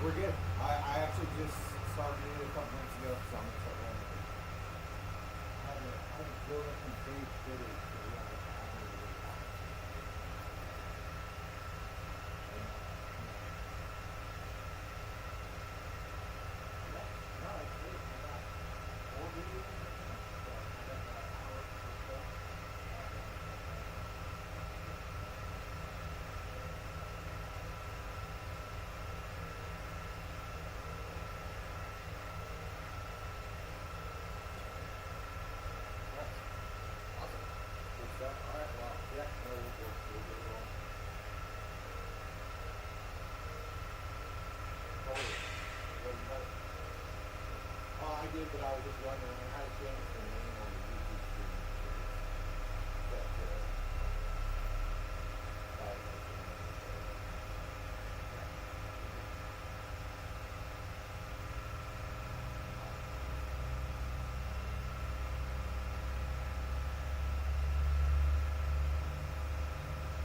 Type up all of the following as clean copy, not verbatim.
We're good. I actually just started it a couple months ago, so I'm gonna start running it. I had to build up some base footage, so we have I haven't really got it. Yeah, no, it's good. I got 4 videos in there now, so I got about an hour or so. Awesome. Good stuff. All right. Well, yeah. No, we'll get it on. Oh, what about it? Oh, I did, but I was just wondering. I had a chance to name on the YouTube stream. But, I don't know.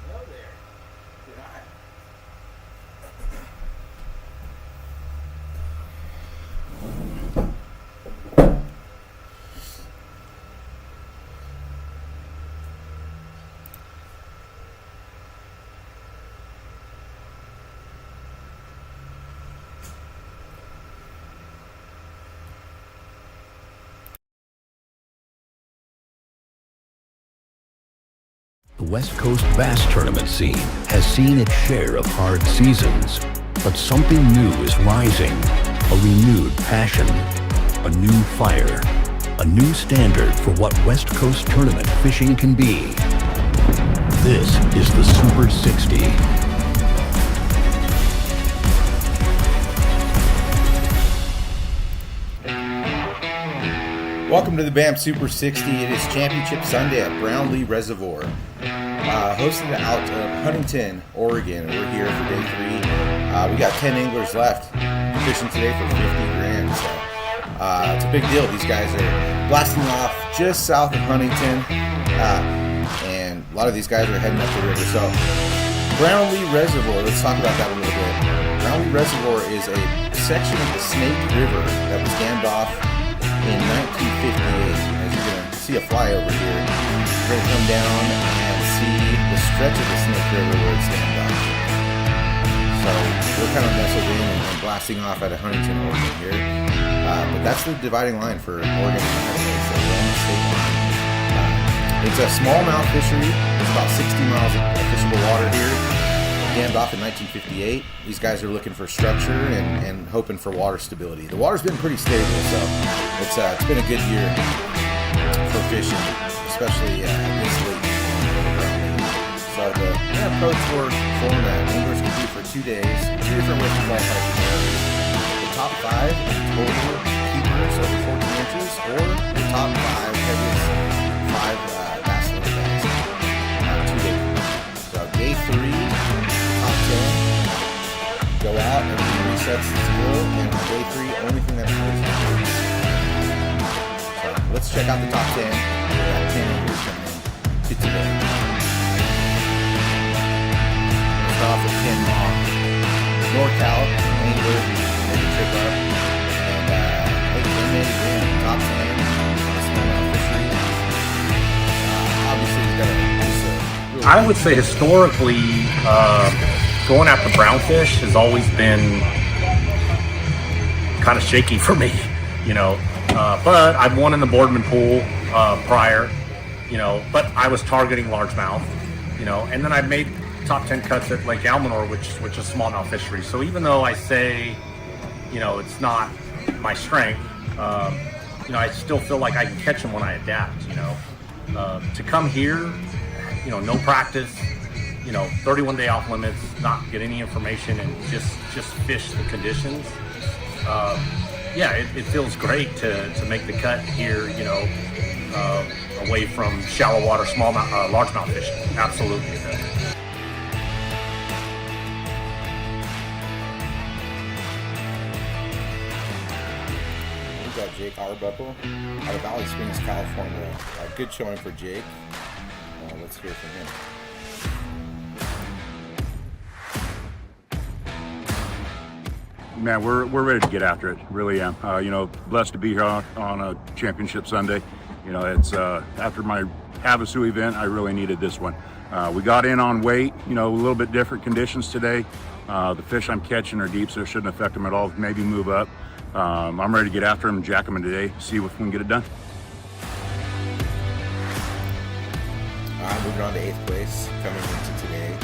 Hello there. Good night. The West Coast Bass Tournament scene has seen its share of hard seasons, but something new is rising. A renewed passion, a new fire, a new standard for what West Coast tournament fishing can be. This is the Super 60. Welcome to the BAM Super 60. It is Championship Sunday at Brownlee Reservoir. Hosted out of Huntington, Oregon. We're here for day 3. We got 10 anglers left fishing today for 50 grand. So it's a big deal. These guys are blasting off just south of Huntington. And a lot of these guys are heading up the river. So Brownlee Reservoir, let's talk about that a little bit. Brownlee Reservoir is a section of the Snake River that was dammed off in 1958. As you're going to see a flyover here, you're going to come down and see the stretch of the Snake River where it's dammed off. So we're kind of nestled in and blasting off out of Huntington, Oregon here. But that's the dividing line for Oregon and Idaho, so we're on the state line. It's a smallmouth fishery. There's about 60 miles of fishable water here. Dammed off in 1958. These guys are looking for structure and hoping for water stability. The water's been pretty stable, so it's been a good year for fishing, especially this late. So the approach format, anglers can do for 2 days. 2 different ways to qualify for the top 5 total keepers over 14 inches, or the top 5 heaviest 5 bass limit bass. 2 days. So day 3. Top 10, go out, everything resets to 0, and on day 3, only thing that goes is 0. So let's check out the top 10. We got 10 anglers coming in. Get to bed. Let's start off with Ken Long. NorCal angler, made the trip up. And they made it in. Top 10. Smallmouth fishery. Obviously, he's got a I would say historically, going after brownfish has always been kind of shaky for me, but I've won in the Boardman pool prior, but I was targeting largemouth, and then I made top 10 cuts at Lake Almanor, which is smallmouth fishery. So even though I say, it's not my strength, I still feel like I can catch them when I adapt, to come here, no practice, 31-day off limits, not get any information, and just fish the conditions. It feels great to make the cut here, away from shallow water, largemouth fishing. Absolutely. We got Jake Arbuckle out of Valley Springs, California. A good showing for Jake. Let's hear from him. man, we're ready to get after it. Really am. You know, blessed to be here on a championship Sunday. You know, it's after my Havasu event, I really needed this one. We got in on weight. You know, a little bit different conditions today. The fish I'm catching are deep, so it shouldn't affect them at all. Maybe move up. I'm ready to get after them and jack them in today. See if we can get it done. Moving on to 8th place, coming into today,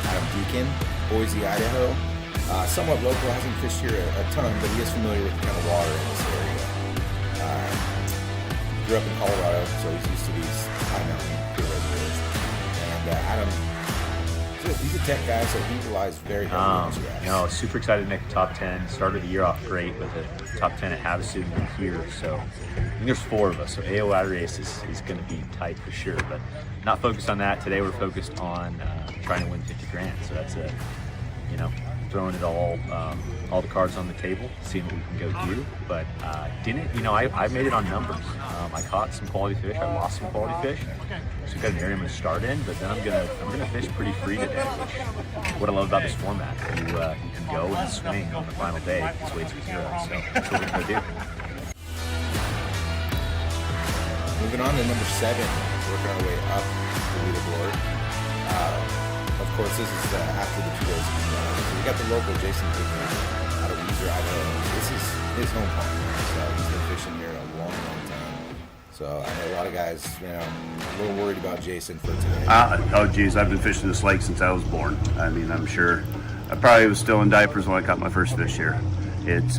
Adam Deacon, Boise, Idaho. Somewhat local, hasn't fished here a ton, but he is familiar with the kind of water in this area. Grew up in Colorado, so he's used to these high mountain clear reservoirs. And Adam, he's a tech guy, so he relies very heavily on his graphs. You know, super excited to make the top 10. Started the year off great with a top 10 at Havasu and here. So I think there's 4 of us. So AO Outer Race is going to be tight for sure. But not focused on that. Today we're focused on trying to win 50 grand. So that's you know, throwing it all the cards on the table, seeing what we can go do. But you know, I made it on numbers. I caught some quality fish. I lost some quality fish. So we've got an area I'm going to start in, but then I'm gonna fish pretty free today, which what I love about this format. You can go and swing on the final day. It's weights for 0. So that's what we're going to do. Moving on to number 7, working our way up the leaderboard. Of course, this is after the 2 days of we got the local Jason Hickman out of Weiser, Idaho. This is his home pond, so he's been fishing here a long time. So I know a lot of guys, you know, a little worried about Jason for today. Oh geez, I've been fishing this lake since I was born. I mean, I'm sure I probably was still in diapers when I caught my first fish here. It's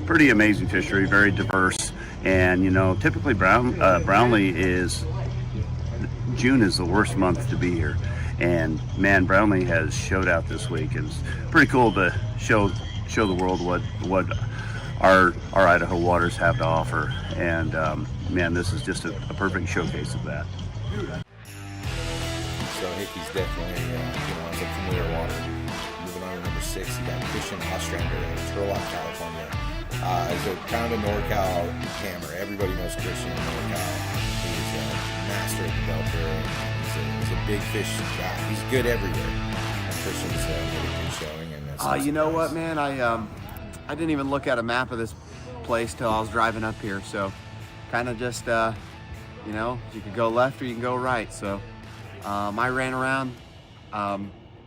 pretty amazing fishery, very diverse, and you know, typically Brownlee is June is the worst month to be here. And man, Brownlee has showed out this week. It's pretty cool to show the world what our Idaho waters have to offer. And man, this is just a perfect showcase of that. So Hickey's definitely you know, on some familiar water. Moving on to number 6, you got Christian Ostrander in Turlock, California. He's a kind of a NorCal hammer. Everybody knows Christian in NorCal. He's a master at the belter. He's a big fish guy. He's good everywhere. And Christian's made a good showing. And that's you know what, man? I didn't even look at a map of this place till I was driving up here. So kind of just, you know, you could go left or you can go right. So I ran around,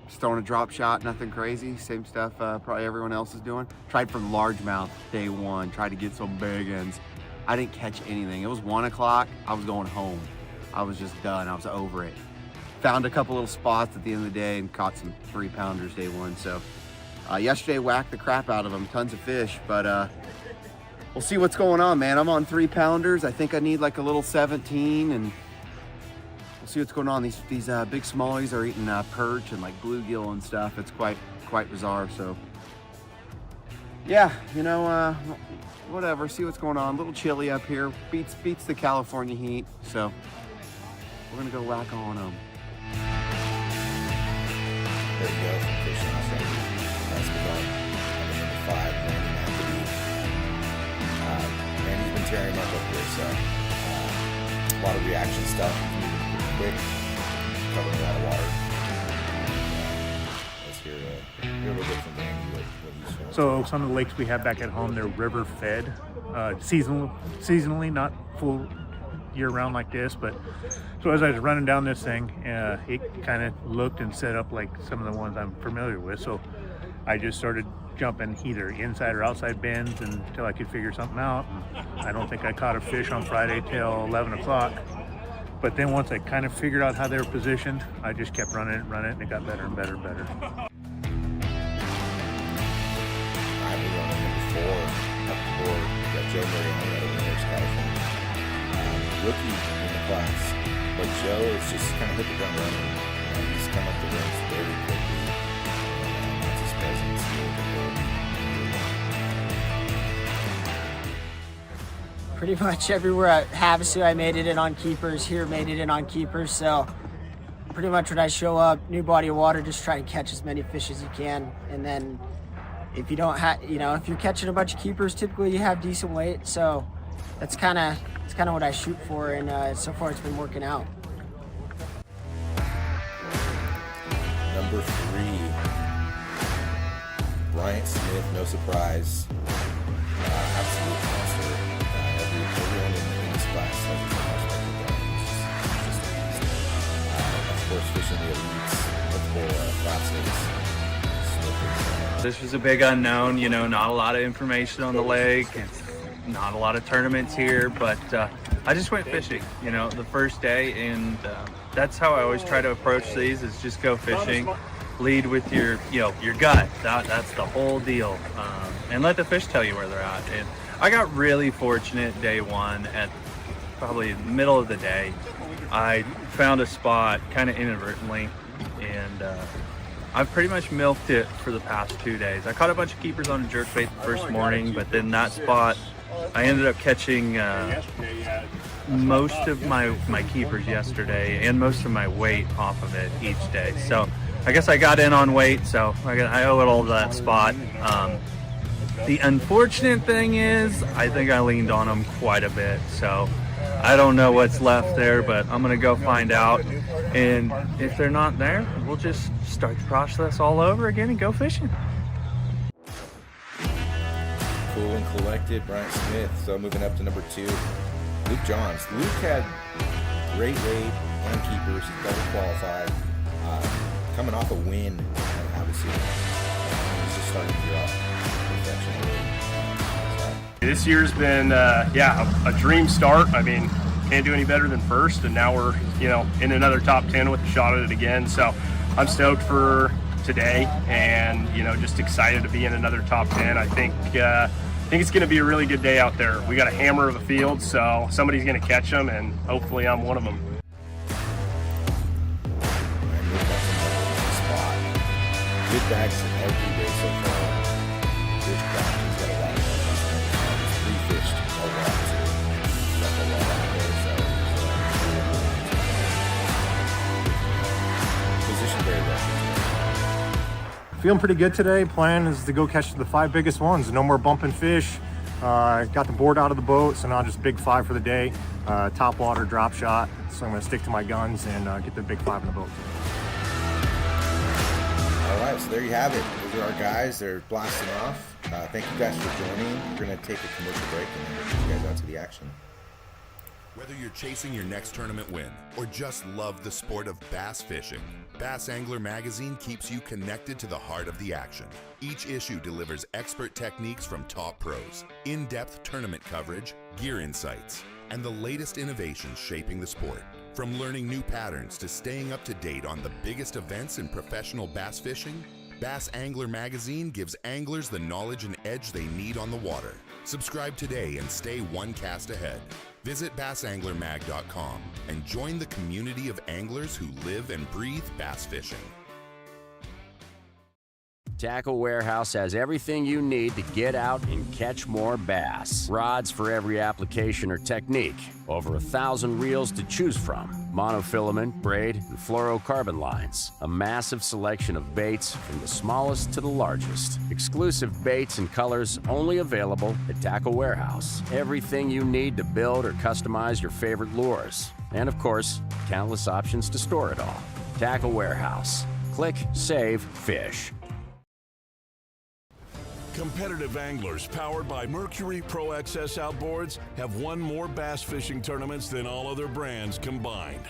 just throwing a drop shot, nothing crazy. Same stuff probably everyone else is doing. Tried for largemouth day 1. Tried to get some big ends. I didn't catch anything. It was 1 o'clock. I was going home. I was just done. I was over it. Found a couple little spots at the end of the day and caught some 3-pounders day 1. So yesterday whacked the crap out of them, tons of fish, but we'll see what's going on, man. I'm on 3-pounders. I think I need like a little 17, and we'll see what's going on. These big smallies are eating perch and like bluegill and stuff. It's quite bizarre. So yeah, you know, whatever. See what's going on. A little chilly up here. Beats the California heat. So we're gonna go whack on them. There you go. Christian Ostrander. That's good going. Number 5, Randy McAdoo. Randy's been tearing him up here, so a lot of reaction stuff. He's moving pretty quick, covering a lot of water. Let's hear a little bit from Randy what he's feeling. So some of the lakes we have back at home, they're river fed, seasonally, not full year round like this. But so as I was running down this thing, it kind of looked and set up like some of the ones I'm familiar with. So I just started jumping either inside or outside bends until I could figure something out. I don't think I caught a fish on Friday till 11 o'clock. But then once I kind of figured out how they were positioned, I just kept running it, and it got better and better and better. I'm running number 4 up the board. We got Joe Mariano out of Winners, California. Rookie in the class, but Joe is just kind of hit the ground running. He's come up the ranks very quickly. That's his presence here at the board. Pretty much everywhere at Havasu, I made it in on keepers. Here, made it in on keepers. So pretty much when I show up, new body of water, just try to catch as many fish as you can. And then if you don't have, you know, if you're catching a bunch of keepers, typically you have decent weight. So that's kind of what I shoot for, and so far it's been working out. Number 3, Bryant Smith, no surprise, absolute monster. Everyone in this class has a of course, fishing the elites, multiple classics. This was a big unknown, you know, not a lot of information on the lake, not a lot of tournaments here, but I just went fishing, you know, the first day, and that's how I always try to approach these, is just go fishing, lead with your, you know, your gut. That's the whole deal, and let the fish tell you where they're at. And I got really fortunate day one at probably the middle of the day. I found a spot kind of inadvertently, and I've pretty much milked it for the past 2 days. I caught a bunch of keepers on a jerkbait the first morning, but then that spot, I ended up catching most of my keepers yesterday and most of my weight off of it each day. So I guess I got in on weight, so I owe it all to that spot. The unfortunate thing is, I think I leaned on them quite a bit, so I don't know what's left there, but I'm gonna go find out. And if they're not there, we'll just start the process all over again and go fishing. Cool and collected, Bryant Smith. So moving up to number 2, Luke Johns. Luke had great weight and keepers. He double qualified. Coming off a win at Havasu. He's just starting to get off perfection. This year's been, a dream start. I mean, can't do any better than first, and now we're, you know, in another top 10 with a shot at it again. So I'm stoked for today, and, you know, just excited to be in another top 10. I think it's going to be a really good day out there. We got a hammer of a field, so somebody's going to catch them, and hopefully I'm one of them. Good bags every day so far. Good craft. He's got a lot of fun. He's pre-fished a lot too. Left a lot out there, so position very well. Feeling pretty good today. Plan is to go catch the 5 biggest ones. No more bumping fish. Got the board out of the boat, so now just big 5 for the day. Top water drop shot. So I'm going to stick to my guns and get the big 5 in the boat. All right, so there you have it. Those are our guys. They're blasting off. Thank you guys for joining. We're going to take a commercial break and then get you guys out to the action. Whether you're chasing your next tournament win or just love the sport of bass fishing, Bass Angler Magazine keeps you connected to the heart of the action. Each issue delivers expert techniques from top pros, in-depth tournament coverage, gear insights, and the latest innovations shaping the sport. From learning new patterns to staying up to date on the biggest events in professional bass fishing, Bass Angler Magazine gives anglers the knowledge and edge they need on the water. Subscribe today and stay one cast ahead. Visit bassanglermag.com and join the community of anglers who live and breathe bass fishing. Tackle Warehouse has everything you need to get out and catch more bass. Rods for every application or technique. Over 1,000 reels to choose from. Monofilament, braid, and fluorocarbon lines. A massive selection of baits from the smallest to the largest. Exclusive baits and colors only available at Tackle Warehouse. Everything you need to build or customize your favorite lures. And of course, countless options to store it all. Tackle Warehouse. Click, save, fish. Competitive anglers powered by Mercury Pro XS outboards have won more bass fishing tournaments than all other brands combined.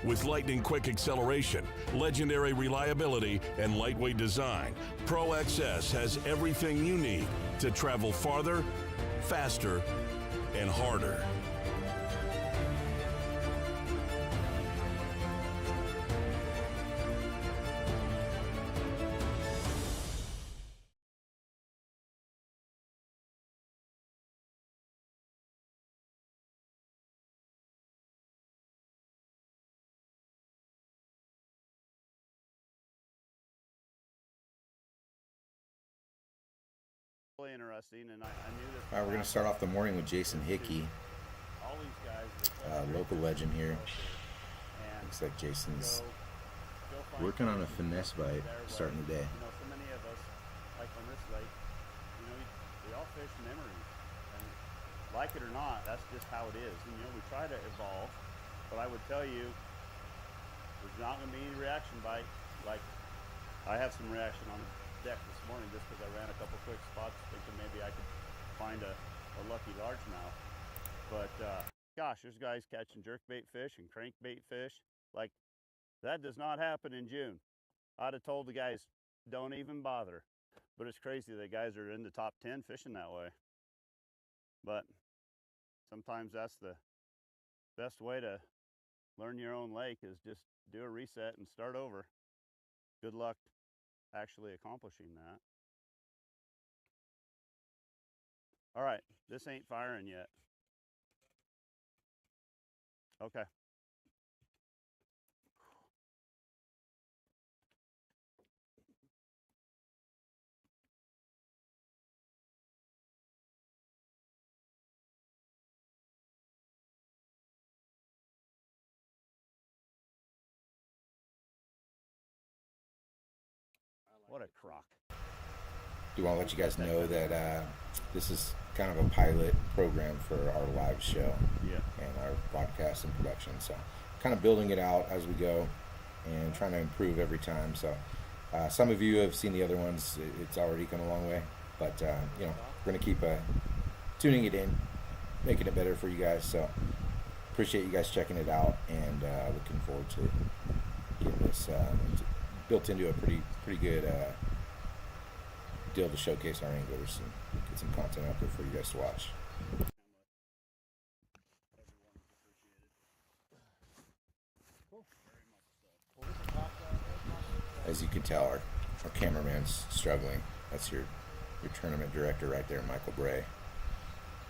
With lightning quick acceleration, legendary reliability, and lightweight design, Pro XS has everything you need to travel farther, faster, and harder. Interesting, and I knew this. All right, we're going to start off the morning with Jason Hickey, local legend here. Looks like Jason's working on a finesse bite starting the day. You know, so many of us, like on this lake, you know, we all fish memories, and like it or not, that's just how it is. And you know, we try to evolve, but I would tell you, there's not going to be any reaction bite. Like I have some reaction on it. deck this morning just because I ran a couple quick spots thinking maybe I could find a lucky largemouth. But gosh, there's guys catching jerkbait fish and crankbait fish. Like, that does not happen in June. I'd have told the guys, don't even bother. But it's crazy that guys are in the top 10 fishing that way. But sometimes that's the best way to learn your own lake, is just do a reset and start over. Good luck actually accomplishing that. All right, this ain't firing yet. Okay. What a crock. Do want to let you guys know that this is kind of a pilot program for our live show and our podcast and production. So kind of building it out as we go and trying to improve every time. So some of you have seen the other ones. It's already gone a long way. But, you know, we're going to keep tuning it in, making it better for you guys. So appreciate you guys checking it out, and looking forward to getting this built into a pretty good deal to showcase our anglers and get some content out there for you guys to watch. As you can tell, our cameraman's struggling. That's your tournament director right there, Michael Bray.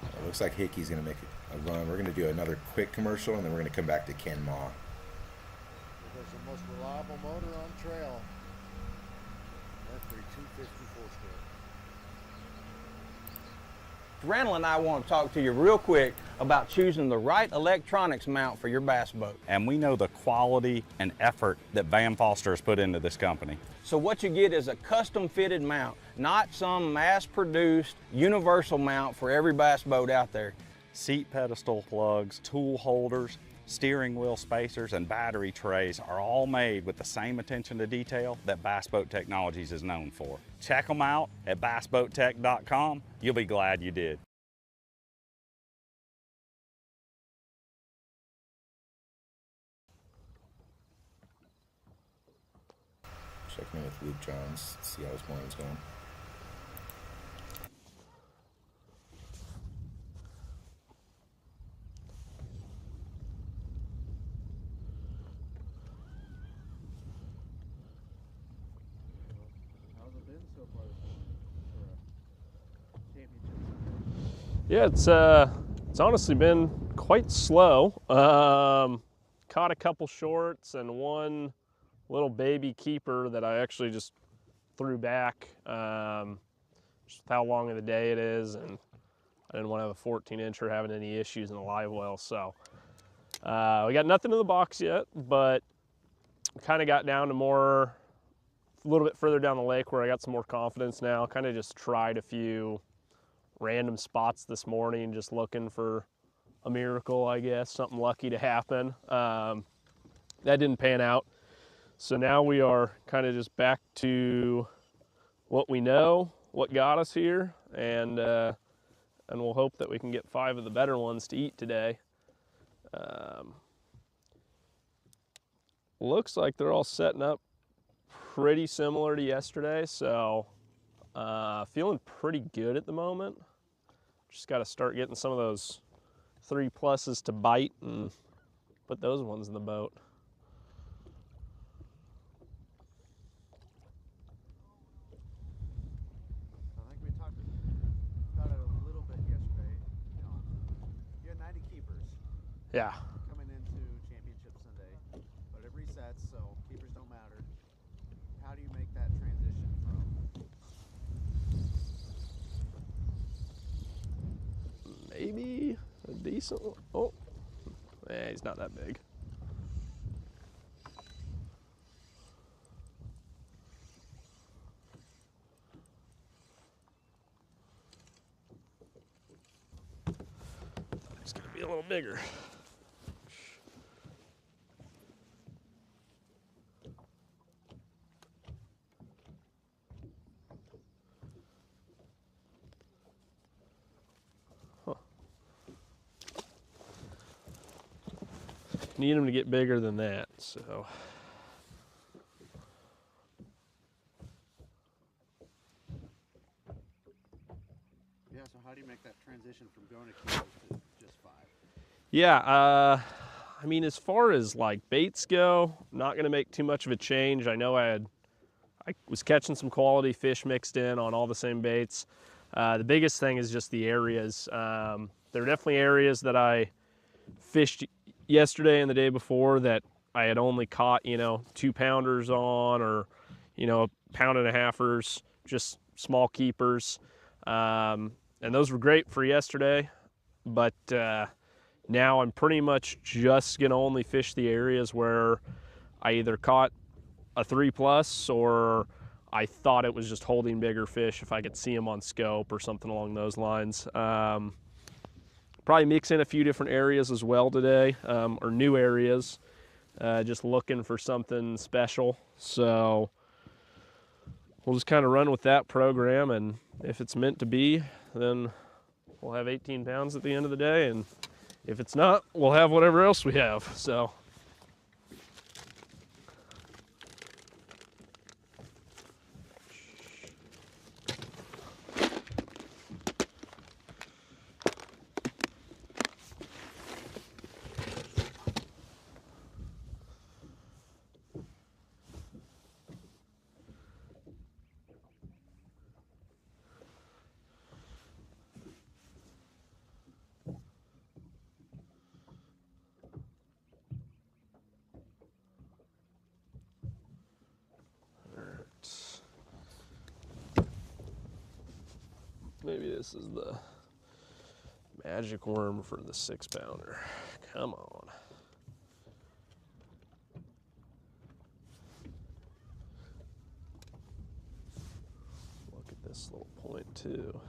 It looks like Hickey's going to make a run. We're going to do another quick commercial, and then we're going to come back to Ken Ma. There's the most reliable motor on trail. Mercury 254 stroke. Randall and I want to talk to you real quick about choosing the right electronics mount for your bass boat. And we know the quality and effort that Van Foster has put into this company. So what you get is a custom fitted mount, not some mass produced universal mount for every bass boat out there. Seat pedestal plugs, tool holders, steering wheel spacers, and battery trays are all made with the same attention to detail that Bass Boat Technologies is known for. Check them out at bassboattech.com. You'll be glad you did. Checking in with Luke Johns, see how his morning's going. Yeah, it's honestly been quite slow. Caught a couple shorts and one little baby keeper that I actually just threw back. Just how long of the day it is, and I didn't want to have a 14-incher having any issues in the live well. So we got nothing in the box yet, but kind of got down to a little bit further down the lake where I got some more confidence now. Kind of just tried a few random spots this morning, just looking for a miracle, I guess, something lucky to happen. That didn't pan out. So now we are kind of just back to what we know, what got us here, and we'll hope that we can get 5 of the better ones to eat today. Looks like they're all setting up pretty similar to yesterday, so feeling pretty good at the moment. Just got to start getting some of those 3+s to bite and put those ones in the boat. I think we talked about it a little bit yesterday. You know, you had 90 keepers. Yeah. Coming into Championship Sunday, but it resets, so keepers don't matter. How do you make that transition from? Maybe a decent one. Oh, yeah, he's not that big. It's gonna be a little bigger. need them to get bigger than that. So. Yeah, so how do you make that transition from going to kilos to just 5? Yeah, I mean, as far as like baits go, I'm not going to make too much of a change. I know I was catching some quality fish mixed in on all the same baits. The biggest thing is just the areas. There are definitely areas that I fished yesterday and the day before that I had only caught, 2-pounders on, or, 1.5-pounders, just small keepers. And those were great for yesterday, but now I'm pretty much just gonna only fish the areas where I either caught a 3+ or I thought it was just holding bigger fish if I could see them on scope or something along those lines. Probably mix in a few different areas as well today, or new areas, just looking for something special. So we'll just kind of run with that program, and if it's meant to be, then we'll have 18 pounds at the end of the day, and if it's not, we'll have whatever else we have. So. Maybe this is the magic worm for the 6-pounder. Come on. Look at this little point too.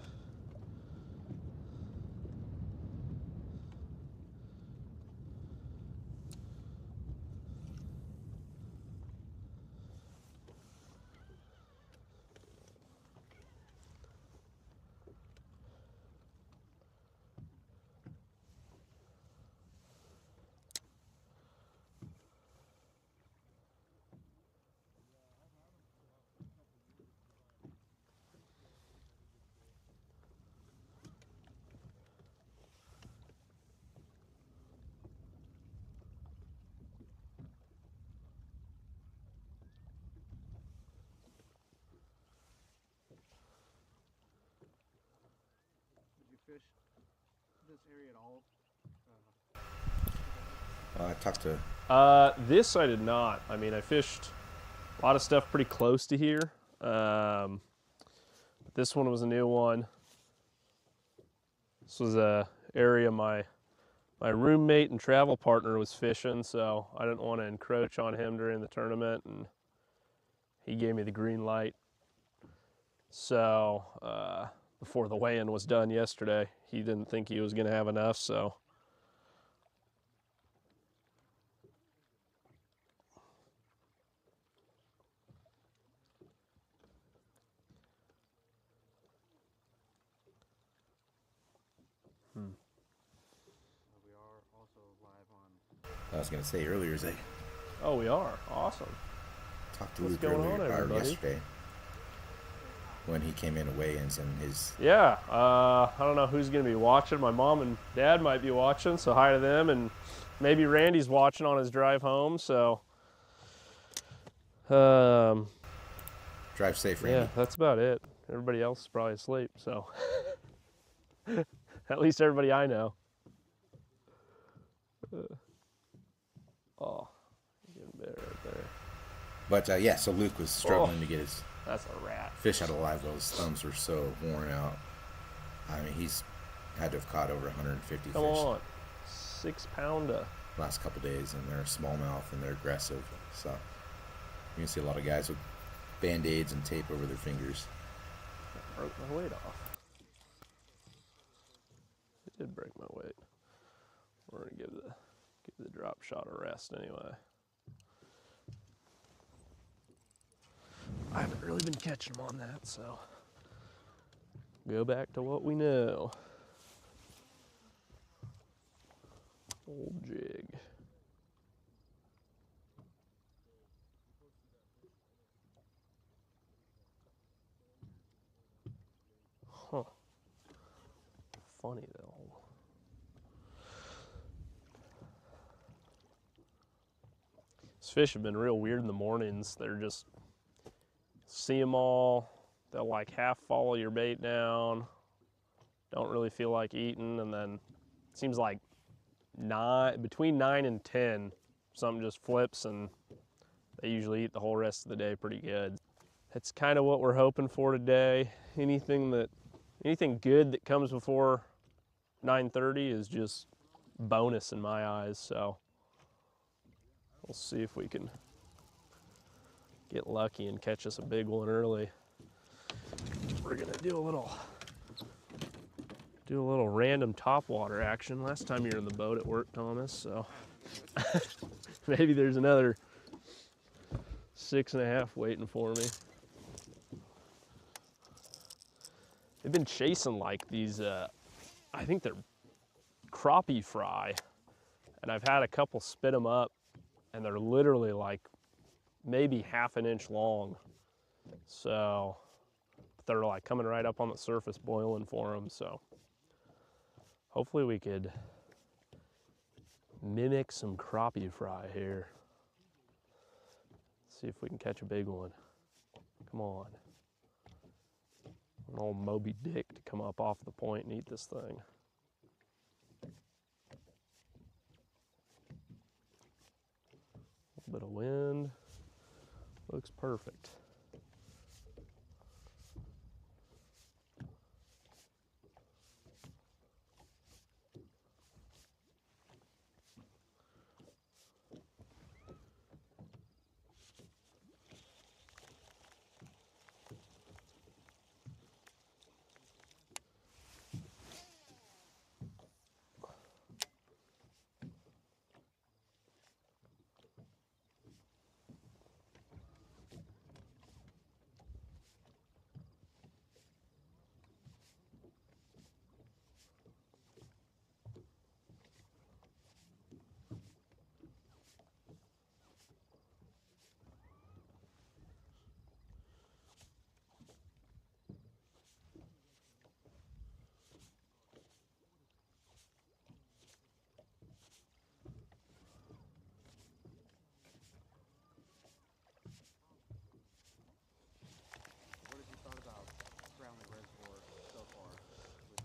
Fish this area at all? I talked to... This I did not. I mean, I fished a lot of stuff pretty close to here. This one was a new one. This was a area my roommate and travel partner was fishing, so I didn't want to encroach on him during the tournament, and he gave me the green light. So, before the weigh-in was done yesterday, he didn't think he was going to have enough, so. We are also live on. I was going to say earlier, Zay. Oh, we are? Awesome. Talked to What's Luke going earlier, on, everybody? yesterday, when he came in to weigh-ins and his... Yeah, I don't know who's going to be watching. My mom and dad might be watching, so hi to them. And maybe Randy's watching on his drive home, so. Drive safe, Randy. Yeah, that's about it. Everybody else is probably asleep, so. At least everybody I know. Oh, getting better right there. But yeah, so Luke was struggling to get his... That's a rat. Fish out of live well. His thumbs were so worn out. I mean, he's had to have caught over 150 Come fish. on. 6-pounder. Last couple days, and they're smallmouth and they're aggressive. So you can see a lot of guys with band-aids and tape over their fingers. I broke my weight off. It did break my weight. We're gonna give the drop shot a rest anyway. I haven't really been catching them on that, so go back to what we know. Old jig. Huh. Funny though. These fish have been real weird in the mornings. They're just, see them all, they'll like half follow your bait down, don't really feel like eating, and then it seems like between 9 and 10, something just flips and they usually eat the whole rest of the day pretty good. That's kind of what we're hoping for today. Anything good that comes before 9:30 is just bonus in my eyes, so we'll see if we can get lucky and catch us a big one early. We're gonna do a little random topwater action. Last time you were in the boat at work, Thomas, so maybe there's another 6.5 waiting for me. They've been chasing like these, I think they're crappie fry, and I've had a couple spit them up, and they're literally like maybe half an inch long. So they're like coming right up on the surface boiling for them. So hopefully we could mimic some crappie fry here. See if we can catch a big one. Come on. An old Moby Dick to come up off the point and eat this thing. A little bit of wind. Looks perfect. What have you thought about Brownlee Reservoir so far with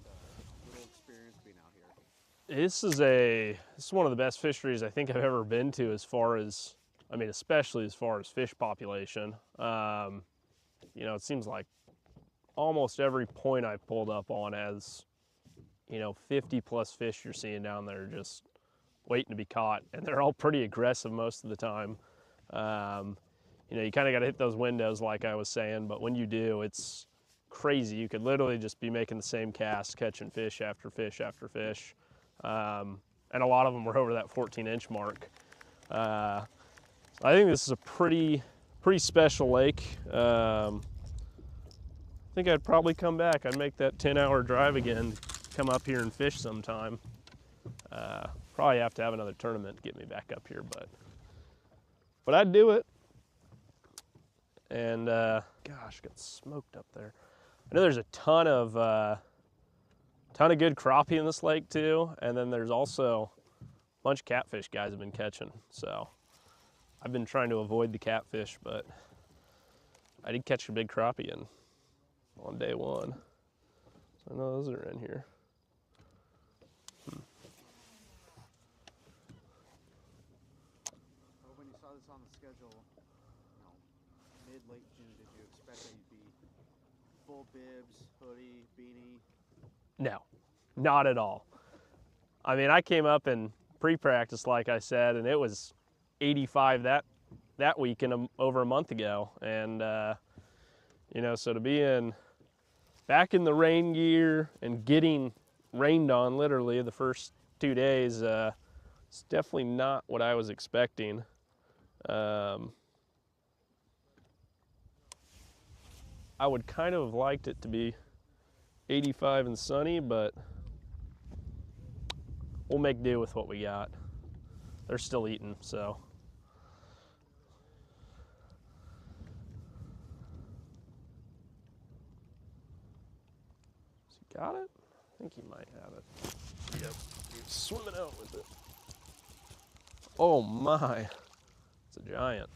little experience being out here? This is one of the best fisheries I think I've ever been to, as far as, I mean, especially as far as fish population. You know, it seems like almost every point I've pulled up on has, you know, 50 plus fish you're seeing down there just waiting to be caught, and they're all pretty aggressive most of the time. You know, you kind of got to hit those windows like I was saying, but when you do, it's crazy. You could literally just be making the same cast, catching fish after fish after fish. And a lot of them were over that 14-inch mark. I think this is a pretty special lake. I think I'd probably come back. I'd make that 10-hour drive again, come up here and fish sometime. Probably have to have another tournament to get me back up here, but I'd do it. And gosh, got smoked up there. I know there's a ton of good crappie in this lake too, and then there's also a bunch of catfish guys have been catching. So I've been trying to avoid the catfish, but I did catch a big crappie on day one. So I know those are in here. Well, when you saw this on the schedule, mid-late June, did you expect that you'd be full bibs, hoodie, beanie? No, not at all. I mean, I came up in pre-practice, like I said, and it was 85 that weekend over a month ago. And, you know, so to be back in the rain gear and getting rained on literally the first 2 days, it's definitely not what I was expecting. I would kind of have liked it to be 85 and sunny, but we'll make do with what we got. They're still eating, so. Got it? I think he might have it. Yep. He's swimming out with it. Oh my. It's a giant.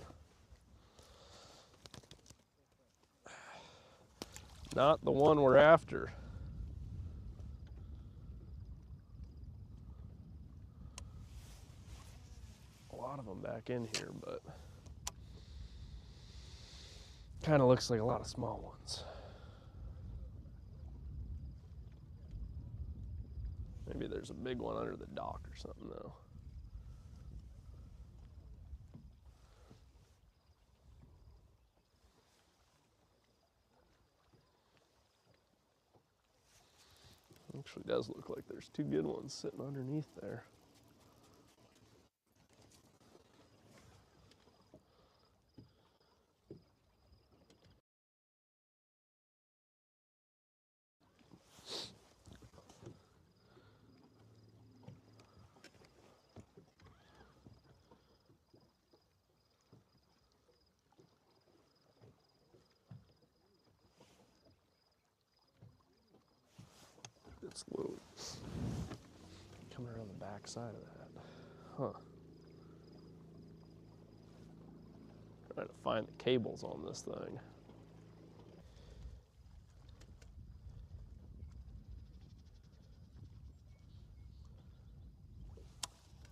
Not the one we're after. A lot of them back in here, but kind of looks like a lot of small ones. Maybe there's a big one under the dock or something though. Actually does look like there's two good ones sitting underneath there. It's low. Coming around the back side of that. Huh. Trying to find the cables on this thing.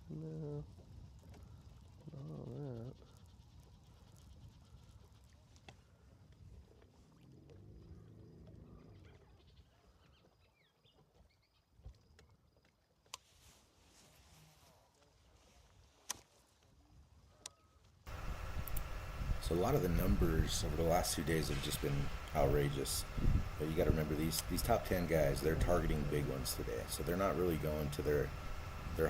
No. Not that. So a lot of the numbers over the last 2 days have just been outrageous. But you got to remember these top 10 guys, they're targeting big ones today. So they're not really going to their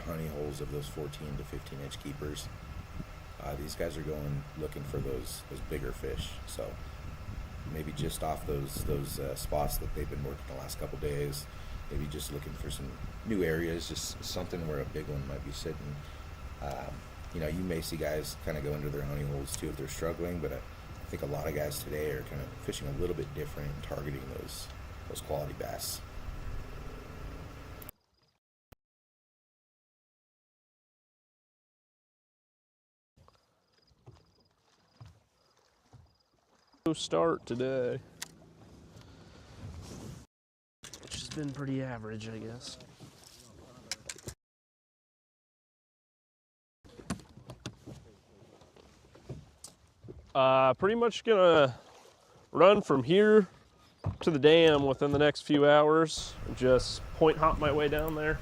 honey holes of those 14 to 15 inch keepers. These guys are going looking for those bigger fish. So maybe just off those spots that they've been working the last couple days, maybe just looking for some new areas, just something where a big one might be sitting. You know, you may see guys kind of go into their honey holes too if they're struggling, but I think a lot of guys today are kind of fishing a little bit different and targeting those quality bass. Start today, which has been pretty average, I guess. Pretty much gonna run from here to the dam within the next few hours. Just point hop my way down there.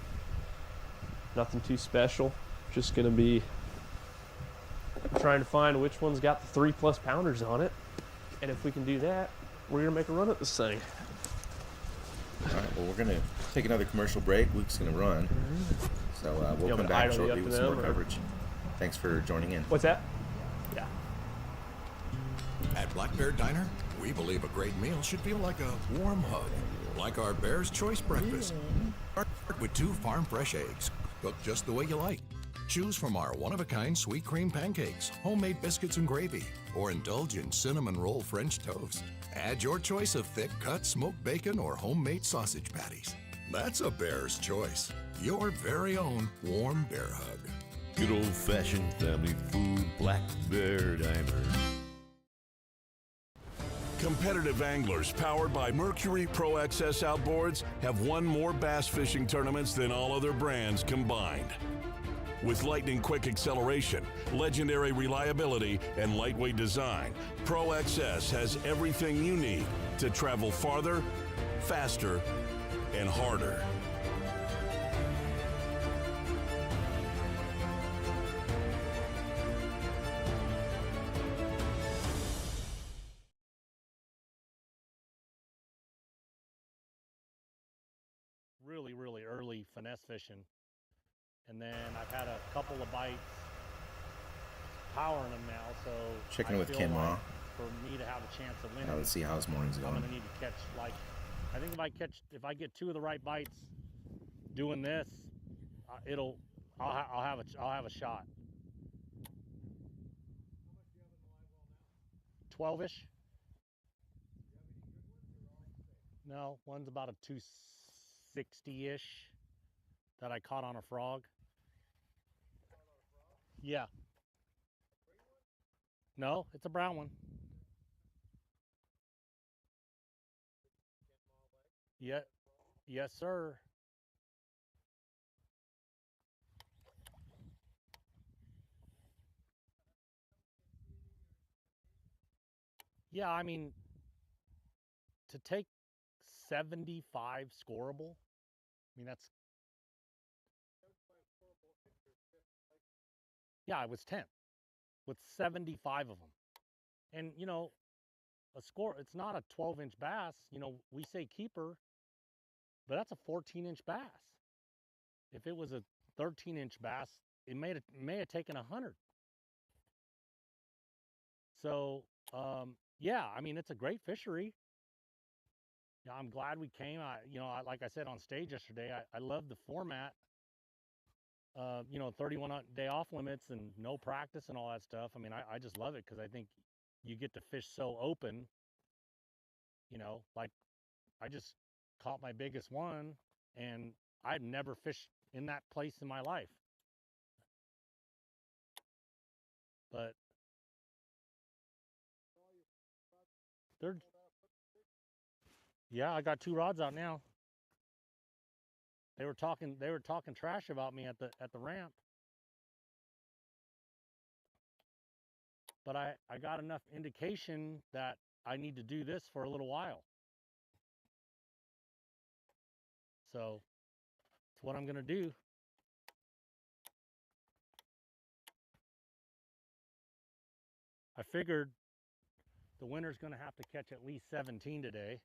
Nothing too special. Just gonna be trying to find which one's got the 3+ pounders on it. And if we can do that, we're gonna make a run at this thing. All right, well, we're gonna take another commercial break. Luke's gonna run. So we'll come back shortly with some more coverage. Thanks for joining in. What's that? Yeah. At Black Bear Diner, we believe a great meal should feel like a warm hug. Like our Bear's Choice breakfast. With 2 farm fresh eggs, cooked just the way you like. Choose from our one-of-a-kind sweet cream pancakes, homemade biscuits and gravy, or indulge in cinnamon roll French toast. Add your choice of thick-cut smoked bacon or homemade sausage patties. That's a Bear's Choice. Your very own warm bear hug. Good old-fashioned family food, Black Bear Diner. Competitive anglers powered by Mercury Pro XS outboards have won more bass fishing tournaments than all other brands combined. With lightning-quick acceleration, legendary reliability, and lightweight design, Pro XS has everything you need to travel farther, faster, and harder. Really early finesse fishing. And then I've had a couple of bites powering them now, so Checking with Ken Ma. For me to have a chance of winning, Let's see how his morning's I'm going. gonna need to catch, like, I think if I get 2 of the right bites doing this, I'll have a shot. 12-ish. No, one's about a 260-ish that I caught on a frog. Yeah. No, it's a brown one. Yeah. Yes, sir. Yeah, I mean, to take 75 scoreable, I mean, that's, yeah, I was 10 with 75 of them. And, you know, a score, it's not a 12-inch bass. You know, we say keeper, but that's a 14-inch bass. If it was a 13-inch bass, it may have taken 100. So, yeah, I mean, it's a great fishery. Yeah, I'm glad we came. Like I said on stage yesterday, I love the format. 31-day off limits and no practice and all that stuff. I mean, I just love it because I think you get to fish so open. You know, like I just caught my biggest one, and I'd never fished in that place in my life. But yeah, I got 2 rods out now. They were talking trash about me at the ramp. But I got enough indication that I need to do this for a little while. So it's what I'm going to do. I figured the winner's going to have to catch at least 17 today.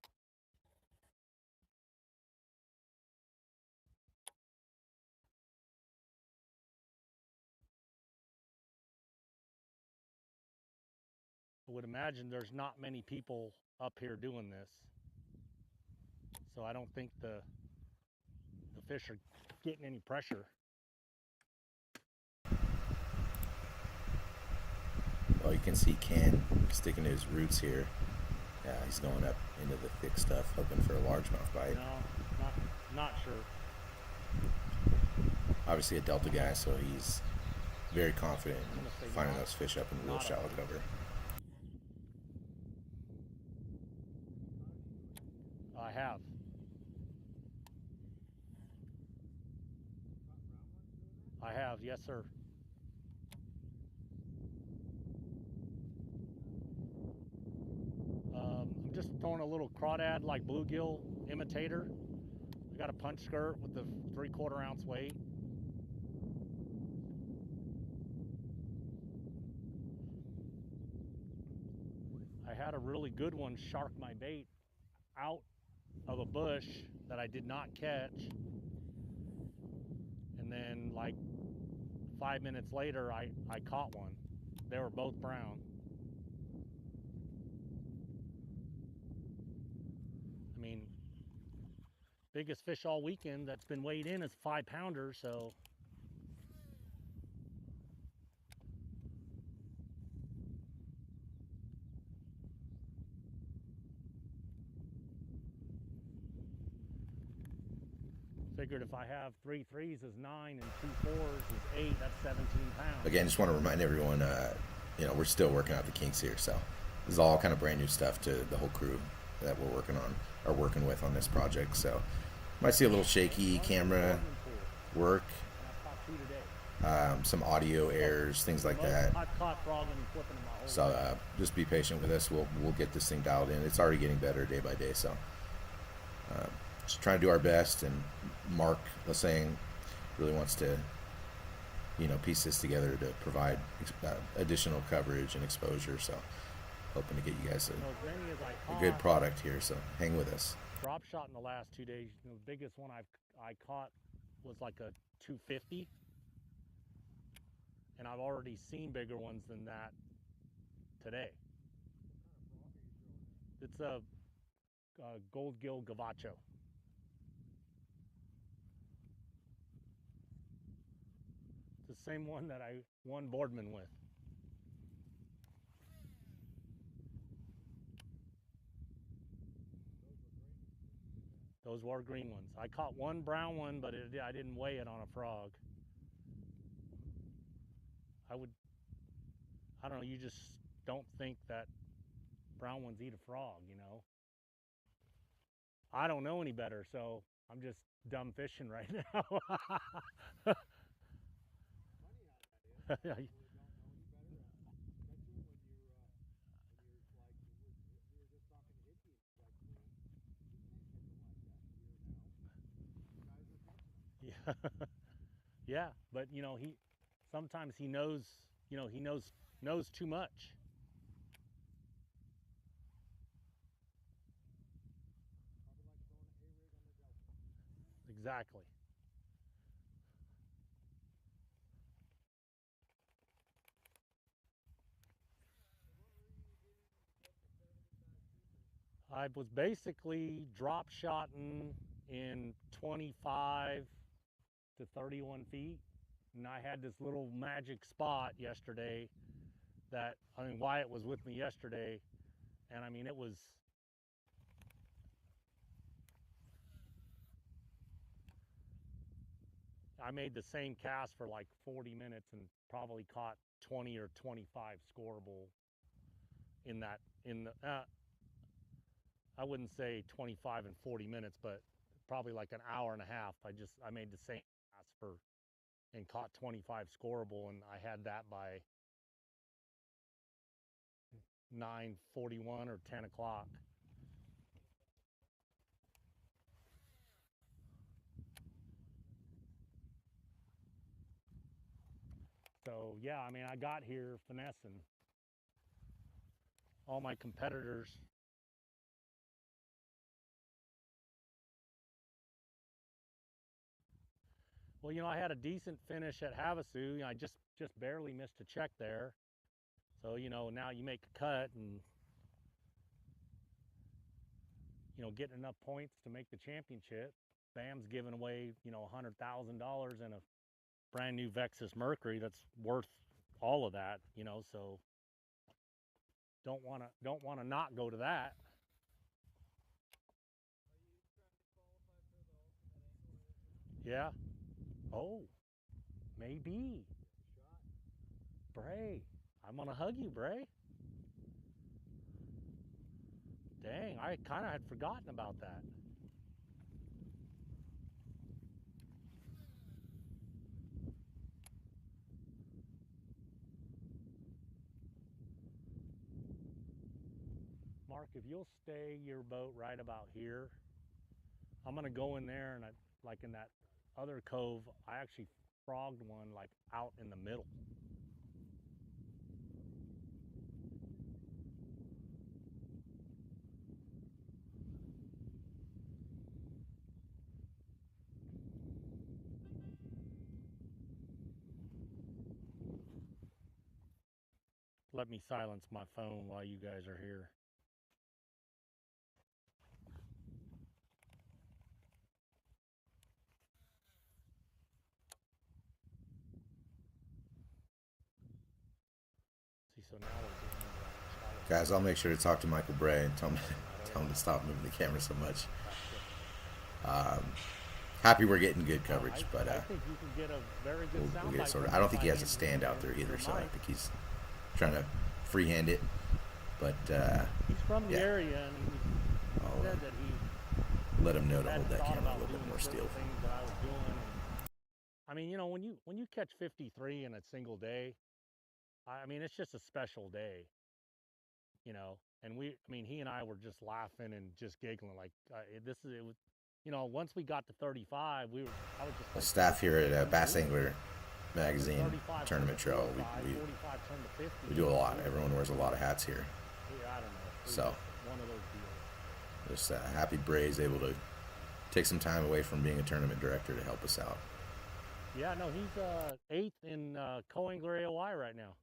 I would imagine there's not many people up here doing this. So I don't think the fish are getting any pressure. Well, you can see Ken sticking to his roots here. Yeah, he's going up into the thick stuff, hoping for a largemouth bite. No, not sure. Obviously a Delta guy, so he's very confident in finding those fish up in real shallow cover. I have. I have, yes, sir. I'm just throwing a little crawdad like bluegill imitator. I got a punch skirt with the 3/4 ounce weight. I had a really good one shark my bait out of a bush that I did not catch. And then like 5 minutes later, I caught one. They were both brown. I mean, biggest fish all weekend that's been weighed in is 5-pounder, so. Figured if I have 3 3s is 9 and 2 4s is 8, that's 17 pounds. Again, just want to remind everyone, we're still working out the kinks here, so this is all kind of brand new stuff to the whole crew that we're working with on this project. So might see a little shaky camera work, some audio errors, things like that. So just be patient with us. We'll get this thing dialed in. It's already getting better day by day. So just trying to do our best. And Mark was saying really wants to, piece this together to provide additional coverage and exposure. So hoping to get you guys a good product here. So hang with us. Drop shot in the last 2 days. The biggest one I caught was like a 250, and I've already seen bigger ones than that today. It's a gold gill gavacho. It's the same one that I won Boardman with. Those were green ones. I caught one brown one, but I didn't weigh it on a frog. I don't know, you just don't think that brown ones eat a frog, you know? I don't know any better, so I'm just dumb fishing right now. Yeah. Yeah, but you know, sometimes he knows, you know, he knows too much. Exactly. I was basically drop shotting in 25 to 31 feet. And I had this little magic spot yesterday that, I mean, Wyatt was with me yesterday. And I mean, I made the same cast for like 40 minutes and probably caught 20 or 25 scoreable I wouldn't say 25 and 40 minutes, but probably like an hour and a half. I made the same cast and caught 25 scoreable, and I had that by 9:41 or 10 o'clock. So yeah, I mean, I got here finessing. All my competitors. Well, you know, I had a decent finish at Havasu. You know, I just barely missed a check there. So, you know, now you make a cut and, you know, getting enough points to make the championship. Bam's giving away, you know, $100,000 in a brand new Vexus Mercury that's worth all of that, you know, so don't want to not go to that. Yeah. Oh, maybe. Bray, I'm gonna hug you, Bray. Dang, I kind of had forgotten about that. Mark, if you'll stay your boat right about here, I'm gonna go in there and like in that other cove, I actually frogged one like out in the middle. Let me silence my phone while you guys are here. See, so now we're Guys, I'll make sure to talk to Michael Bray and tell him to stop moving the camera so much. Happy we're getting good coverage, but I think you can get a very good we'll get sorted. I don't think he has a stand out there either, so I think he's trying to freehand it. But he's from the area, and he said that he let him know to hold that camera a little bit more still. I mean, you know, when you catch 53 in a single day, I mean, it's just a special day, you know. And he and I were just laughing and just giggling like it was, you know, once we got to 35, I was just The like, staff here at Bass Angler Magazine Tournament Trail, we do a lot. Everyone wears a lot of hats here. Yeah, I don't know. So, one of those deals. just happy Bray's able to take some time away from being a tournament director to help us out. Yeah, no, he's 8th in Co-Angler AOI right now.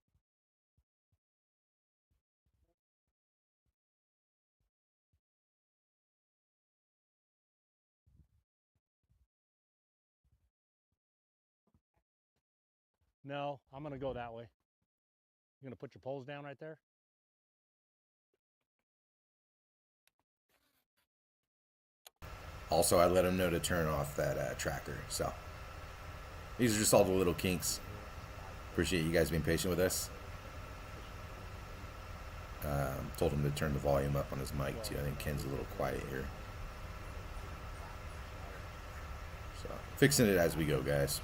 No, I'm going to go that way. You're going to put your poles down right there? Also, I let him know to turn off that tracker. So these are just all the little kinks. Appreciate you guys being patient with us. Told him to turn the volume up on his mic too. I think Ken's a little quiet here. So fixing it as we go, guys.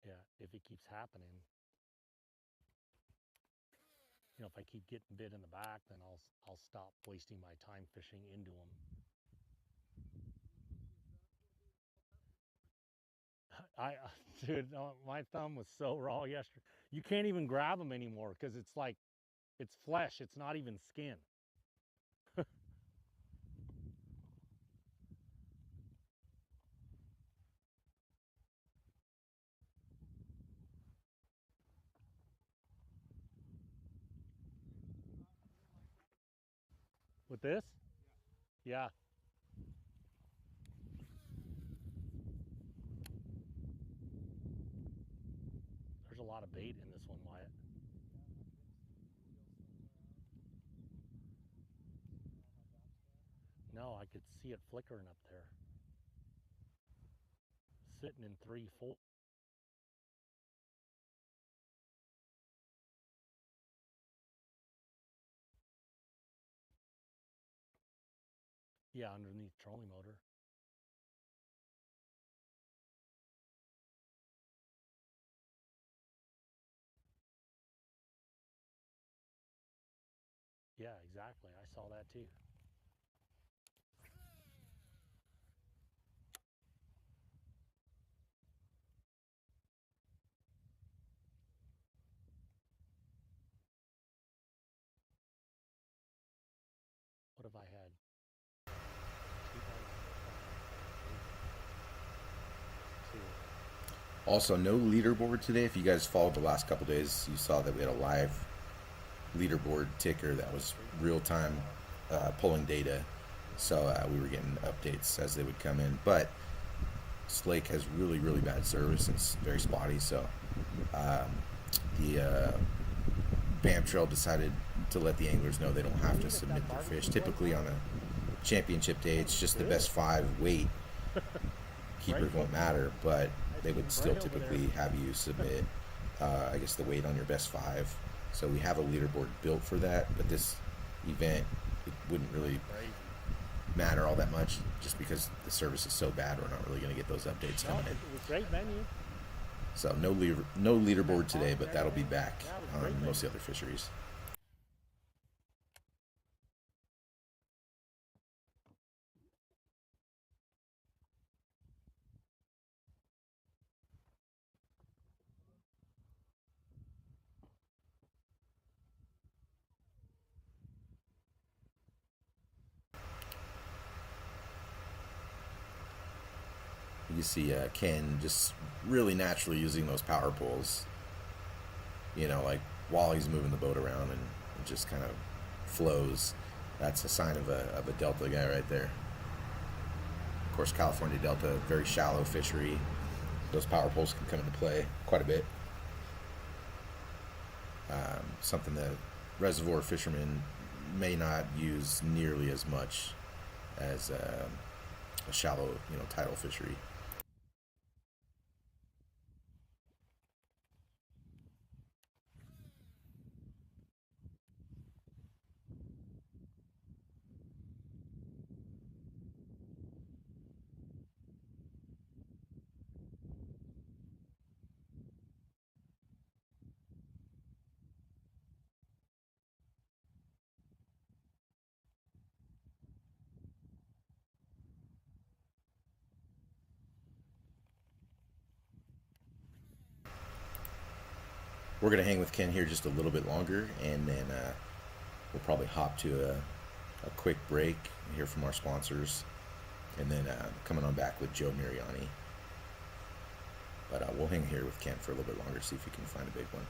Yeah, if it keeps happening, you know, if I keep getting bit in the back, then I'll stop wasting my time fishing into them. Dude, my thumb was so raw yesterday. You can't even grab them anymore because it's like, it's flesh. It's not even skin. With this? Yeah. There's a lot of bait in this one, Wyatt. No, I could see it flickering up there. Sitting in 3, 4. Yeah, underneath trolling motor. Yeah, exactly. I saw that too. What have I had? Also, no leaderboard today. If you guys followed the last couple days, you saw that we had a live leaderboard ticker that was real-time pulling data. So we were getting updates as they would come in. But this lake has really, really bad service. It's very spotty. So the BAM Trail decided to let the anglers know they don't have to submit their fish. Typically on a championship day, it's just the best 5 weight. Keepers won't matter, but they would still typically have you submit, I guess, the weight on your best 5. So we have a leaderboard built for that, but this event, it wouldn't really matter all that much just because the service is so bad. We're not really going to get those updates coming in. It was a great venue. So no leaderboard today, but that'll be back on most of the other fisheries. You see Ken just really naturally using those power poles, you know, like while he's moving the boat around, and it just kind of flows. That's a sign of a Delta guy right there. Of course, California Delta, very shallow fishery. Those power poles can come into play quite a bit. Something that reservoir fishermen may not use nearly as much as a shallow, you know, tidal fishery. We're going to hang with Ken here just a little bit longer, and then we'll probably hop to a quick break, hear from our sponsors, and then coming on back with Joe Miriani. But we'll hang here with Ken for a little bit longer, see if we can find a big one.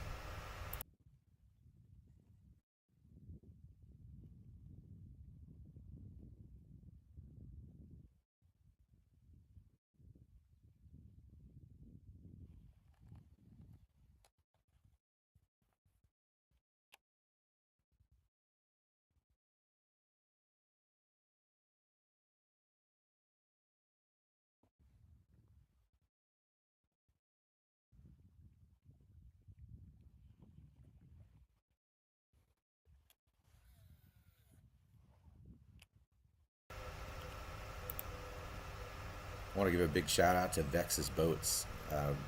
want to give a big shout out to Vexus Boats.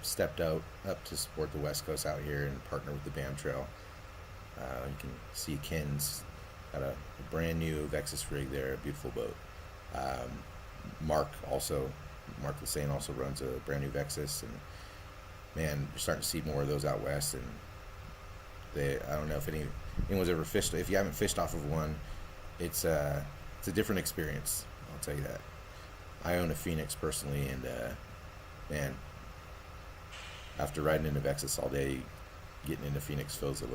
Stepped up to support the West Coast out here and partner with the BAM Trail. You can see Ken's got a brand new Vexus rig there, a beautiful boat. Mark Lassane also runs a brand new Vexus, and man, you're starting to see more of those out west. And I don't know if anyone's ever fished. If you haven't fished off of one, it's a different experience. I'll tell you that. I own a Phoenix personally, and man, after riding into Vexus all day, getting into Phoenix feels a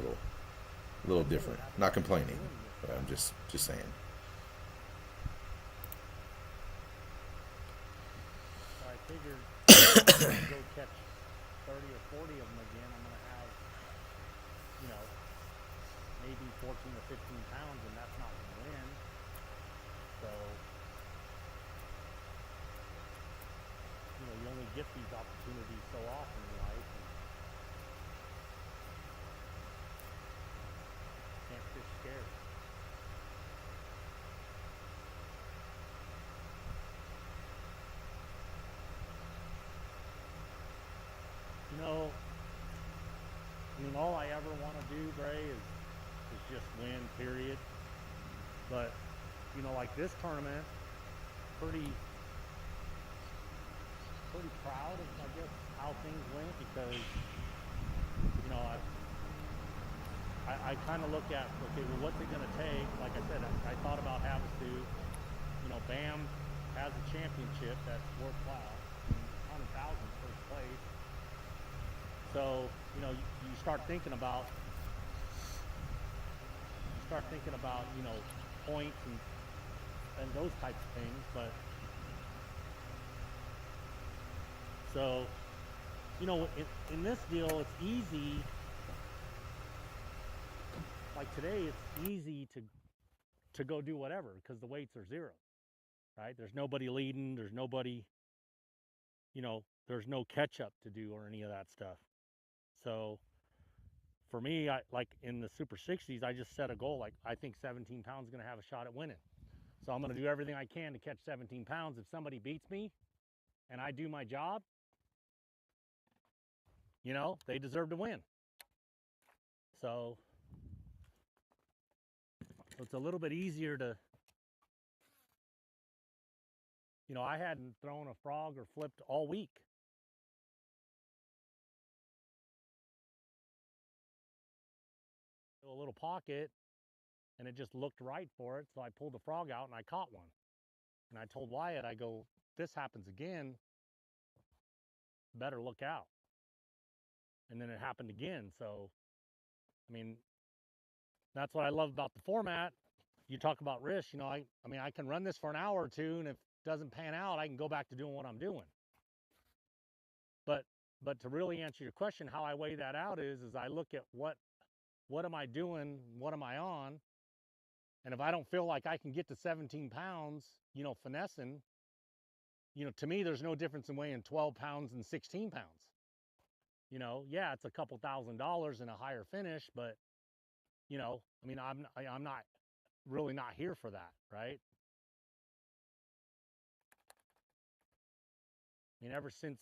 little different. Not complaining, but I'm just saying. So I figured if I go catch 30 or 40 of them again, I'm gonna have, maybe 14 or 15 pounds, and that's not gonna win. So, you only get these opportunities so often in life. And can't fish scared. All I ever want to do, Bray, is just win, period. But, like this tournament, pretty proud of, I guess, how things went, because, I kind of look at, okay, well, what's it going to take? Like I said, I thought about Havasu. BAM has a championship that's worthwhile. 100,000 first place. So, you start thinking about, points and those types of things. But, so, in this deal, it's easy. Like today, it's easy to go do whatever, because the weights are zero, right? There's nobody leading. There's nobody, there's no catch up to do or any of that stuff. So for me, like in the Super 60s, I just set a goal. Like, I think 17 pounds is going to have a shot at winning. So I'm going to do everything I can to catch 17 pounds. If somebody beats me and I do my job, they deserve to win. So it's a little bit easier to, I hadn't thrown a frog or flipped all week. A little pocket, and it just looked right for it, so I pulled the frog out and I caught one. And I told Wyatt, I go, this happens again, better look out. And then it happened again. So that's what I love about the format. You talk about risk, I can run this for an hour or two, and if it doesn't pan out, I can go back to doing what I'm doing. But to really answer your question, how I weigh that out is I look at what am I doing? What am I on? And if I don't feel like I can get to 17 pounds, finessing, to me, there's no difference in weighing 12 pounds and 16 pounds. Yeah, it's a couple $1,000s and a higher finish, but, I'm not really not here for that, right? Ever since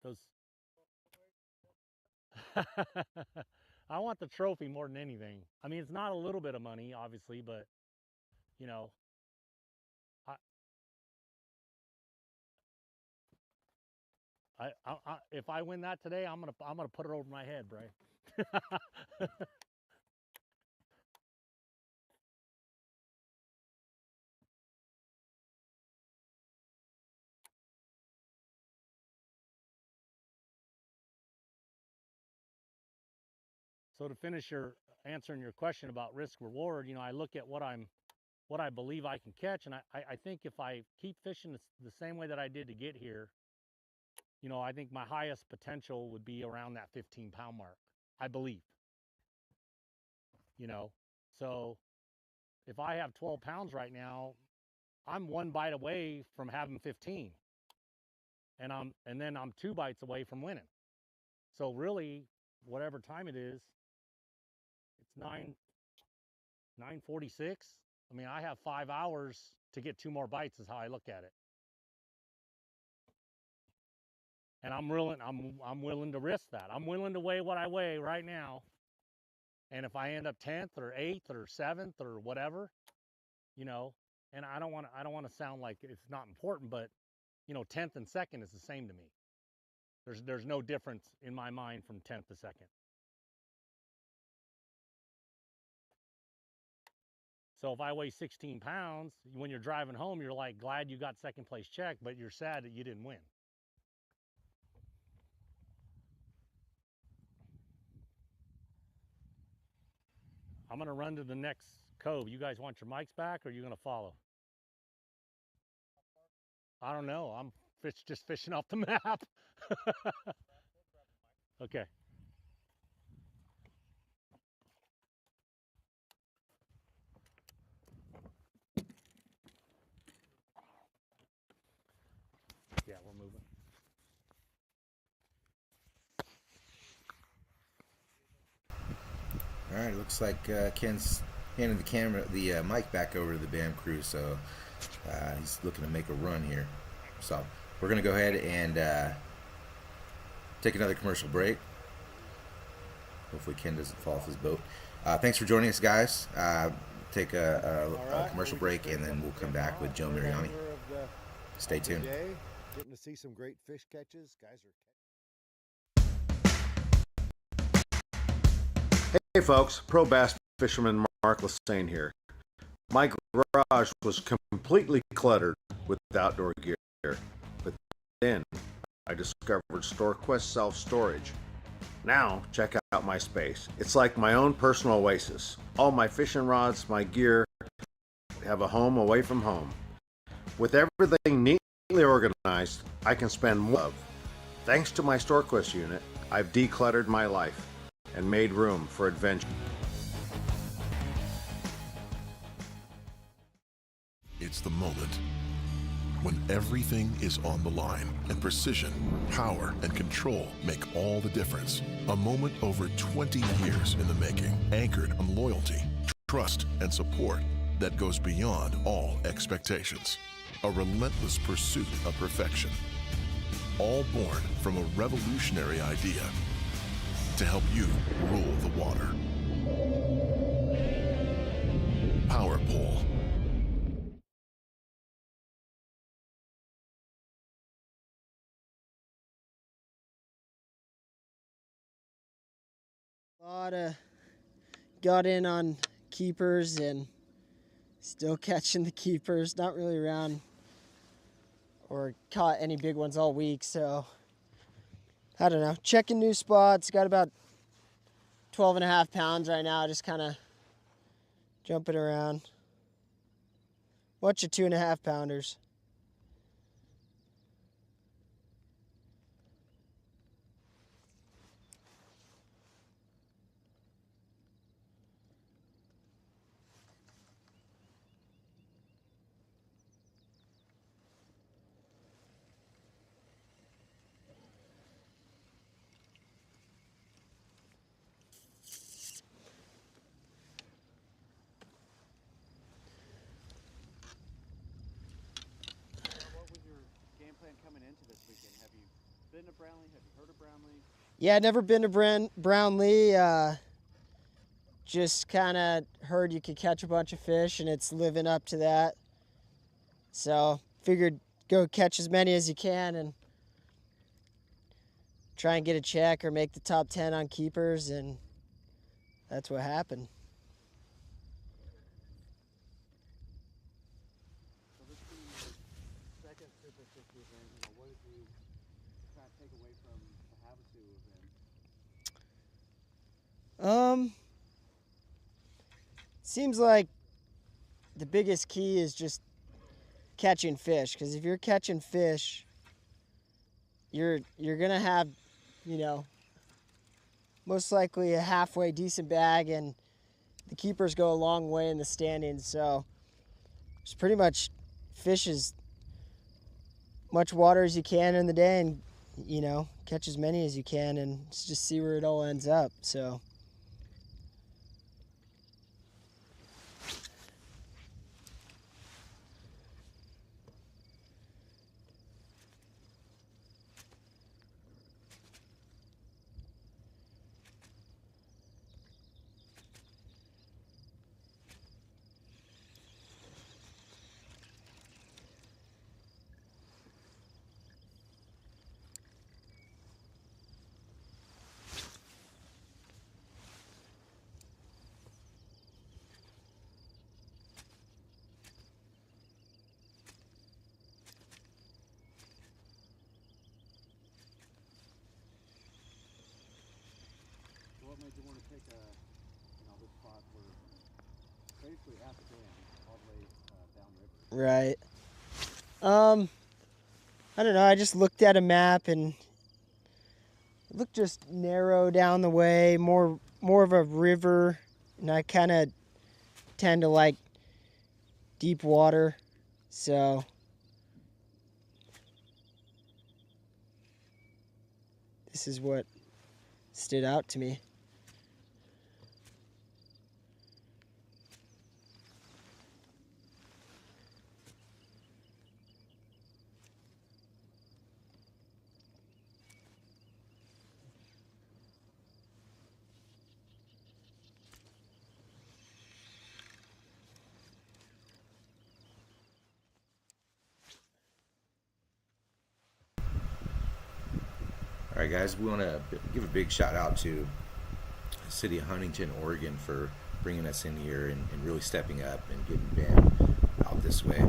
those... I want the trophy more than anything. It's not a little bit of money, obviously, but, if I win that today, I'm gonna put it over my head, Bray. So to finish answering your question about risk reward, I look at what I believe I can catch, and I think if I keep fishing the same way that I did to get here, I think my highest potential would be around that 15-pound mark, I believe. So if I have 12 pounds right now, I'm one bite away from having 15, and then I'm 2 bites away from winning. So really, whatever time it is, it's 9:46. I have 5 hours to get 2 more bites is how I look at it. And I'm willing to risk that. I'm willing to weigh what I weigh right now. And if I end up 10th or 8th or 7th or whatever, you know, and I don't want to sound like it's not important, but you know, 10th and 2nd is the same to me. There's no difference in my mind from 10th to 2nd. So if I weigh 16 pounds, when you're driving home, you're like glad you got 2nd place check, but you're sad that you didn't win. I'm going to run to the next cove. You guys want your mics back, or are you going to follow? I don't know. I'm just fishing off the map. Okay. Yeah, we're moving. All right, looks like Ken's handing the mic back over to the BAM crew, so he's looking to make a run here. So we're gonna go ahead and take another commercial break. Hopefully Ken doesn't fall off his boat. Thanks for joining us, guys. Take a commercial break, and then we'll come back with Joe Mariani. Stay tuned. Getting to see some great fish catches. Guys are. Hey folks, pro bass fisherman Mark Lassane here. My garage was completely cluttered with outdoor gear, but then I discovered StoreQuest self-storage. Now check out my space. It's like my own personal oasis. All my fishing rods, my gear have a home away from home. With everything neatly organized, I can spend more. Thanks to my StoreQuest unit, I've decluttered my life and made room for adventure. It's the moment when everything is on the line and precision, power, and control make all the difference. A moment over 20 years in the making, anchored on loyalty, trust, and support that goes beyond all expectations. A relentless pursuit of perfection. All born from a revolutionary idea to help you rule the water. Power Pole. Got in on keepers and still catching the keepers. Not really around or caught any big ones all week, so I don't know. Checking new spots. Got about 12.5 pounds right now, just kind of jumping around. Bunch of 2.5 pounders. Coming into this weekend, have you been to Brownlee? Have you heard of Brownlee? Yeah, never been to Brownlee. Just kind of heard you could catch a bunch of fish, and it's living up to that. So figured go catch as many as you can and try and get a check or make the top 10 on keepers, and that's what happened. Seems like the biggest key is just catching fish, because if you're catching fish, you're gonna have, you know, most likely a halfway decent bag, and the keepers go a long way in the standings. So it's pretty much fish as much water as you can in the day, and you know, catch as many as you can, and just see where it all ends up. So. you want to take this spot where basically at the dam all the way downriver? Right. I don't know. I just looked at a map and it looked just narrow down the way, more of a river, and I kind of tend to like deep water, so this is what stood out to me. All right, guys, we want to give a big shout out to the city of Huntington, Oregon for bringing us in here and really stepping up and getting Ben out this way.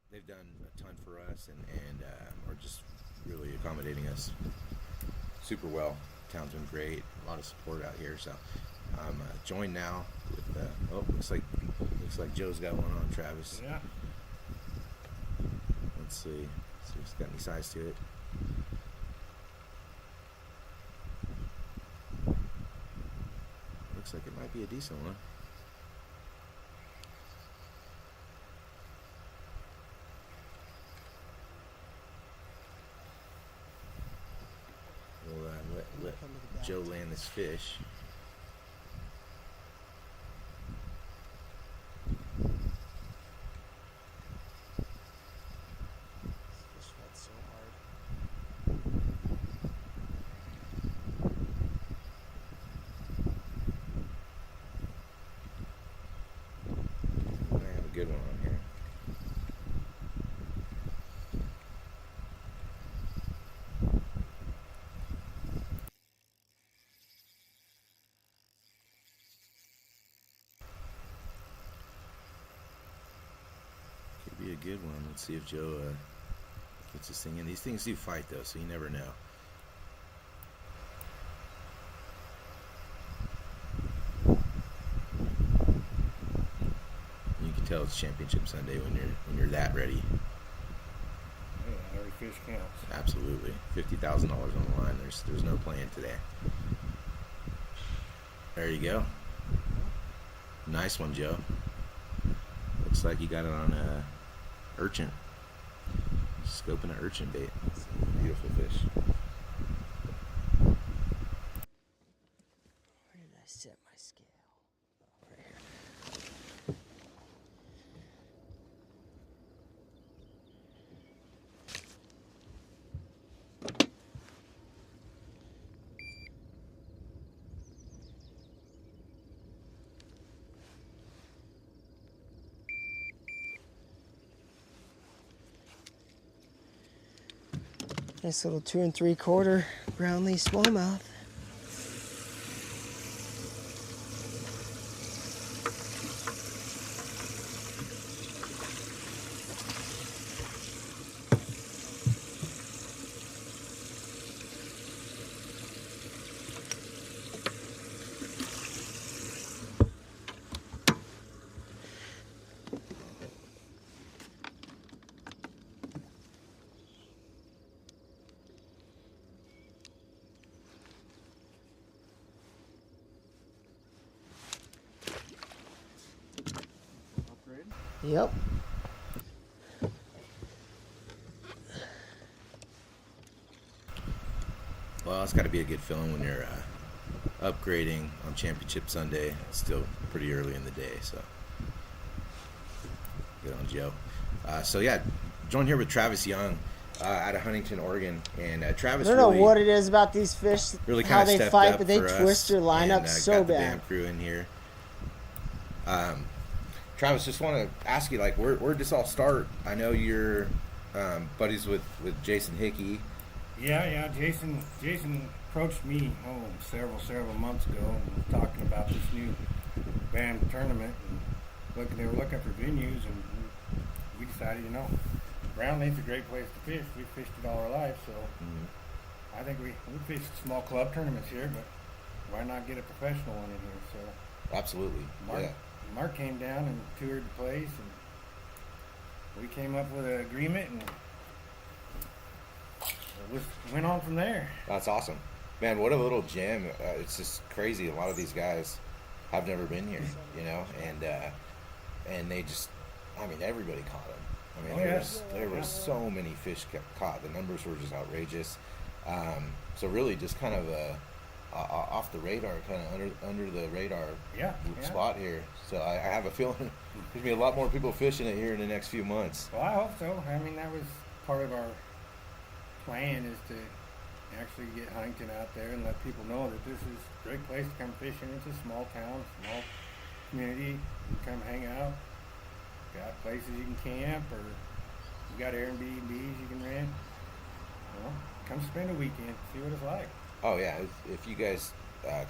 They've done a ton for us and are just really accommodating us super well. Town's been great, a lot of support out here. So I'm joined now with, looks like Joe's got one on, Travis. Yeah. Let's see. See if it's got any size to it. Looks like it might be a decent one. We'll let Joe land this fish. Good one on here. Could be a good one. Let's see if Joe gets this thing in. These things do fight though, so you never know. Tell it's Championship Sunday when you're that ready. Yeah, every fish counts. Absolutely, $50,000 on the line. There's no playing today. There you go. Nice one, Joe. Looks like you got it on a urchin. Scoping an urchin bait. Beautiful fish. Where did I set my scale? Right here. Nice little 2 3/4 Brownlee smallmouth. Yep. Well, it's got to be a good feeling when you're upgrading on Championship Sunday. It's still pretty early in the day, so good on Joe. So yeah, joined here with Travis Young out of Huntington, Oregon, and Travis. I don't know what it is about these fish, really how they stepped fight, up but they for twist their lineup and, so got the bad. Damn crew in here. Travis, just want to ask you, like, where'd this all start? I know you're buddies with Jason Hickey. Yeah. Jason approached me several months ago and was talking about this new band tournament. And they were looking for venues, and we decided, Brownlee's a great place to fish. We fished it all our life, so I think we fish small club tournaments here, but why not get a professional one in here? So Absolutely. Mark came down and toured the place, and we came up with an agreement, and it went on from there. That's awesome. Man, what a little gem. It's just crazy. A lot of these guys have never been here, you know, and they just, I mean, everybody caught them. I mean, there was so many fish caught. The numbers were just outrageous. So really just kind of a off the radar, kind of under the radar spot here. So I have a feeling there's going to be a lot more people fishing it here in the next few months. Well, I hope so. I mean, that was part of our plan, is to actually get Huntington out there and let people know that this is a great place to come fishing. It's a small town, small community. You can come hang out. Got places you can camp, or you got Airbnbs you can rent. Well, come spend a weekend, see what it's like. Oh yeah, if you guys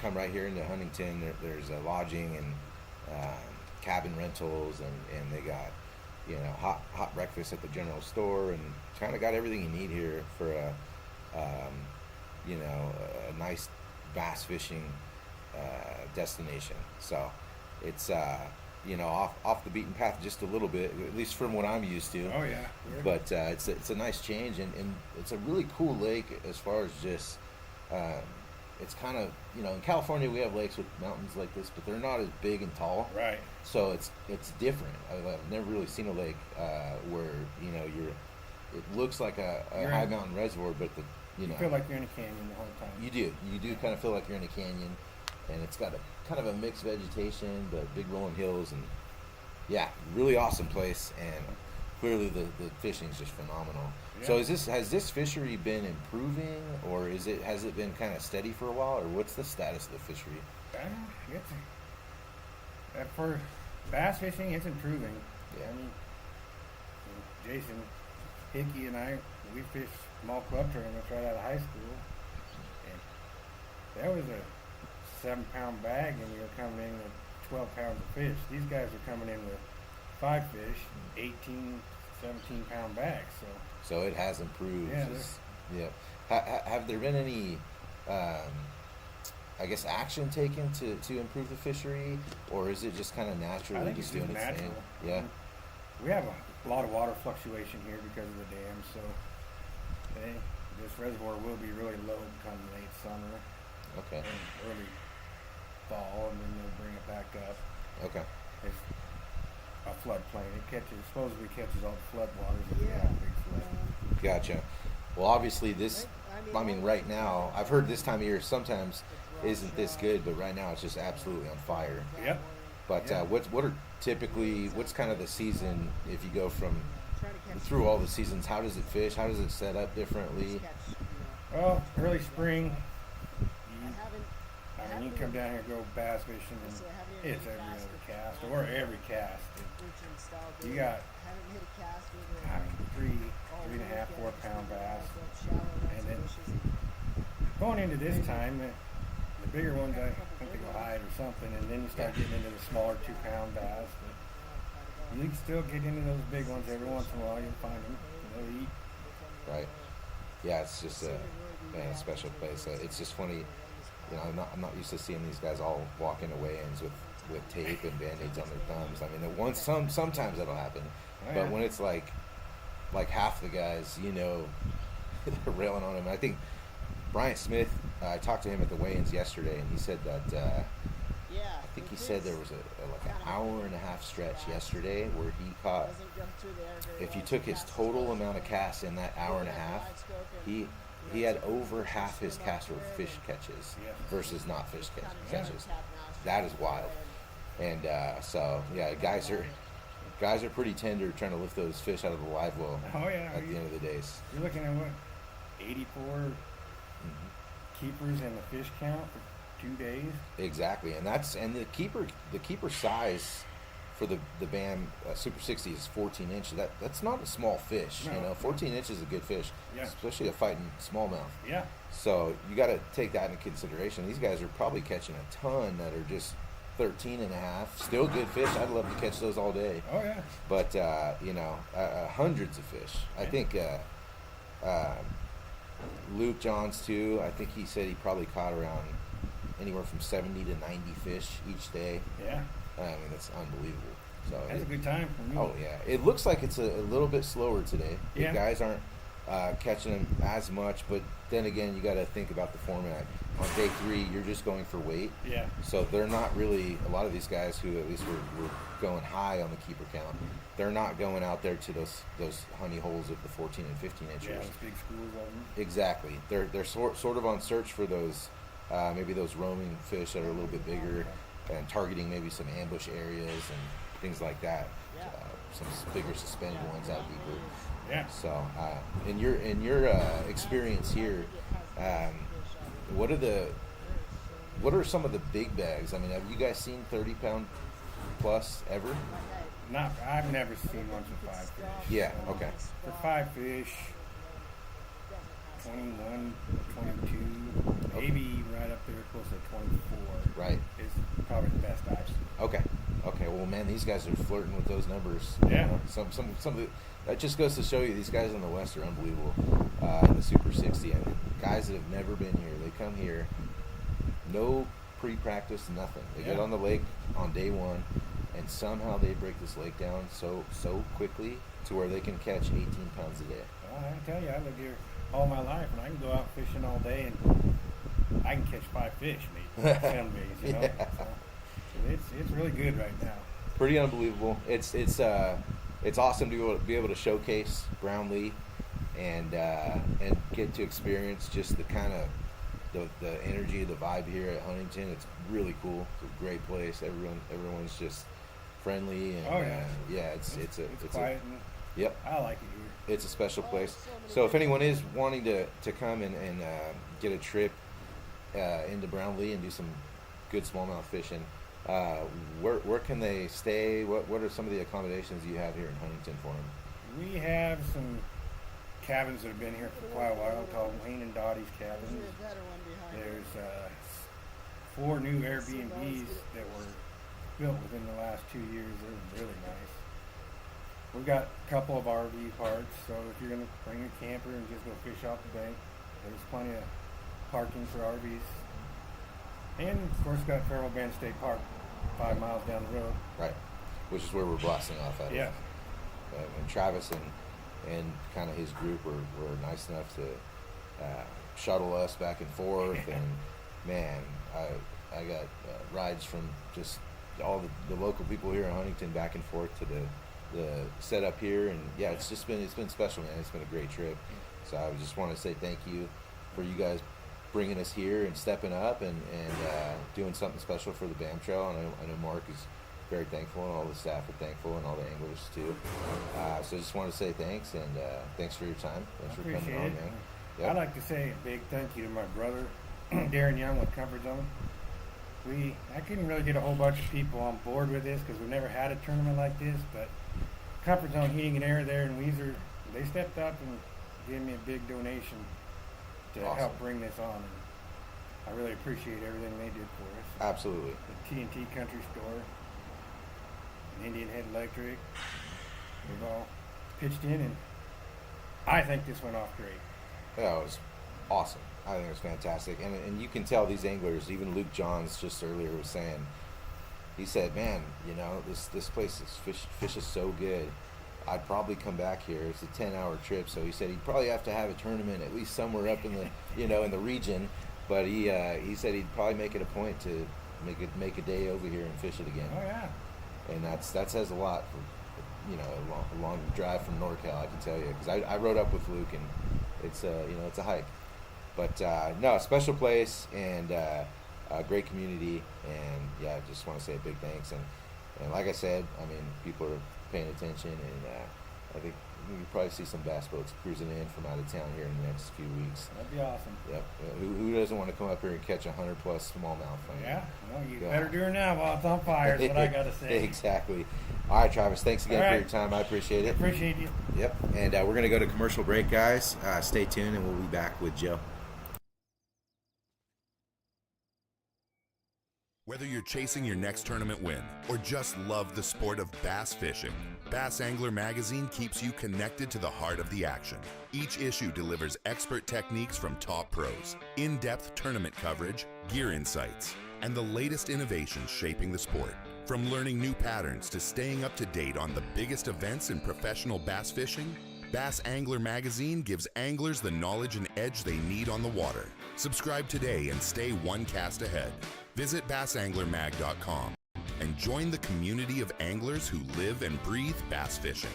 come right here into Huntington, there's lodging and cabin rentals, and they got, you know, hot breakfast at the general store, and kind of got everything you need here for a nice bass fishing destination. So it's off the beaten path just a little bit, at least from what I'm used to. Oh yeah. But it's a nice change, and it's a really cool lake as far as just it's kind of, you know, in California we have lakes with mountains like this, but they're not as big and tall. Right. So it's different. I've never really seen a lake where, you know, it looks like a high mountain reservoir, but you feel like you're in a canyon the whole time. You do kind of feel like you're in a canyon, and it's got a kind of a mixed vegetation, but big rolling hills, and yeah, really awesome place. And clearly the fishing is just phenomenal. Yeah. So has this fishery been improving, or has it been kind of steady for a while, or what's the status of the fishery? For bass fishing, it's improving. Yeah. I mean, Jason Hickey and I, we fished small club tournaments right out of high school, and that was a 7-pound bag, and we were coming in with 12 pounds of fish. These guys are coming in with 5 fish, 18, 17-pound bags. So it has improved. Yeah. Have there been any, I guess, action taken to improve the fishery, or is it just kind of naturally I think just it's doing its natural. thing? Yeah. We have a lot of water fluctuation here because of the dam, so this reservoir will be really low come late summer. Okay. And early fall, and then they'll bring it back up. Okay. It's a floodplain. It supposedly catches all the flood waters if you have a big flood. Gotcha. Well, obviously right now, I've heard this time of year sometimes isn't this good, but right now it's just absolutely on fire. Yep. But what's kind of the season, if you go through all the seasons, how does it fish? How does it set up differently? Well, early spring, you can come down here and go bass fishing, and it's every other cast, or every cast. You got, 3.5, 4 pound bass. And then going into this time, the bigger ones, I think they go hide or something, and then you start getting into the smaller 2 pound bass. But you can still get into those big ones every once in a while. You'll find them. They'll eat. Right. Yeah, it's just a special place. It's just funny. You know, I'm not used to seeing these guys all walk into weigh-ins with tape and band-aids on their thumbs. I mean, sometimes that'll happen, but when it's like half the guys, you know, they're railing on him. I think Bryant Smith, I talked to him at the weigh-ins yesterday, and he said that I think he said there was an hour and a half stretch yesterday where he caught. If you took his total amount of casts in that hour and a half, he had over half his casts were fish catches versus not fish catches. That is wild. And so yeah, guys are pretty tender trying to lift those fish out of the live well. Oh yeah. At the end of the day. You're looking at what, 84 keepers and the fish count for 2 days. Exactly, and the keeper size for the BAM Super 60 is 14 inches. That's not a small fish. No. You know, 14 inches is a good fish, especially a fighting smallmouth. Yeah. So you got to take that into consideration. These guys are probably catching a ton that are just 13 and a half. Still good fish. I'd love to catch those all day. Oh yeah. But hundreds of fish. I think Luke Johns too. I think he said he probably caught around anywhere from 70 to 90 fish each day. Yeah. I mean, that's unbelievable. So That's a good time for me. Oh yeah, it looks like it's a little bit slower today. Yeah. The guys aren't catching them as much, but then again, you got to think about the format. On day 3, you're just going for weight. Yeah. So they're not really, a lot of these guys who at least were going high on the keeper count, they're not going out there to those honey holes of the 14 and 15 inchers. Yeah, those big schools of them. Exactly. They're sort of on search for those maybe those roaming fish that are a little bit bigger and targeting maybe some ambush areas and things like that. Some bigger suspended ones out deeper. Yeah. So in your experience here, what are some of the big bags? I mean, have you guys seen 30-pound plus ever? I've never seen one for 5 fish. Yeah. Okay. For 5 fish, 21, 22, maybe right up there close to 24. Right. Is probably the best I've seen. Okay. Well, man, these guys are flirting with those numbers. Yeah. You know? Some of the, that just goes to show you these guys on the West are unbelievable. In the Super 60, and guys that have never been here, they come here, no pre-practice, nothing. They get on the lake on day 1, and somehow they break this lake down so quickly to where they can catch 18 pounds a day. Well, I can tell you, I lived here all my life, and I can go out fishing all day, and I can catch 5 fish, maybe some days. You know, so it's really good right now. Pretty unbelievable. It's awesome to be able to showcase Brownlee and get to experience just the kind of the energy, the vibe here at Huntington. It's really cool. It's a great place. Everyone's just friendly and it's quiet. Yep. I like it here. It's a special place. So if anyone is wanting to come and get a trip into Brownlee and do some good smallmouth fishing, where can they stay? What are some of the accommodations you have here in Huntington for them? We have some cabins that have been here for quite a while called Wayne and Dottie's Cabins. There's 4 new Airbnbs that were built within the last 2 years. They're really nice. We've got a couple of RV parks, so if you're going to bring a camper and just go fish off the bank, there's plenty of parking for RVs. And of course got Farrell Bend State Park 5 miles down the road. Right, which is where we're blasting off at. Yeah. And Travis and kind of his group were nice enough to shuttle us back and forth. And man, I got rides from just all the local people here in Huntington back and forth to the setup here. And yeah, it's been special, man. It's been a great trip. So I just want to say thank you for you guys bringing us here and stepping up and doing something special for the BAM Trail. And I know Mark is very thankful, and all the staff are thankful, and all the anglers too. So I just want to say thanks, and thanks for your time. Thanks for coming on, man. Yep. I'd like to say a big thank you to my brother, Darren Young with Comfort Zone. I couldn't really get a whole bunch of people on board with this because we've never had a tournament like this, but Comfort Zone Heating and Air there in Weiser, they stepped up and gave me a big donation to help bring this on. And I really appreciate everything they did for us. Absolutely. The T&T Country Store, and Indian Head Electric, we've all pitched in, and I think this went off great. Yeah, it was awesome. I think it was fantastic. And you can tell these anglers, even Luke Johns just earlier was saying, he said, man, you know, this place fish is so good. I'd probably come back here. It's a 10-hour trip, so he said he'd probably have to have a tournament at least somewhere up in the, in the region. But he said he'd probably make it a point to make a day over here and fish it again. Oh yeah. And that says a lot for, a long drive from NorCal. I can tell you, because I rode up with Luke, and it's it's a hike. But no, a special place and a great community, and yeah, I just want to say a big thanks. And like I said, I mean, people are paying attention, and I think you'll probably see some bass boats cruising in from out of town here in the next few weeks. That'd be awesome. Yep. Who doesn't want to come up here and catch 100+ smallmouth? Yeah. Well, you better do it now while it's on fire. Is what I gotta say. Exactly. All right, Travis. Thanks again for your time. I appreciate it. Appreciate you. Yep. And we're gonna go to commercial break, guys. Stay tuned, and we'll be back with Joe. Whether you're chasing your next tournament win or just love the sport of bass fishing, Bass Angler Magazine keeps you connected to the heart of the action. Each issue delivers expert techniques from top pros, in-depth tournament coverage, gear insights, and the latest innovations shaping the sport. From learning new patterns to staying up to date on the biggest events in professional bass fishing, Bass Angler Magazine gives anglers the knowledge and edge they need on the water. Subscribe today and stay one cast ahead. Visit bassanglermag.com and join the community of anglers who live and breathe bass fishing.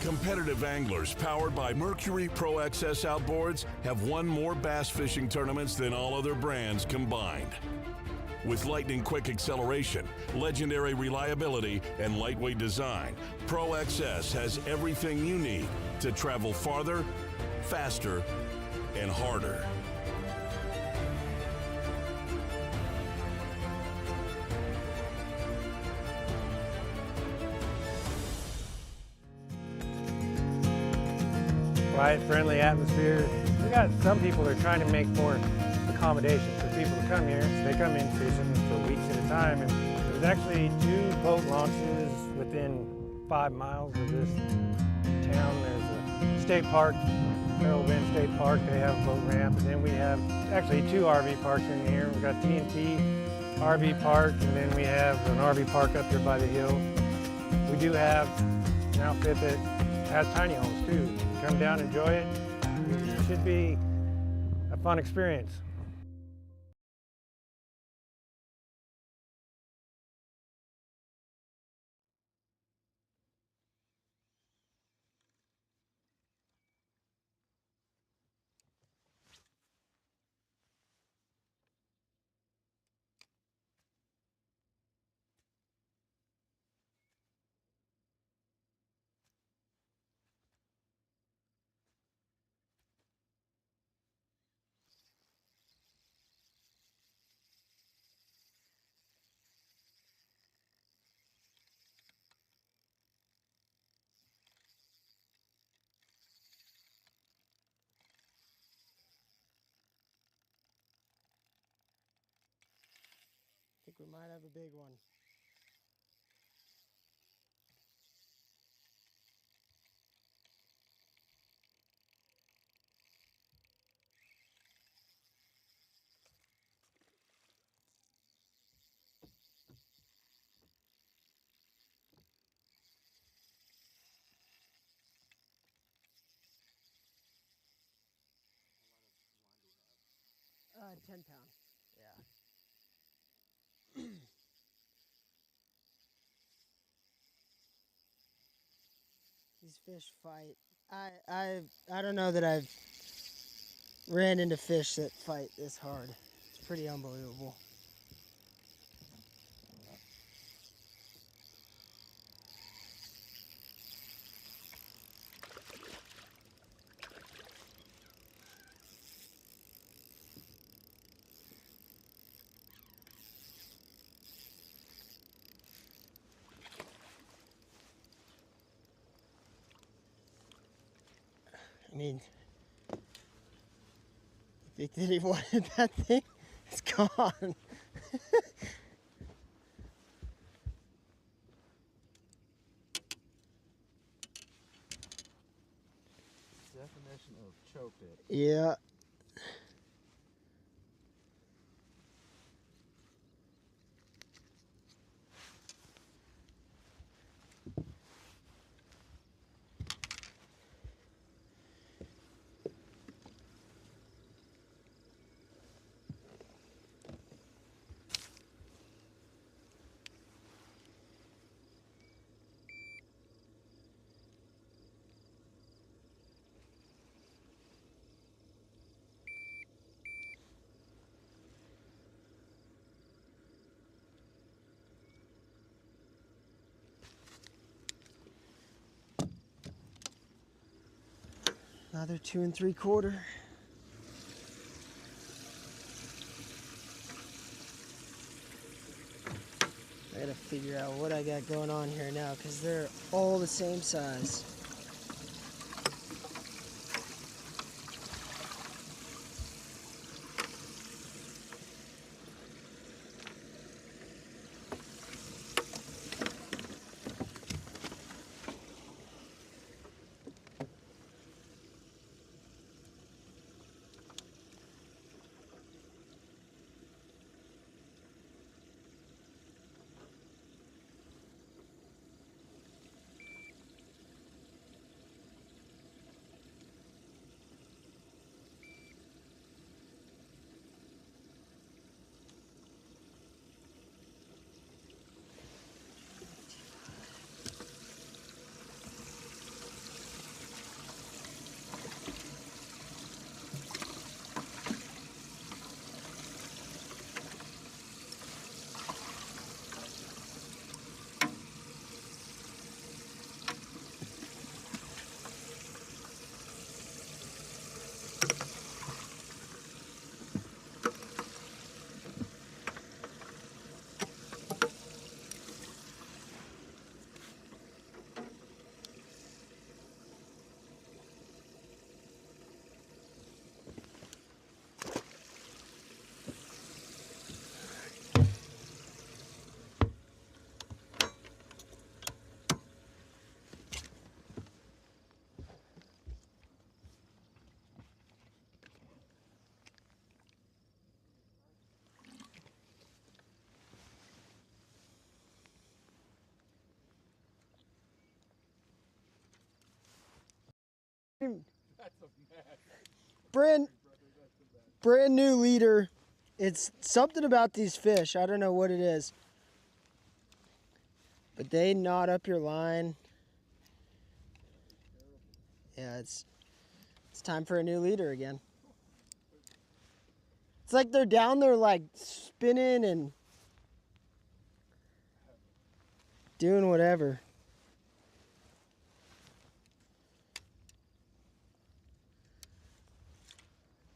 Competitive anglers powered by Mercury Pro XS outboards have won more bass fishing tournaments than all other brands combined. With lightning quick acceleration, legendary reliability, and lightweight design, Pro XS has everything you need to travel farther, faster, and harder. Quiet, friendly atmosphere. We got some people that are trying to make more accommodations for people to come here. So they come in fishing for weeks at a time. And there's actually 2 boat launches within 5 miles of this town. There's a state park, Merrill Bend State Park. They have a boat ramp. And then we have actually 2 RV parks in here. We've got T&T RV Park, and then we have an RV park up there by the hill. We do have an outfit that has tiny homes too. Come down, enjoy it. It should be a fun experience. I think we might have a big one. $10 pound. Yeah. These fish fight. I don't know that I've ran into fish that fight this hard. It's pretty unbelievable. I mean, you think that he wanted that thing? It's gone. Definition of choked it. Yeah. Another 2 3/4. I gotta figure out what I got going on here now because they're all the same size. Brand new leader. It's something about these fish. I don't know what it is. But they knot up your line. Yeah, it's time for a new leader again. It's like they're down there like spinning and doing whatever.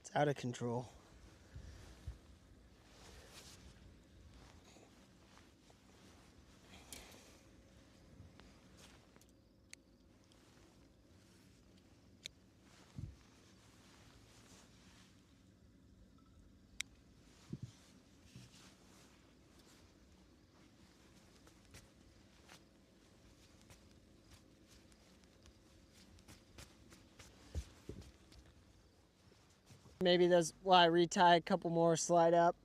It's out of control. Maybe that's why I retie a couple more, slide up.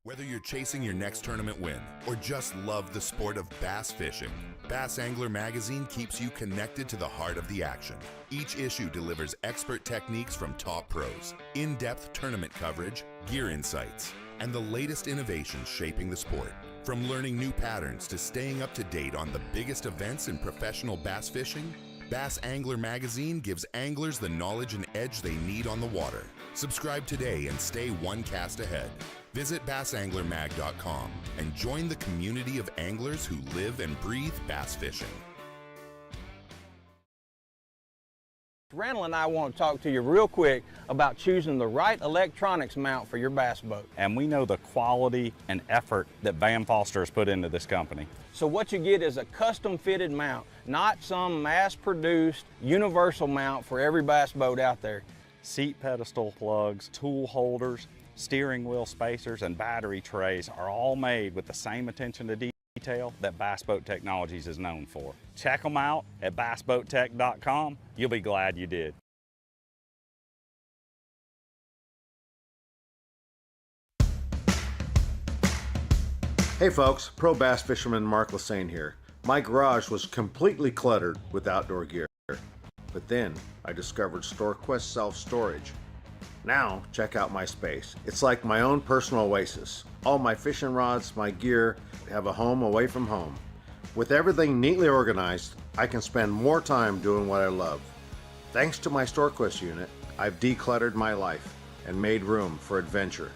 Whether you're chasing your next tournament win or just love the sport of bass fishing, Bass Angler Magazine keeps you connected to the heart of the action. Each issue delivers expert techniques from top pros, in-depth tournament coverage, gear insights, and the latest innovations shaping the sport. From learning new patterns to staying up to date on the biggest events in professional bass fishing, Bass Angler Magazine gives anglers the knowledge and edge they need on the water. Subscribe today and stay one cast ahead. Visit bassanglermag.com and join the community of anglers who live and breathe bass fishing. Randall and I want to talk to you real quick about choosing the right electronics mount for your bass boat. And we know the quality and effort that Van Foster has put into this company. So what you get is a custom fitted mount, not some mass-produced universal mount for every bass boat out there. Seat pedestal plugs, tool holders, steering wheel spacers, and battery trays are all made with the same attention to detail that Bass Boat Technologies is known for. Check them out at bassboattech.com. You'll be glad you did. Hey folks, pro bass fisherman Mark Lassane here. My garage was completely cluttered with outdoor gear, but then I discovered StoreQuest self-storage. Now, check out my space. It's like my own personal oasis. All my fishing rods, my gear, have a home away from home. With everything neatly organized, I can spend more time doing what I love. Thanks to my StoreQuest unit, I've decluttered my life and made room for adventure.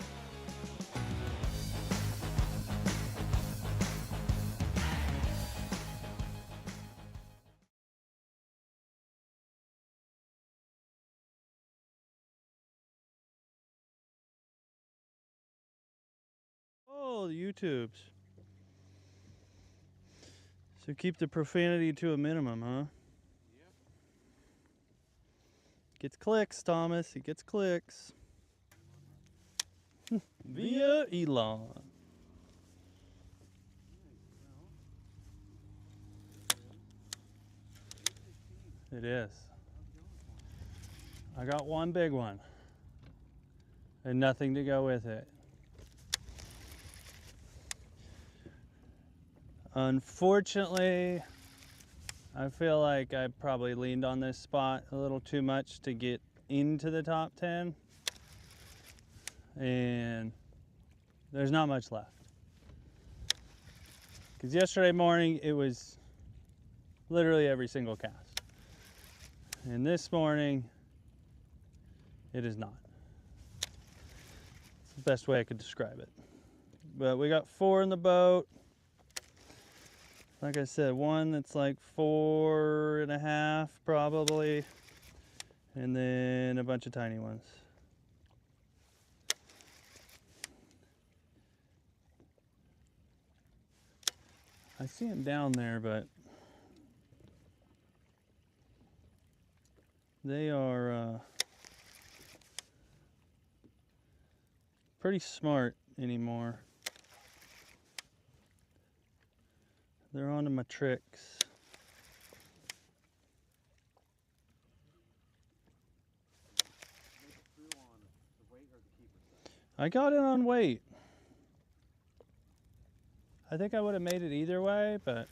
Oh, the YouTubes. So keep the profanity to a minimum, huh? Yep. Gets clicks, Thomas. He gets clicks. Via Elon. It is. I got one big one. And nothing to go with it. Unfortunately, I feel like I probably leaned on this spot a little too much to get into the top 10. And there's not much left. Because yesterday morning, it was literally every single cast. And this morning, it is not. It's the best way I could describe it. But we got 4 in the boat. Like I said, one that's like 4.5 probably, and then a bunch of tiny ones. I see them down there, but They are pretty smart anymore. They're onto my tricks. I got it on weight. I think I would have made it either way, but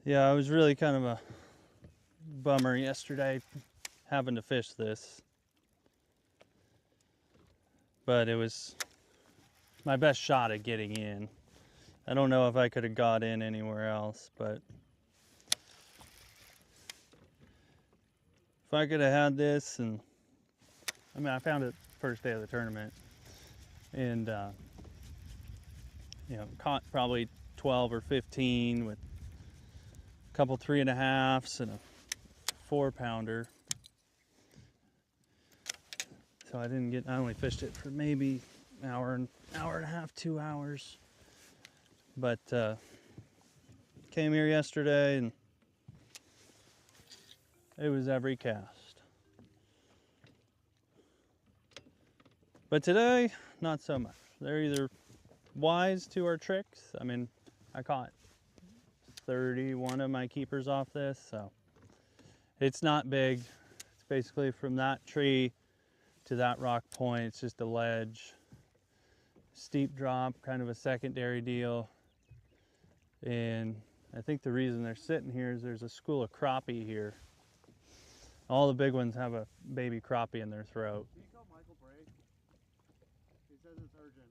yeah, I was really kind of a bummer yesterday having to fish this. But it was my best shot at getting in. I don't know if I could have got in anywhere else, but if I could have had this, and I mean, I found it first day of the tournament, and you know, caught probably 12 or 15 with a couple 3.5s and a 4-pounder. So I only fished it for maybe an hour and a half, 2 hours. But came here yesterday and it was every cast. But today, not so much. They're either wise to our tricks. I mean, I caught 31 of my keepers off this, so it's not big. It's basically from that tree to that rock point. It's just a ledge, steep drop, kind of a secondary deal. And I think the reason they're sitting here is there's a school of crappie here. All the big ones have a baby crappie in their throat. Can you call Michael Bray? He says it's urgent.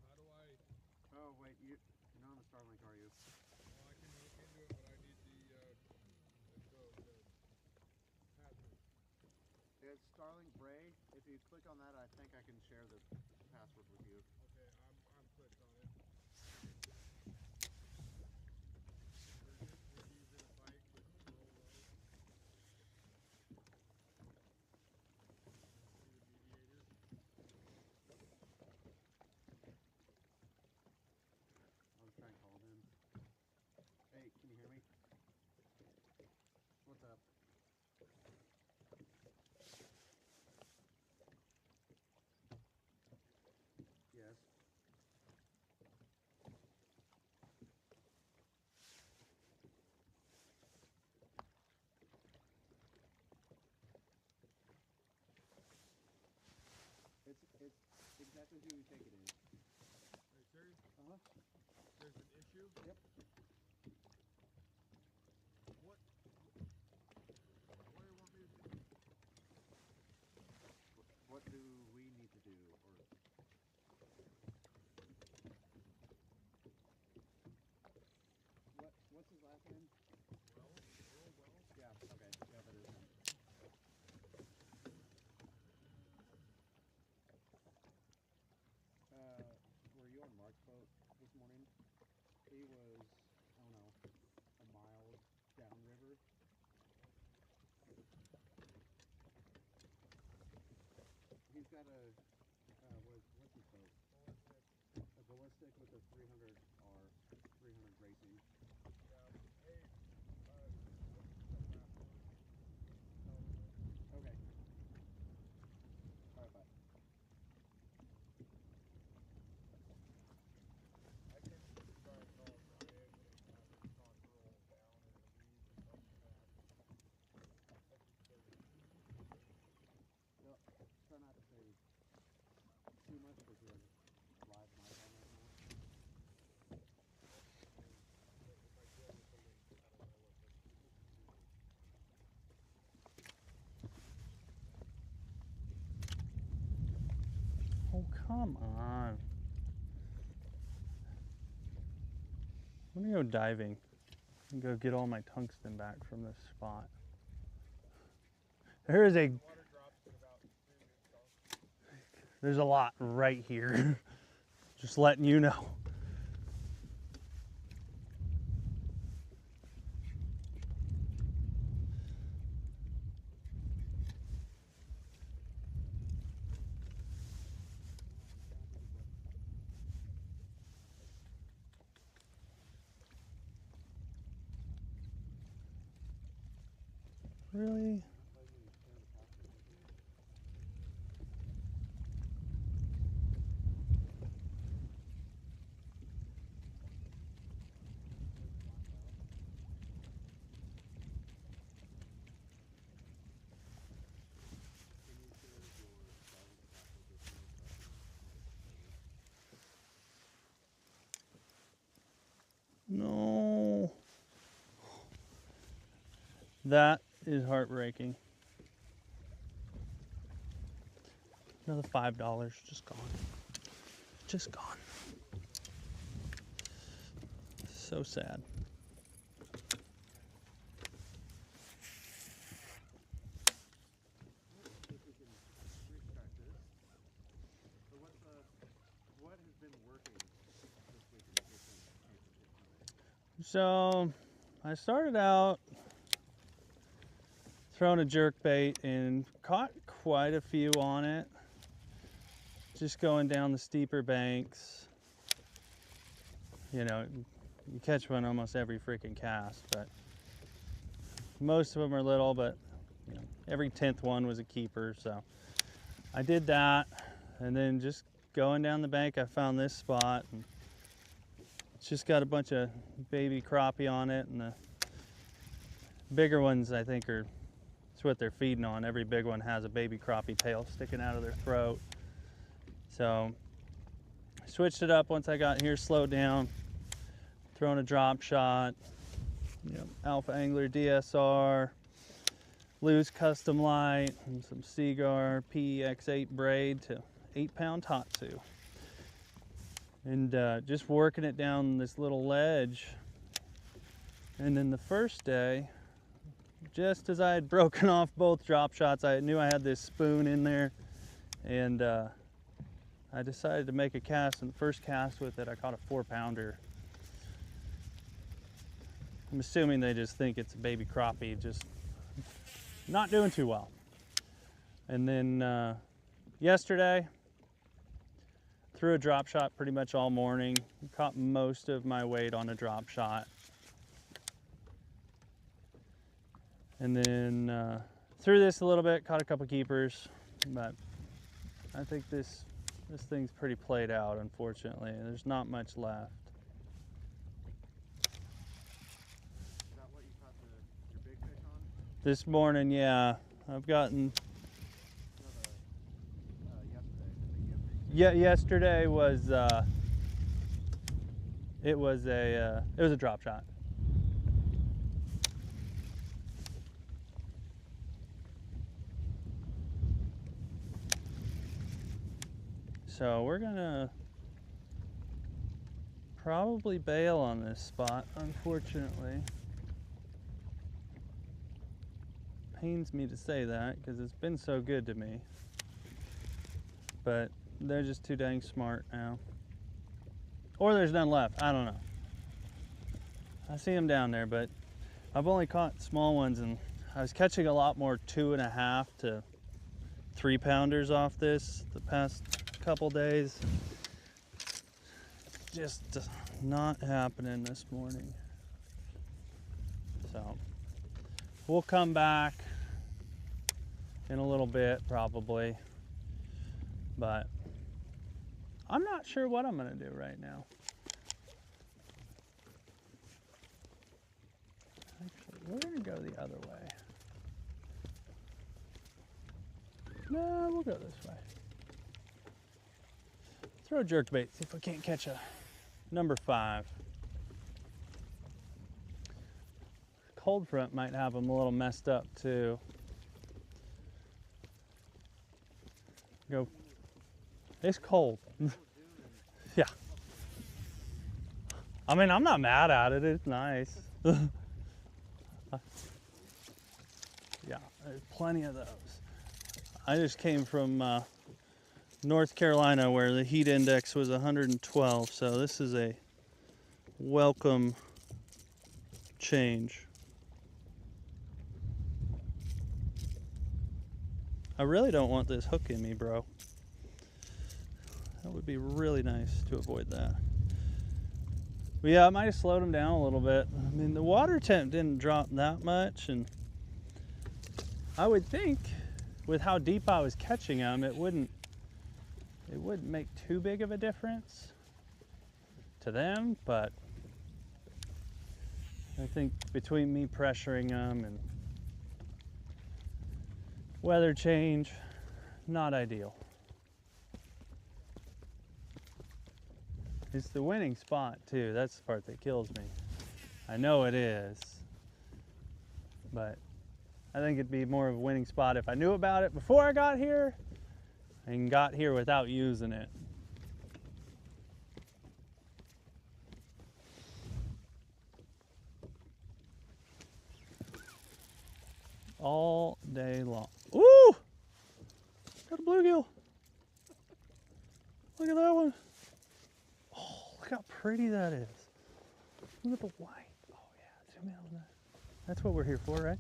How do I? Oh wait, you're not on the Starlink, are you? Well, I can look into it, but I need the password. It's Starlink Bray. If you click on that, I think I can share the password with you. Okay, I'm clicked on it. I'll try and call him. Hey, can you hear me? What's up? Yes. It's exactly who you think it is. Are you serious? Uh-huh. There's an issue? Yep. What do you want me to do? What do we need to do, or? What's his last name? Wells? Earl Wells? Yeah, okay. Yeah, that is him. Were you on Mark's boat this morning? He was, I don't know, a mile downriver. He's got a, what's his boat? A ballistic with a 300R, 300 racing. Yeah, hey, okay. Alright, bye. I can try and call Brian and have him talk roll down in the weeds and stuff like that. Well, try not to say too much because we have live mic on right now. Oh, come on. I'm gonna go diving and go get all my tungsten back from this spot. There's a lot right here. Just letting you know. Really? No. That is heartbreaking. Another $5 just gone. Just gone. So sad. So I started out throwing a jerk bait and caught quite a few on it. Just going down the steeper banks. You know, you catch one almost every freaking cast, but most of them are little, but you know, every 10th one was a keeper. So I did that, and then just going down the bank, I found this spot. And it's just got a bunch of baby crappie on it, and the bigger ones I think are, it's what they're feeding on. Every big one has a baby crappie tail sticking out of their throat. So I switched it up once I got here, slowed down, throwing a drop shot, you know, Alpha Angler DSR, Lew's Custom Light, and some Seaguar PEX8 braid to 8-pound Tatsu. And just working it down this little ledge. And then the first day, just as I had broken off both drop shots, I knew I had this spoon in there, and I decided to make a cast. And the first cast with it, I caught a 4-pounder. I'm assuming they just think it's a baby crappie, just not doing too well. And then yesterday, threw a drop shot pretty much all morning. Caught most of my weight on a drop shot. And then threw this a little bit, caught a couple keepers, but I think this thing's pretty played out, unfortunately. There's not much left. Is that what you caught your big fish on? This morning, yeah. I've gotten... Yeah, yesterday was it was a drop shot. So we're gonna probably bail on this spot, unfortunately. Pains me to say that because it's been so good to me, but they're just too dang smart now. Or there's none left, I don't know. I see them down there, but I've only caught small ones, and I was catching a lot more 2.5 to 3-pounders off this the past couple days. Just not happening this morning. So we'll come back in a little bit probably, but I'm not sure what I'm gonna do right now. Actually, we're gonna go the other way. No, we'll go this way. Throw a jerkbait, see if we can't catch a number 5. Cold front might have them a little messed up too. Go. It's cold. Yeah. I mean, I'm not mad at it. It's nice. Yeah, there's plenty of those. I just came from North Carolina where the heat index was 112, so this is a welcome change. I really don't want this hook in me, bro. That would be really nice to avoid that. But yeah, I might have slowed him down a little bit. I mean, the water temp didn't drop that much, and I would think with how deep I was catching them, it wouldn't make too big of a difference to them, but I think between me pressuring them and weather change, not ideal. It's the winning spot too. That's the part that kills me. I know it is, but I think it'd be more of a winning spot if I knew about it before I got here and got here without using it. All day long. Ooh! Got a bluegill. Look at that one. Oh, look how pretty that is. Look at the white. Oh yeah, zoom in on that. That's what we're here for, right?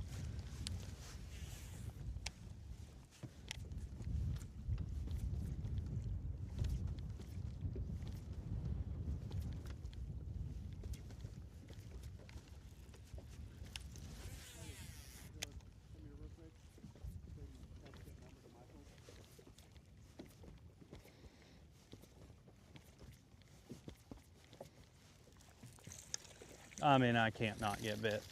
I mean, I can't not get bit.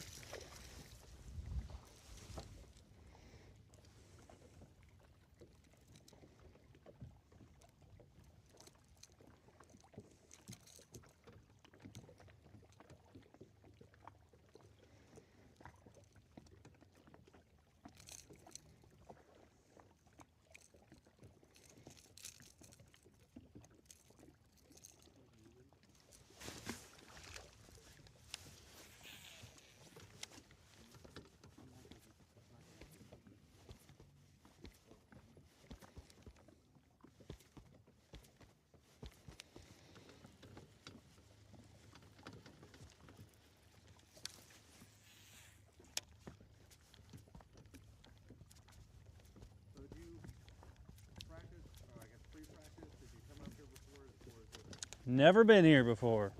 Never been here before.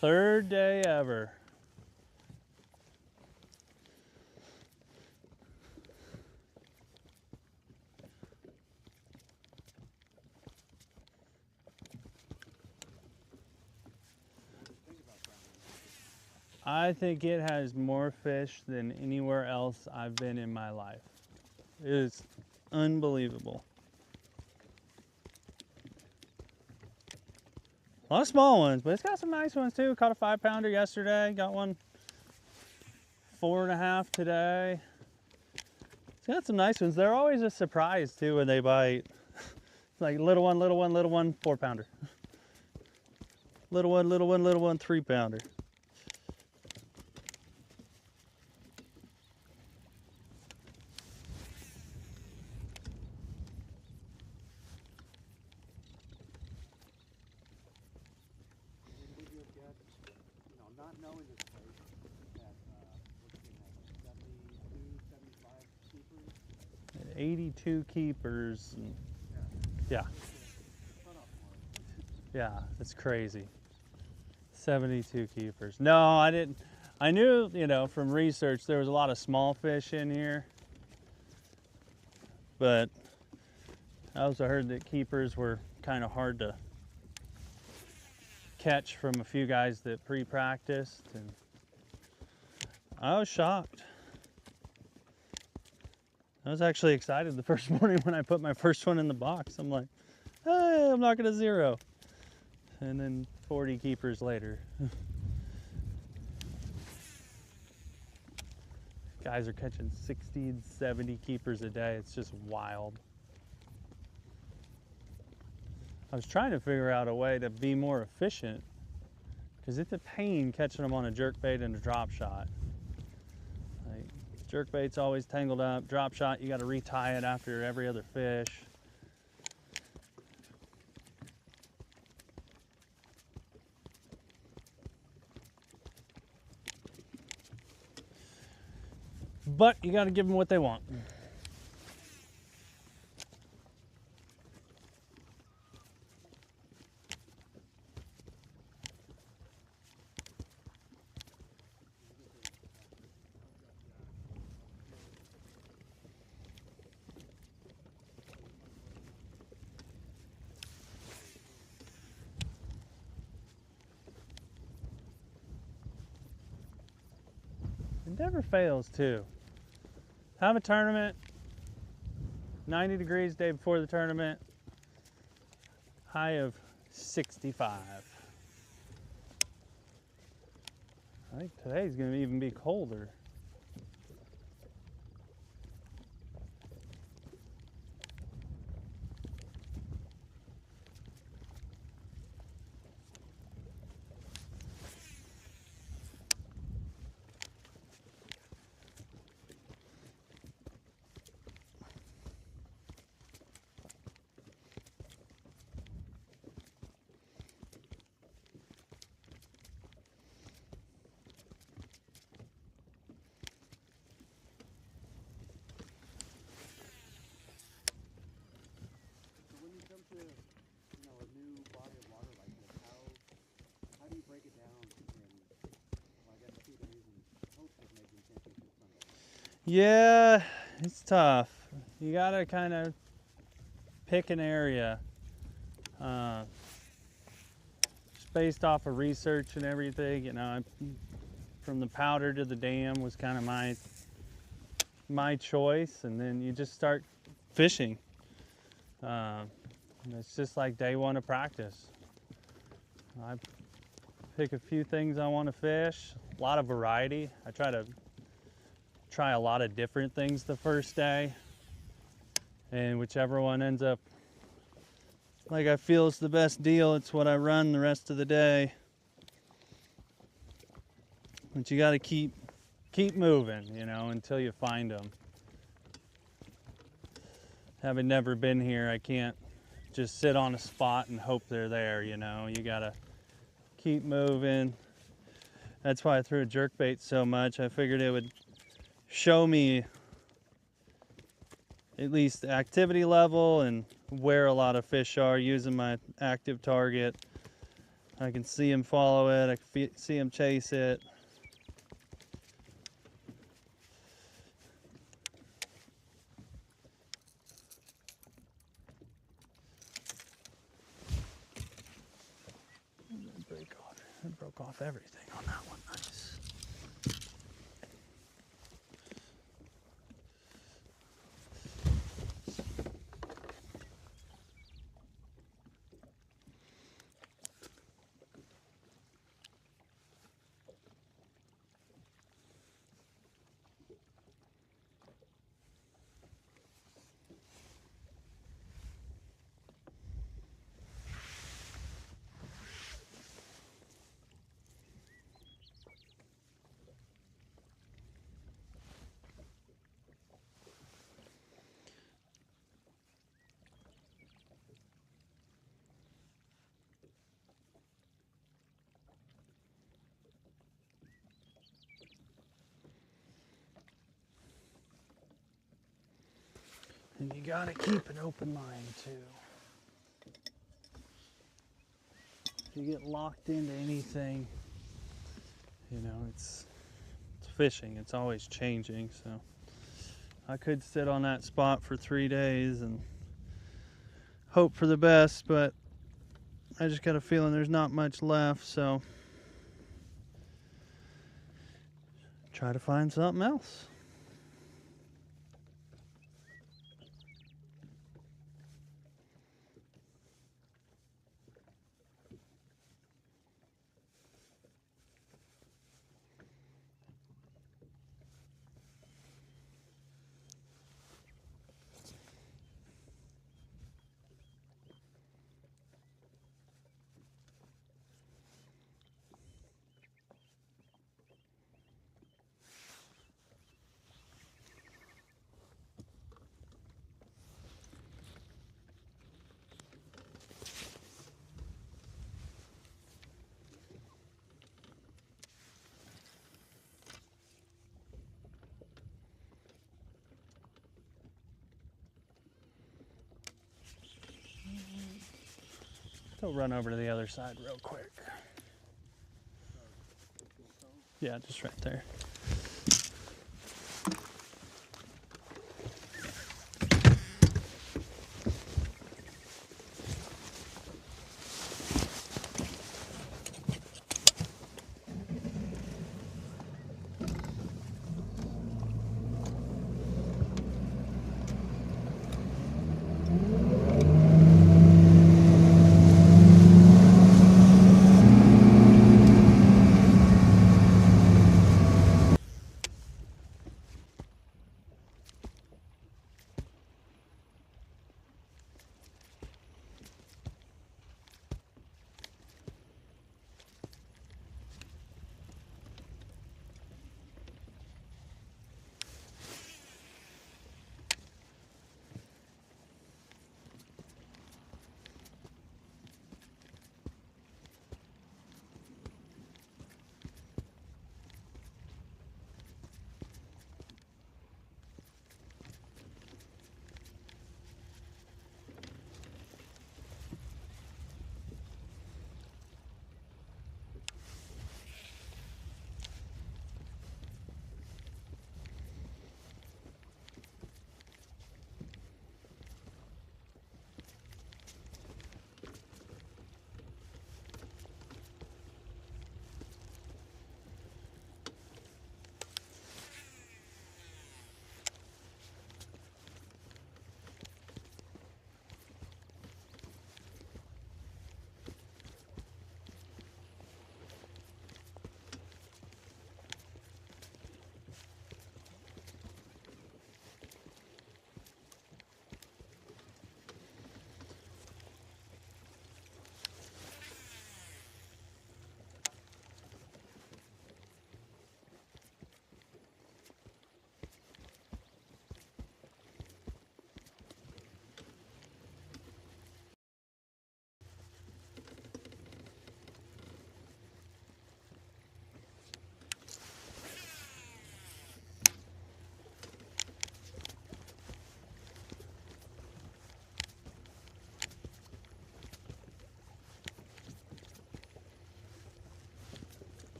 Third day ever. I think it has more fish than anywhere else I've been in my life. It is unbelievable. A lot of small ones, but it's got some nice ones too. Caught a 5-pounder yesterday. Got one 4.5 today. It's got some nice ones. They're always a surprise too when they bite. Like little one, 4-pounder. Little one, 3-pounder. Not knowing this place, that what's it, 82 keepers. And yeah. Yeah, it's crazy. 72 keepers. No, I didn't. I knew, you know, from research there was a lot of small fish in here. But I also heard that keepers were kind of hard to catch from a few guys that pre-practiced, and I was shocked. I was actually excited the first morning when I put my first one in the box. I'm like, hey, I'm not gonna zero. And then 40 keepers later. Guys are catching 60 and 70 keepers a day. It's just wild. I was trying to figure out a way to be more efficient because it's a pain catching them on a jerkbait and a drop shot. Like, jerkbait's always tangled up. Drop shot, you got to retie it after every other fish. But you got to give them what they want. It never fails too. Have a tournament, 90 degrees day before the tournament, high of 65. I think today's gonna even be colder. So when you come to, a new body of water like this, how do you break it down in, well, I guess 2 days in hopes of making championship Sunday? Yeah, it's tough. You gotta kind of pick an area. Just based off of research and everything, from the powder to the dam was kind of my choice, and then you just start fishing. It's just like day one of practice. I pick a few things I want to fish, a lot of variety. I try a lot of different things the first day, and whichever one ends up like I feel is the best deal, it's what I run the rest of the day. But you got to keep moving, until you find them. Having never been here, I can't just sit on a spot and hope they're there, You gotta keep moving. That's why I threw jerkbait so much. I figured it would show me at least the activity level and where a lot of fish are using my active target. I can see them follow it, I can see them chase it. It broke off everything on that one. Nice. And you gotta keep an open mind too. If you get locked into anything, it's fishing. It's always changing. So I could sit on that spot for 3 days and hope for the best, but I just got a feeling there's not much left. So try to find something else. Go run over to the other side real quick. Yeah, just right there.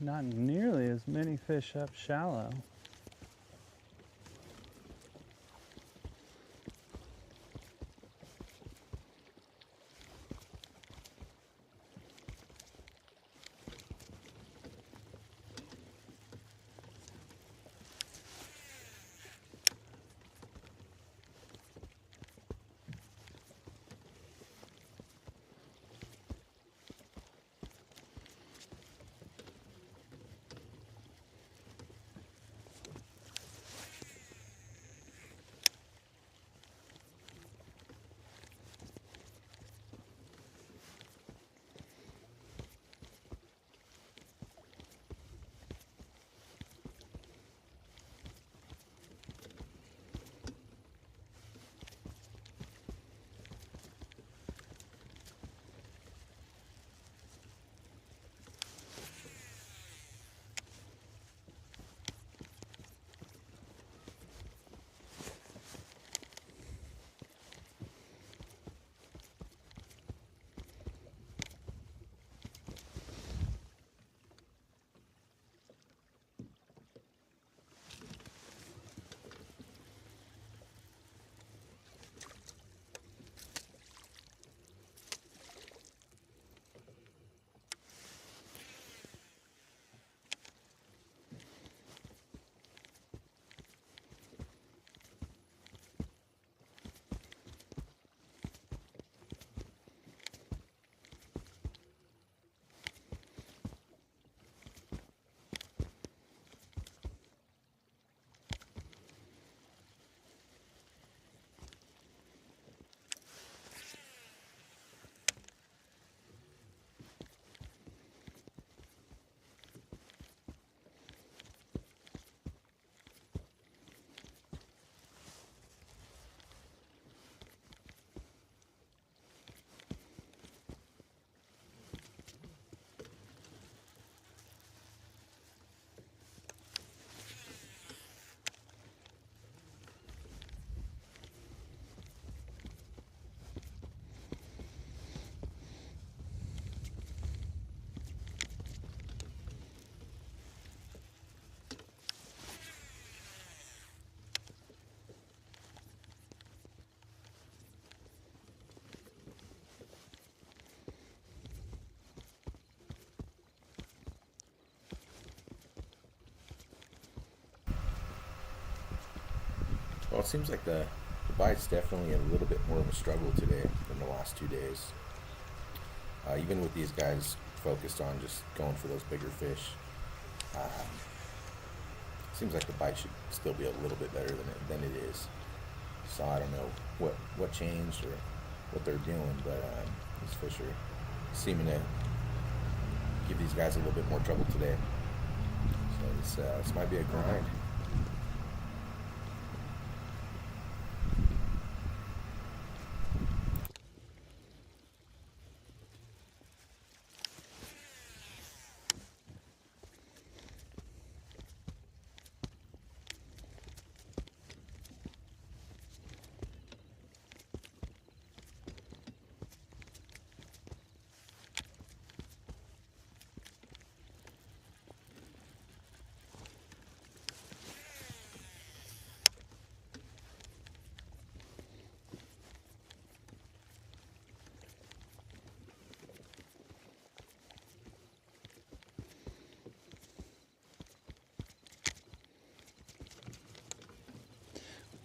not nearly as many fish up shallow. Well, it seems like the bite's definitely a little bit more of a struggle today than the last 2 days. Even with these guys focused on just going for those bigger fish, seems like the bite should still be a little bit better than it is. So I don't know what changed or what they're doing, but these fish are seeming to give these guys a little bit more trouble today. So this might be a grind.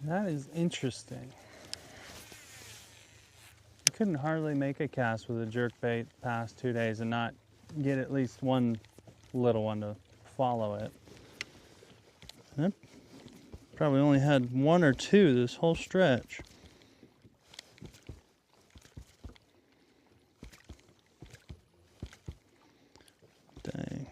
That is interesting. I couldn't hardly make a cast with a jerkbait the past 2 days and not get at least one little one to follow it. I probably only had 1 or 2 this whole stretch. Dang.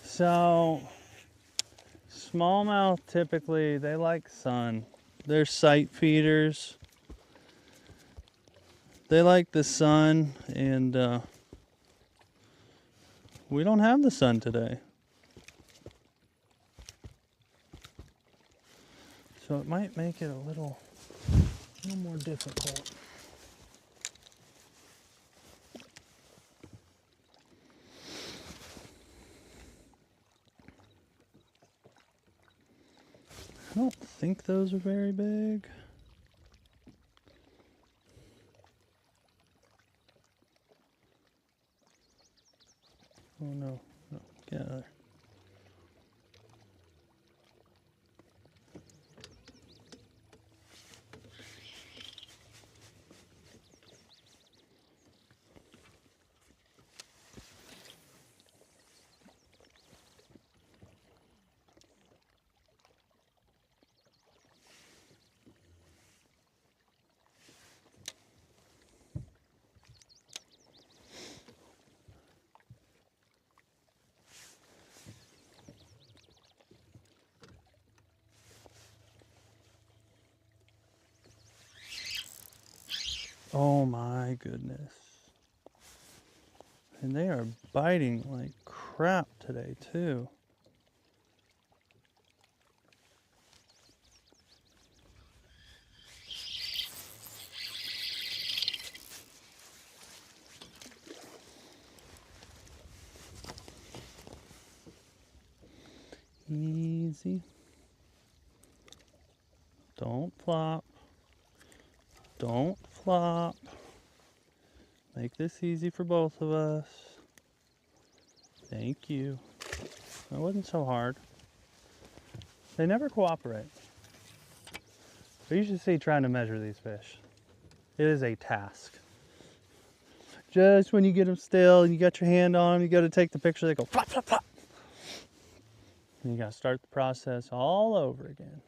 So, smallmouth typically, they like sun. They're sight feeders. They like the sun, and we don't have the sun today. So it might make it a little more difficult. I don't think those are very big. Oh no, no, get out of there. Oh my goodness. And they are biting like crap today too. Easy. Don't flop. Don't flop. Make this easy for both of us. Thank you. That wasn't so hard. They never cooperate. But you should see trying to measure these fish. It is a task. Just when you get them still and you got your hand on them, you got to take the picture, they go flop, flop, flop. And you got to start the process all over again.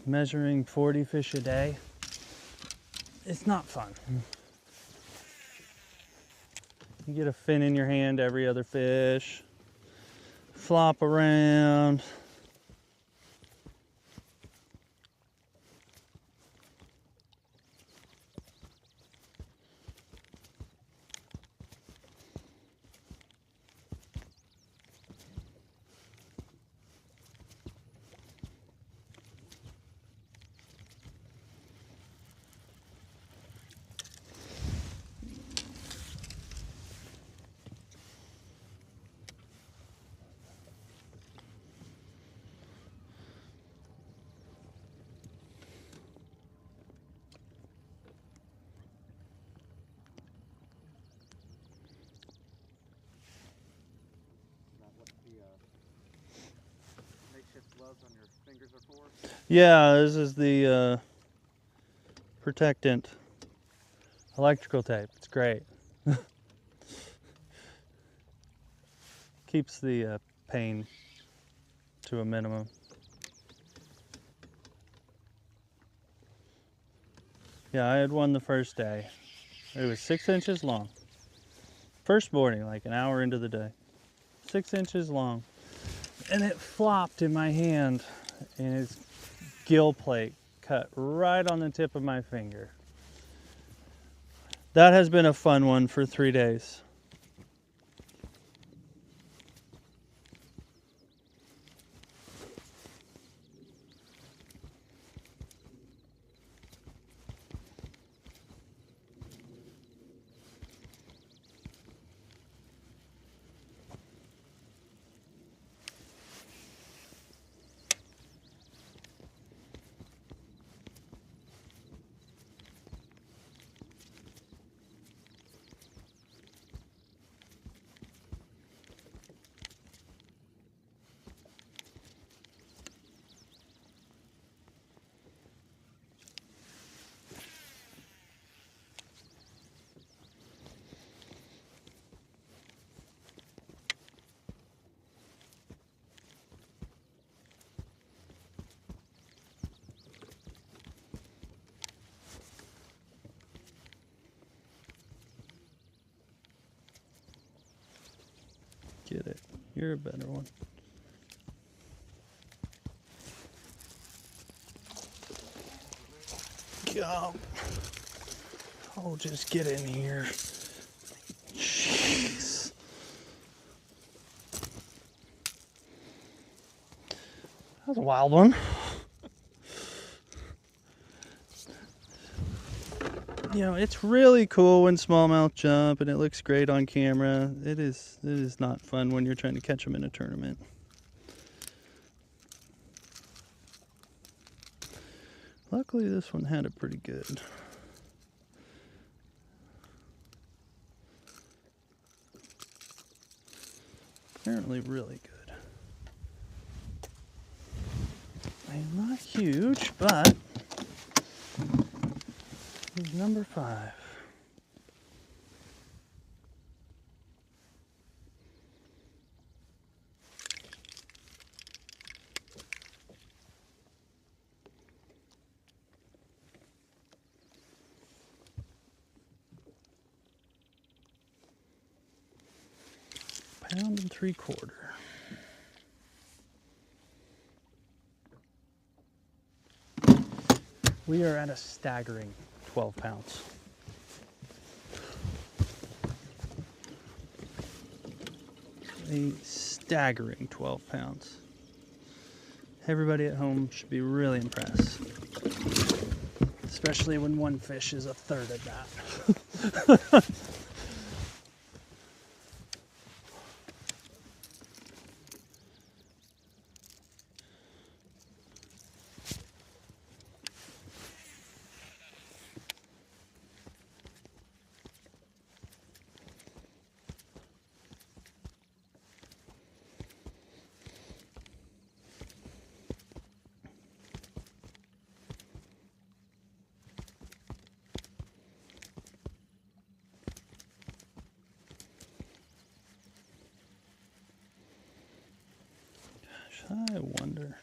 Measuring 40 fish a day, it's not fun. You get a fin in your hand every other fish, flop around. On your fingers are for? Yeah, this is the protectant electrical tape. It's great. Keeps the pain to a minimum. Yeah, I had one the first day. It was 6 inches long. First morning, like an hour into the day. 6 inches long. And it flopped in my hand, and its gill plate cut right on the tip of my finger. That has been a fun one for 3 days. Get it. You're a better one. go. Oh, just get in here. Jeez. That was a wild one. You know, it's really cool when smallmouth jump and it looks great on camera. It is not fun when you're trying to catch them in a tournament. Luckily, this one had it pretty good. Apparently really good. And not huge, but he's number 5. Pound and 3/4. We are at a staggering 12 pounds. A staggering 12 pounds. Everybody at home should be really impressed. Especially when one fish is a third of that. I wonder.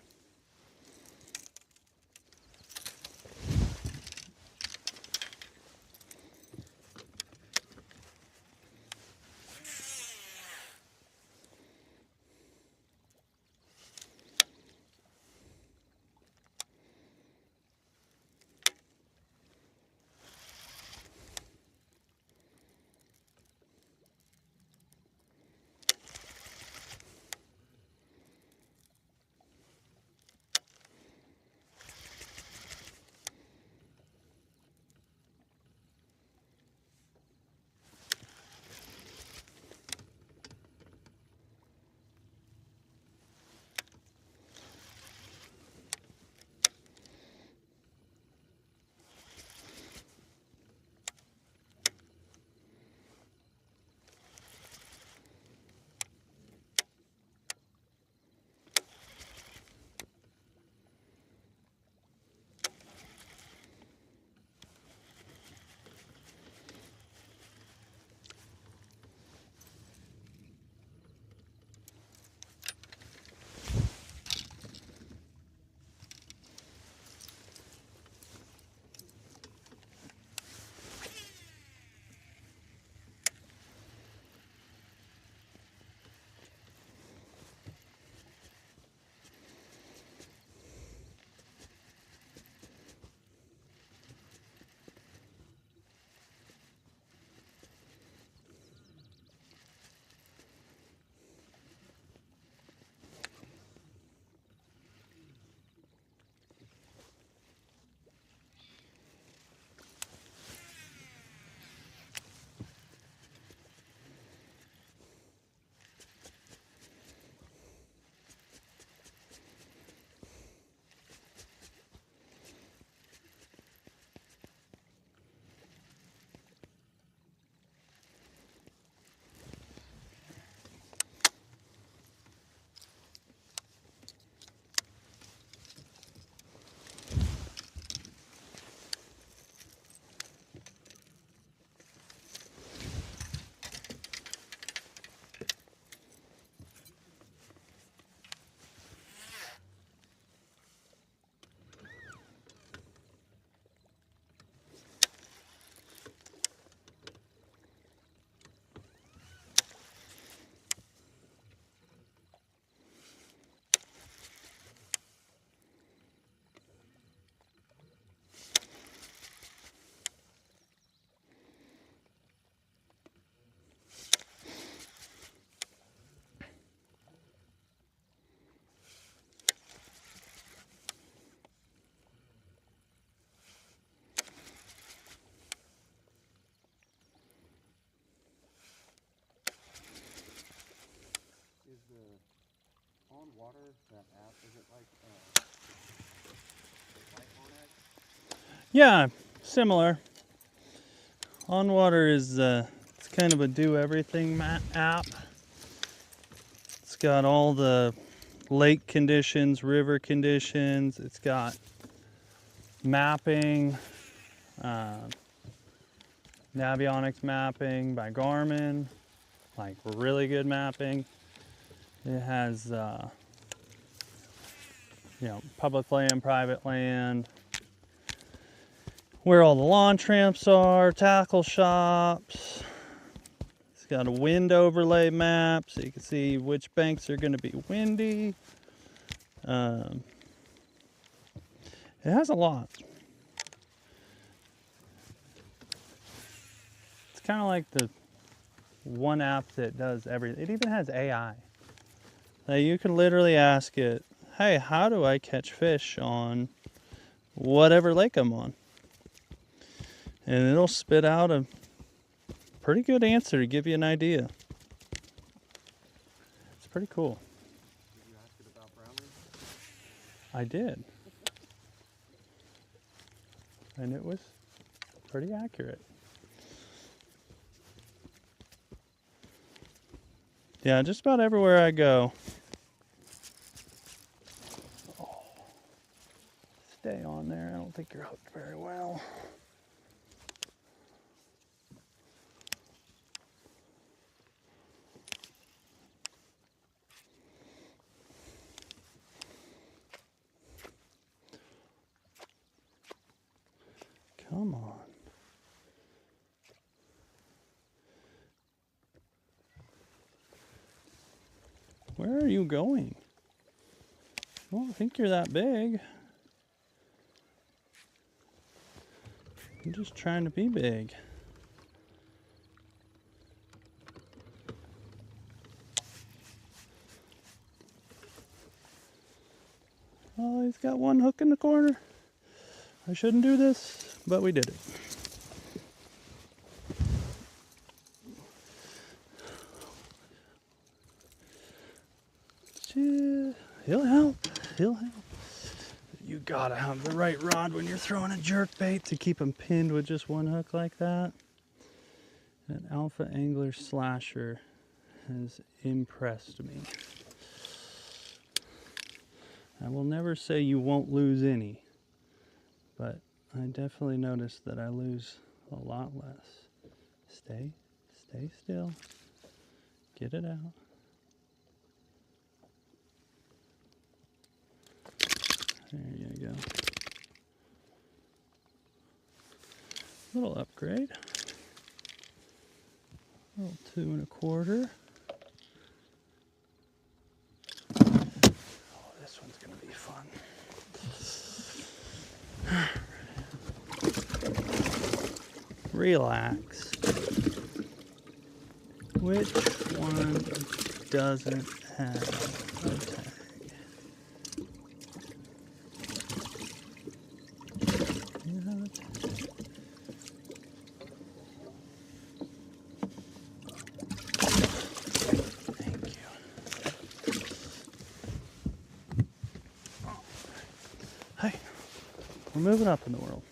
On water, that app, is it like Yeah, similar. On Water is it's kind of a do everything app. It's got all the lake conditions, river conditions. It's got mapping, Navionics mapping by Garmin, like really good mapping. It has you know, public land, private land, where all the launch ramps are, tackle shops. It's got a wind overlay map so you can see which banks are going to be windy. It has a lot. It's kind of like the one app that does everything. It even has AI. Now you can literally ask it, hey, how do I catch fish on whatever lake I'm on? And it'll spit out a pretty good answer to give you an idea. It's pretty cool. Did you ask it about brownleaf? I did. And it was pretty accurate. Yeah, just about everywhere I go. Oh, stay on there. I don't think you're hooked very well. Come on. Where are you going? I don't think you're that big. I'm just trying to be big. Oh, he's got one hook in the corner. I shouldn't do this, but we did it. He'll help. He'll help. You gotta have the right rod when you're throwing a jerk bait to keep them pinned with just one hook like that. That Alpha Angler Slasher has impressed me. I will never say you won't lose any, but I definitely noticed that I lose a lot less. Stay still. Get it out. There you go. Little upgrade. Little 2 1/4. Oh, this one's gonna be fun. Relax. Which one doesn't have a tag? We're moving up in the world.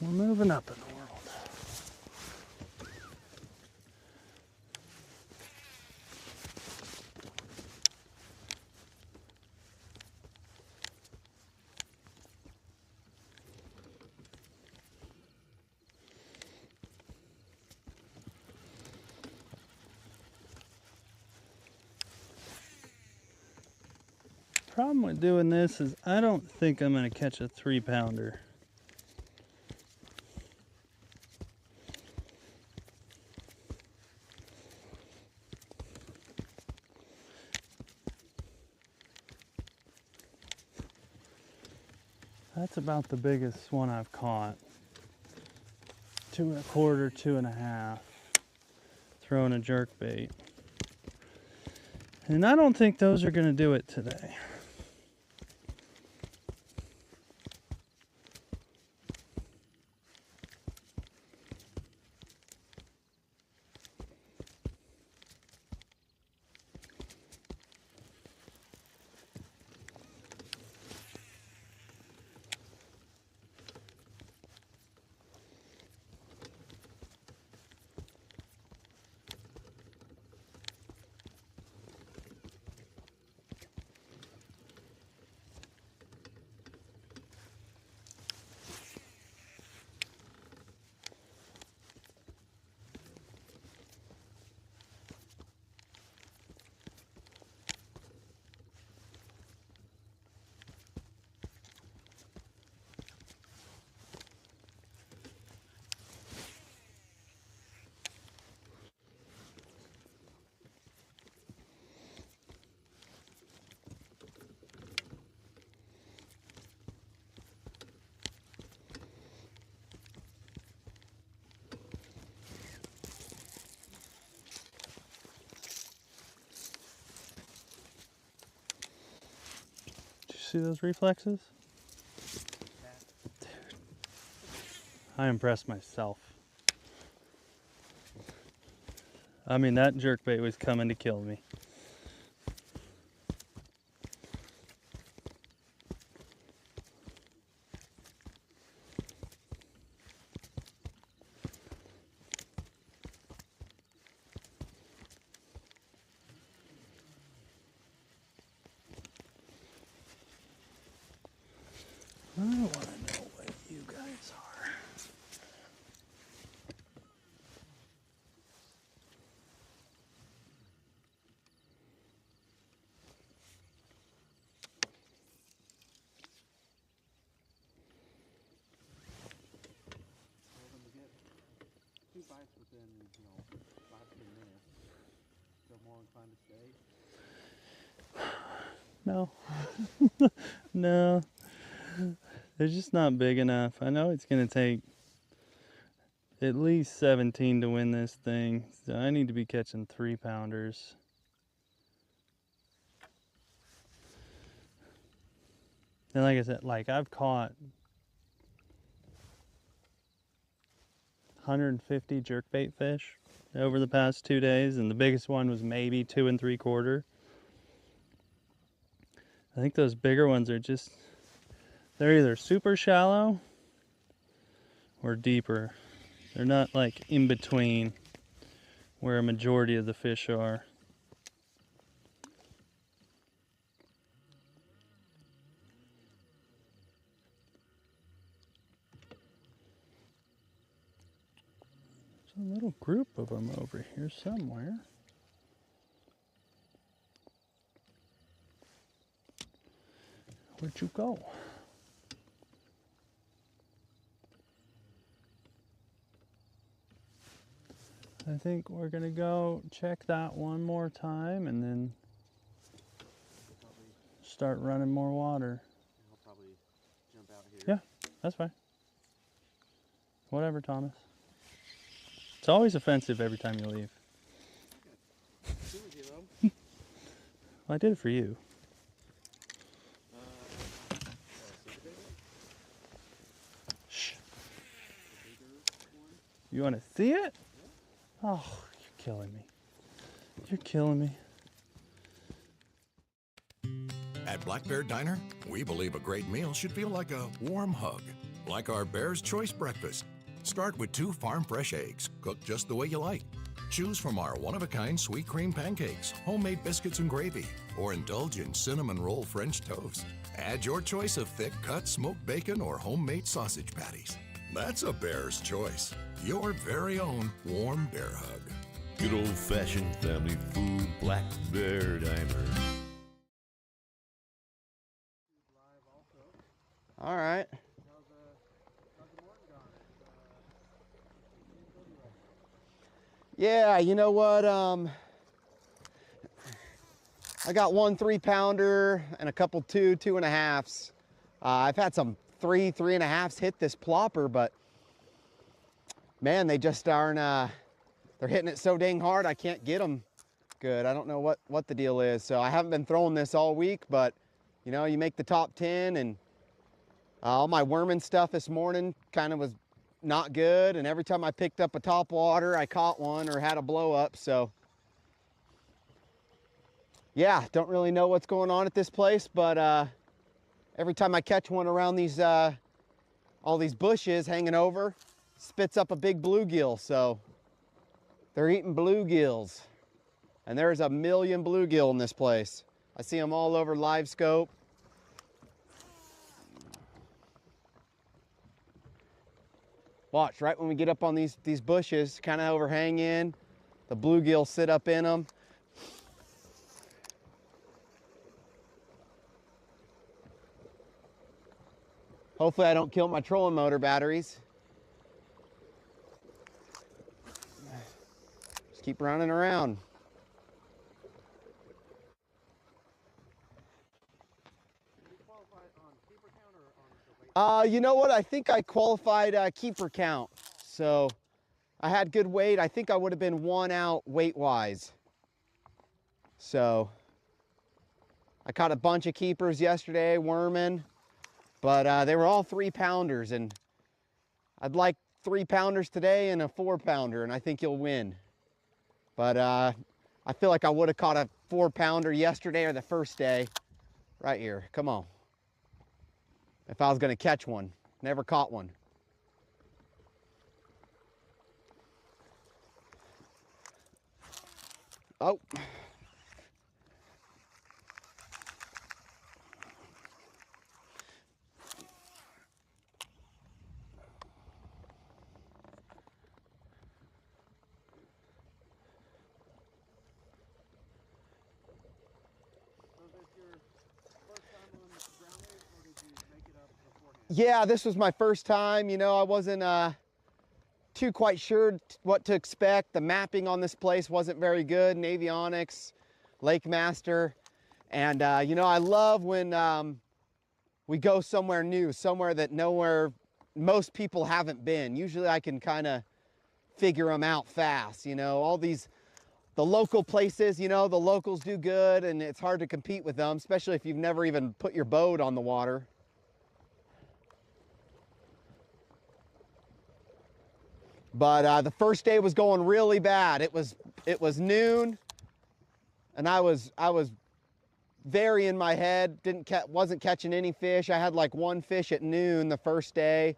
We're moving up in the world. Problem with doing this is I don't think I'm going to catch a 3-pounder. That's about the biggest one I've caught. 2 1/4, 2 1/2, throwing a jerk bait. And I don't think those are going to do it today. See those reflexes? Dude, I impressed myself. I mean, that jerkbait was coming to kill me. I want to know what you guys are. Told them to get 2 bites within, 5-10 minutes. Still more inclined to stay? No. No. They're just not big enough. I know it's going to take at least 17 to win this thing. So I need to be catching 3-pounders. And like I said, I've caught 150 jerkbait fish over the past 2 days, and the biggest one was maybe 2 3/4. I think those bigger ones are just, they're either super shallow or deeper. They're not in between where a majority of the fish are. There's a little group of them over here somewhere. Where'd you go? I think we're gonna go check that one more time and then start running more water. I'll probably jump out here. Yeah, that's fine. Whatever, Thomas. It's always offensive every time you leave. Well, I did it for you. Shh. You want to see it? Oh, you're killing me. You're killing me. At Black Bear Diner, we believe a great meal should feel like a warm hug, like our Bear's Choice breakfast. Start with 2 farm fresh eggs, cooked just the way you like. Choose from our one-of-a-kind sweet cream pancakes, homemade biscuits and gravy, or indulge in cinnamon roll French toast. Add your choice of thick-cut smoked bacon or homemade sausage patties. That's a Bear's Choice, your very own warm bear hug. Good old-fashioned family food, Black Bear Diner. All right. Yeah, you know what? I got 1 3-pounder and a couple 2 2.5s. I've had some 3 3.5s hit this plopper, but man, they just aren't. They're hitting it so dang hard, I can't get them good. I don't know what the deal is. So I haven't been throwing this all week, but you make the top 10, and all my worming stuff this morning kind of was not good, and every time I picked up a top water, I caught one or had a blow up. So yeah, don't really know what's going on at this place, but every time I catch one around these all these bushes hanging over, spits up a big bluegill. So they're eating bluegills, and there's a million bluegill in this place. I see them all over Live Scope. Watch, right when we get up on these bushes, kind of overhanging, the bluegill sit up in them. Hopefully I don't kill my trolling motor batteries. Just keep running around. You know what? I think I qualified keeper count. So I had good weight. I think I would have been 1 out weight-wise. So I caught a bunch of keepers yesterday, worming, but they were all 3-pounders, and I'd like 3-pounders today and a 4-pounder, and I think you'll win. But I feel like I would have caught a 4-pounder yesterday or the first day. Right here, come on. If I was gonna catch one, never caught one. Oh. Yeah, this was my first time. You know, I wasn't too quite sure what to expect. The mapping on this place wasn't very good. Navionics, Lake Master. And, you know, I love when we go somewhere new, somewhere that most people haven't been. Usually I can kind of figure them out fast. You know, all the local places, you know, the locals do good, and it's hard to compete with them, especially if you've never even put your boat on the water. But the first day was going really bad. It was noon, and I was very in my head. Wasn't catching any fish. I had like 1 fish at noon the first day,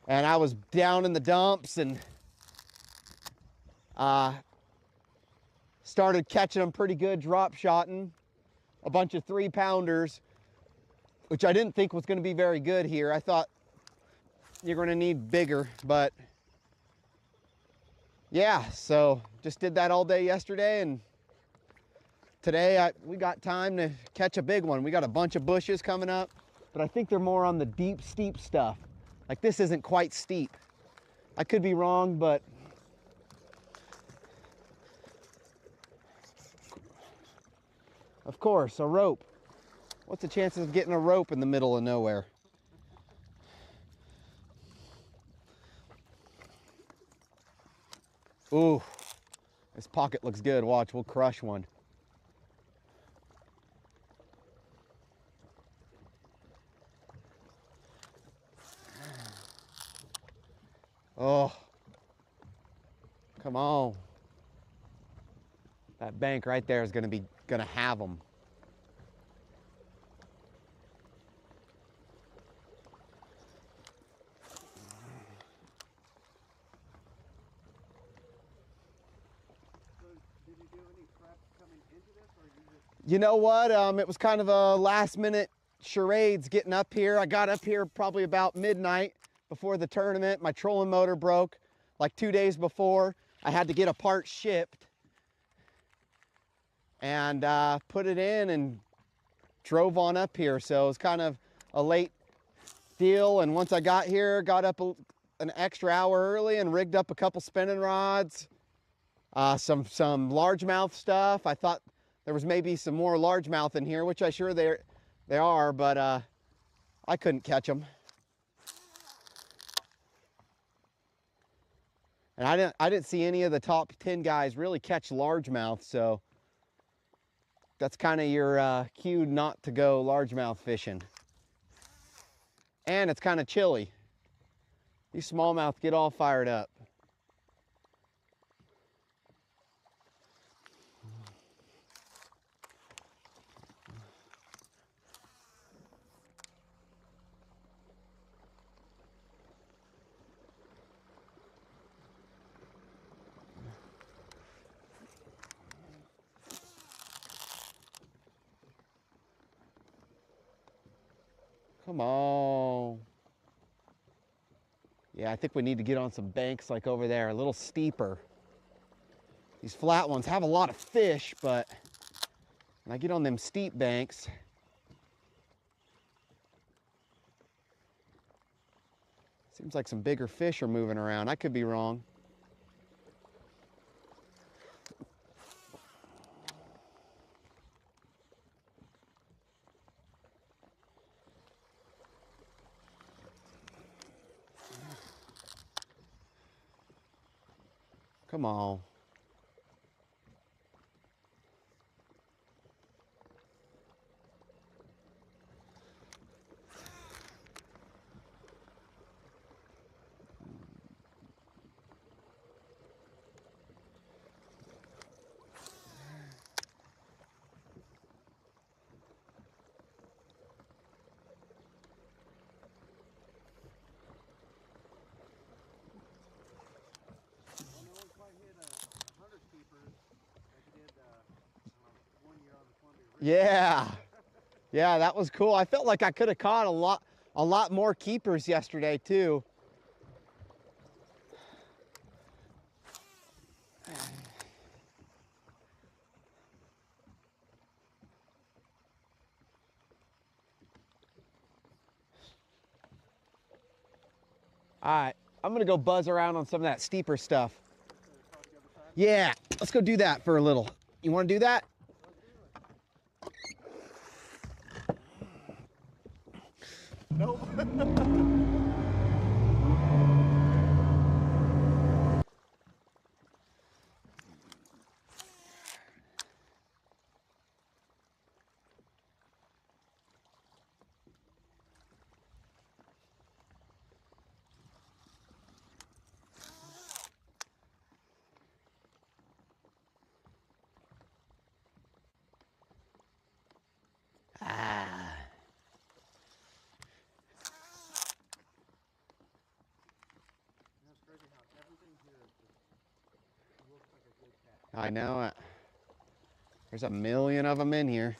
and I was down in the dumps and started catching them pretty good, drop shotting a bunch of 3-pounders, which I didn't think was going to be very good here. I thought you're going to need bigger, but yeah, so just did that all day yesterday, and today we got time to catch a big one. We got a bunch of bushes coming up, but I think they're more on the deep, steep stuff. Like this isn't quite steep. I could be wrong, but of course, a rope. What's the chances of getting a rope in the middle of nowhere? Ooh, this pocket looks good. Watch, we'll crush one. Oh, come on. That bank right there is gonna have them. You know what? It was kind of a last-minute charades getting up here. I got up here probably about midnight before the tournament. My trolling motor broke like 2 days before. I had to get a part shipped and put it in and drove on up here. So it was kind of a late deal. And once I got here, got up an extra hour early and rigged up a couple spinning rods, some largemouth stuff. I thought there was maybe some more largemouth in here, which I sure they are, but I couldn't catch them. And I didn't see any of the top 10 guys really catch largemouth, so that's kind of your cue not to go largemouth fishing. And it's kind of chilly. These smallmouth get all fired up. Come on. Yeah, I think we need to get on some banks like over there, a little steeper. These flat ones have a lot of fish, but when I get on them steep banks, seems like some bigger fish are moving around. I could be wrong. Come on. Yeah. Yeah, that was cool. I felt like I could have caught a lot more keepers yesterday too. All right, I'm gonna go buzz around on some of that steeper stuff. Yeah, let's go do that for a little. You wanna do that? Nope. I know it. There's a million of them in here.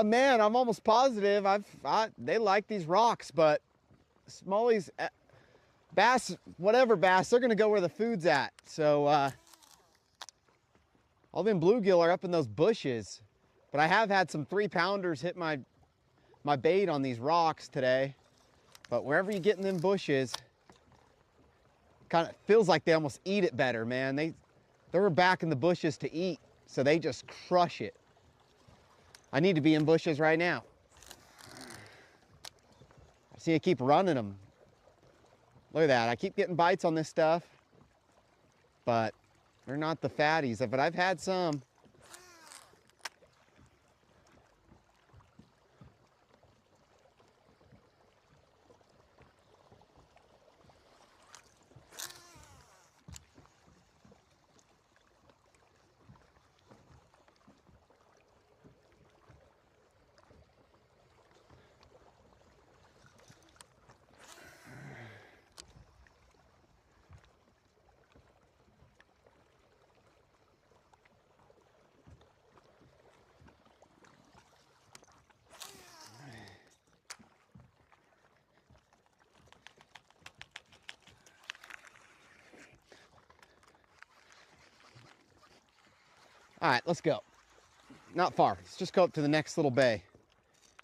Man, I'm almost positive. They like these rocks, but smallies, bass, whatever bass, they're gonna go where the food's at. So all them bluegill are up in those bushes. But I have had some 3-pounders hit my bait on these rocks today. But wherever you get in them bushes, kind of feels like they almost eat it better, man. They're back in the bushes to eat, so they just crush it. I need to be in bushes right now. I see I keep running them. Look at that, I keep getting bites on this stuff, but they're not the fatties, but I've had some. All right, let's go. Not far. Let's just go up to the next little bay.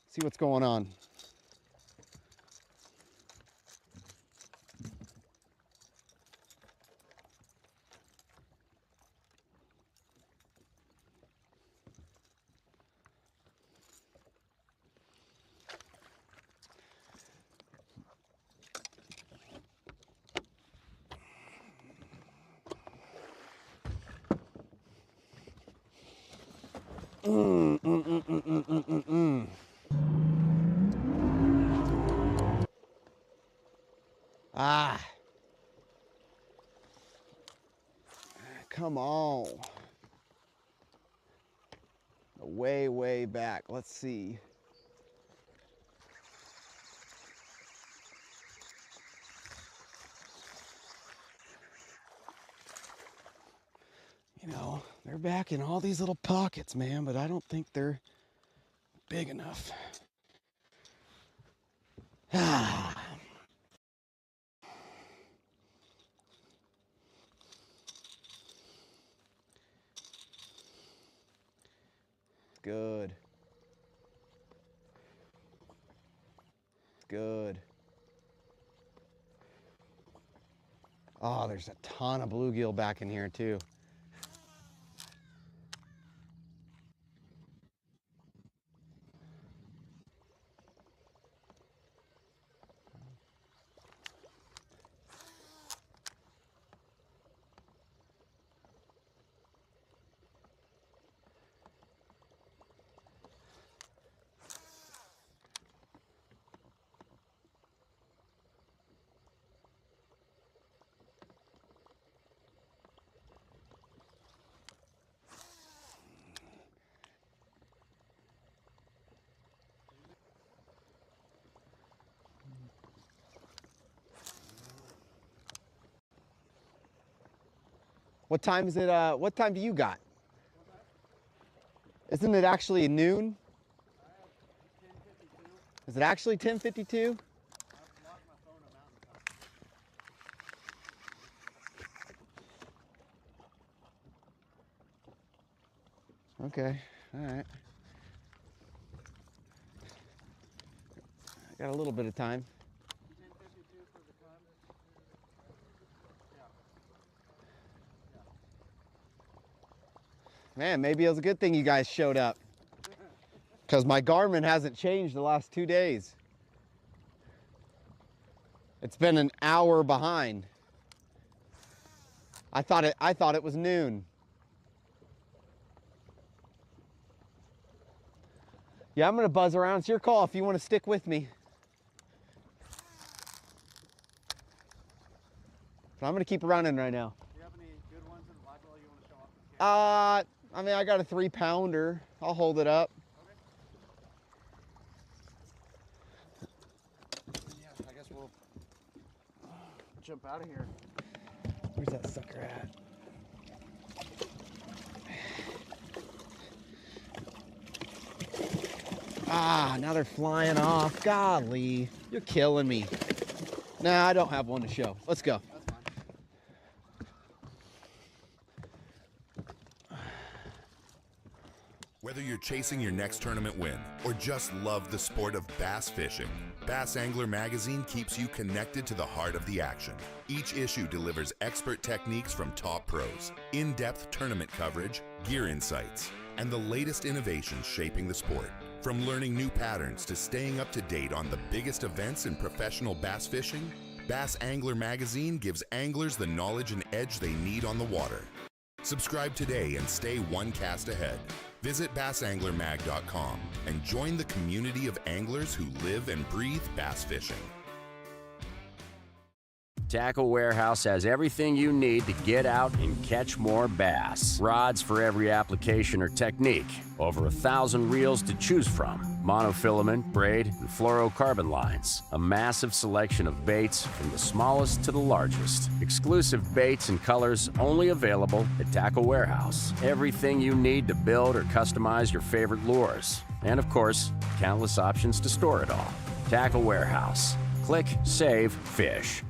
See what's going on. Ah. Come on. Way, way back. Let's see. You know, they're back in all these little pockets, man, but I don't think they're big enough. Good. Good. Oh, there's a ton of bluegill back in here too. What time is it? What time do you got? Isn't it actually noon? Is it actually 10:52? Okay, all right. I got a little bit of time. Man, maybe it was a good thing you guys showed up, because my Garmin hasn't changed the last 2 days. It's been an hour behind. I thought it was noon. Yeah, I'm gonna buzz around. It's your call if you want to stick with me. But I'm gonna keep running right now. Do you have any good ones in Ladwell you want to show off? I mean, I got a 3-pounder. I'll hold it up. Yeah, I guess we'll jump out of here. Where's that sucker at? Ah, now they're flying off. Golly, you're killing me. Nah, I don't have one to show. Let's go. Whether you're chasing your next tournament win or just love the sport of bass fishing, Bass Angler Magazine keeps you connected to the heart of the action. Each issue delivers expert techniques from top pros, in-depth tournament coverage, gear insights, and the latest innovations shaping the sport. From learning new patterns to staying up to date on the biggest events in professional bass fishing, Bass Angler Magazine gives anglers the knowledge and edge they need on the water. Subscribe today and stay one cast ahead. Visit bassanglermag.com and join the community of anglers who live and breathe bass fishing. Tackle Warehouse has everything you need to get out and catch more bass. Rods for every application or technique. Over 1,000 reels to choose from. Monofilament, braid, and fluorocarbon lines. A massive selection of baits from the smallest to the largest. Exclusive baits and colors only available at Tackle Warehouse. Everything you need to build or customize your favorite lures. And of course, countless options to store it all. Tackle Warehouse. Click, save, fish.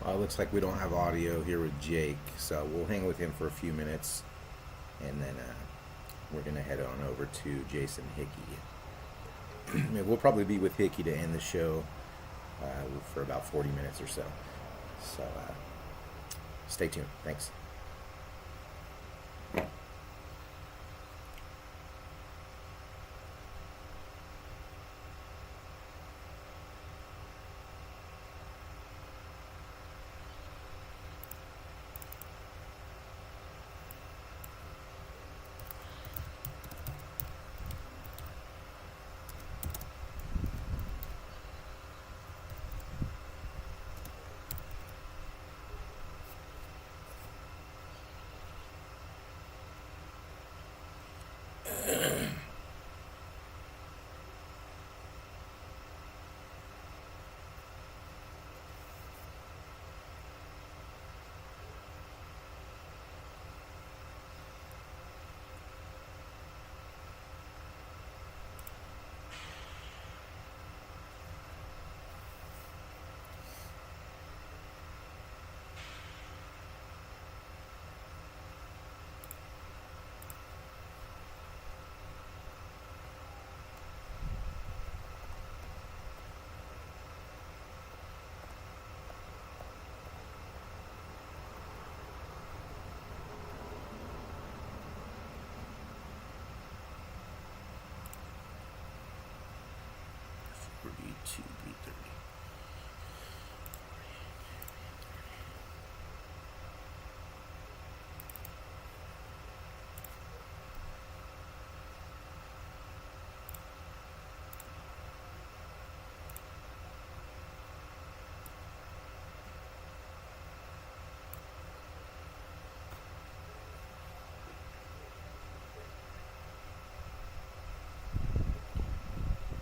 Well, it looks like we don't have audio here with Jake, so we'll hang with him for a few minutes, and then we're going to head on over to Jason Hickey. We'll probably be with Hickey to end the show for about 40 minutes or so. So stay tuned. Thanks.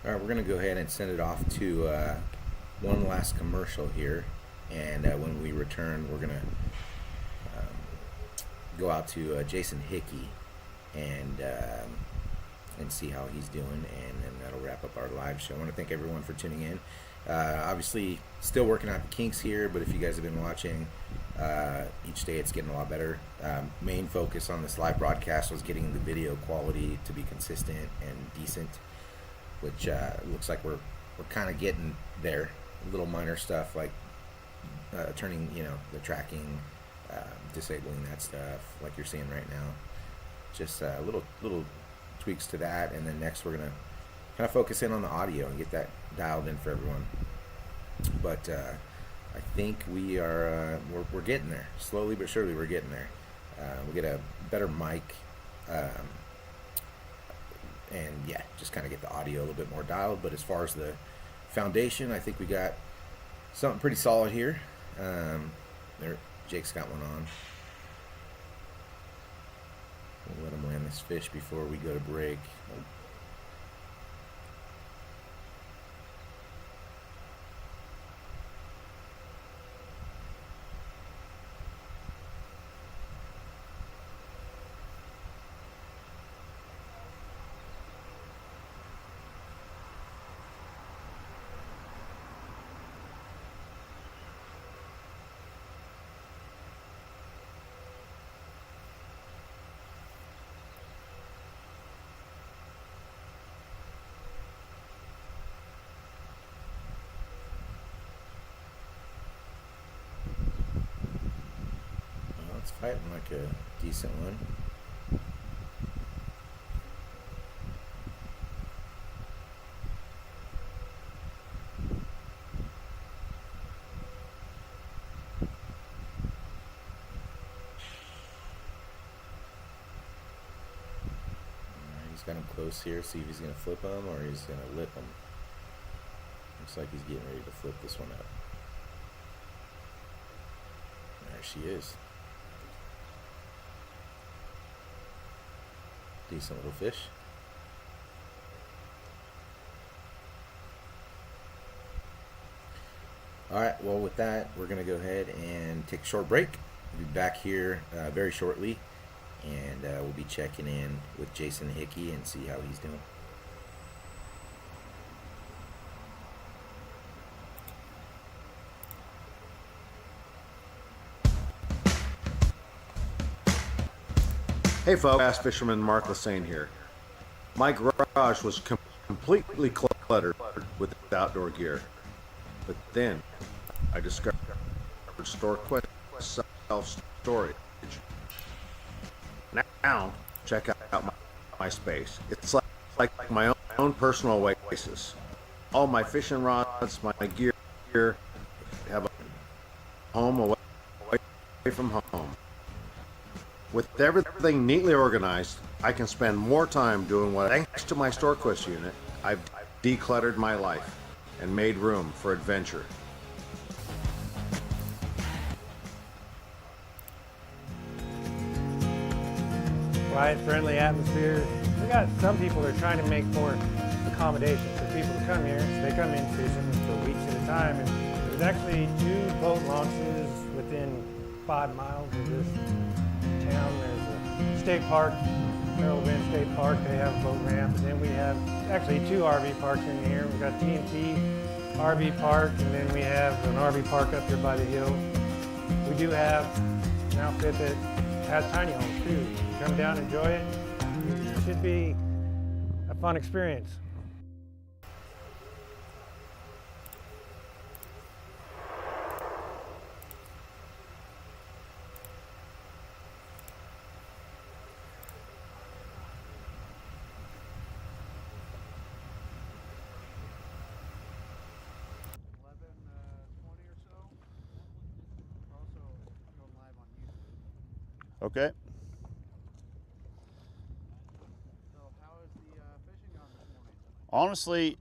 All right, we're going to go ahead and send it off to one last commercial here, and when we return, we're going to go out to Jason Hickey and see how he's doing, and then that'll wrap up our live show. I want to thank everyone for tuning in. Obviously, still working out the kinks here, but if you guys have been watching, each day it's getting a lot better. Main focus on this live broadcast was getting the video quality to be consistent and decent, which looks like we're kind of getting there. Little minor stuff like turning, the tracking, disabling that stuff like you're seeing right now. Just little tweaks to that, and then next we're gonna kind of focus in on the audio and get that dialed in for everyone. But I think we're getting there. Slowly but surely we're getting there. We'll get a better mic. And yeah, just kind of get the audio a little bit more dialed. But as far as the foundation, I think we got something pretty solid here. There, Jake's got one on. We'll let him land this fish before we go to break. Oh. It's fighting like a decent one. He's got him close here. See if he's going to flip him or he's going to lip him. Looks like he's getting ready to flip this one up. There she is. Decent little fish. Alright, well with that, we're going to go ahead and take a short break. We'll be back here very shortly, and we'll be checking in with Jason Hickey and see how he's doing. Hey folks, Bass Fisherman Mark Lassane here. My garage was completely cluttered with outdoor gear. But then I discovered StoreQuest self-storage. Now, check out my space. It's like my own personal oasis. All my fishing rods, my gear have a home away from home. With everything neatly organized, I can spend more time doing what. Thanks to my StoreQuest unit, I've decluttered my life and made room for adventure. Quiet, friendly atmosphere. We got some people that are trying to make more accommodations for people to come here. So they come in fishing for weeks at a time. And there's actually 2 boat launches within 5 miles of this town. There's a state park, Merrill Bend State Park. They have a boat ramp. And then we have actually 2 RV parks in here. We've got TNT RV Park, and then we have an RV park up here by the hill. We do have an outfit that has tiny homes too. Come down, enjoy it. It should be a fun experience. Okay. Honestly,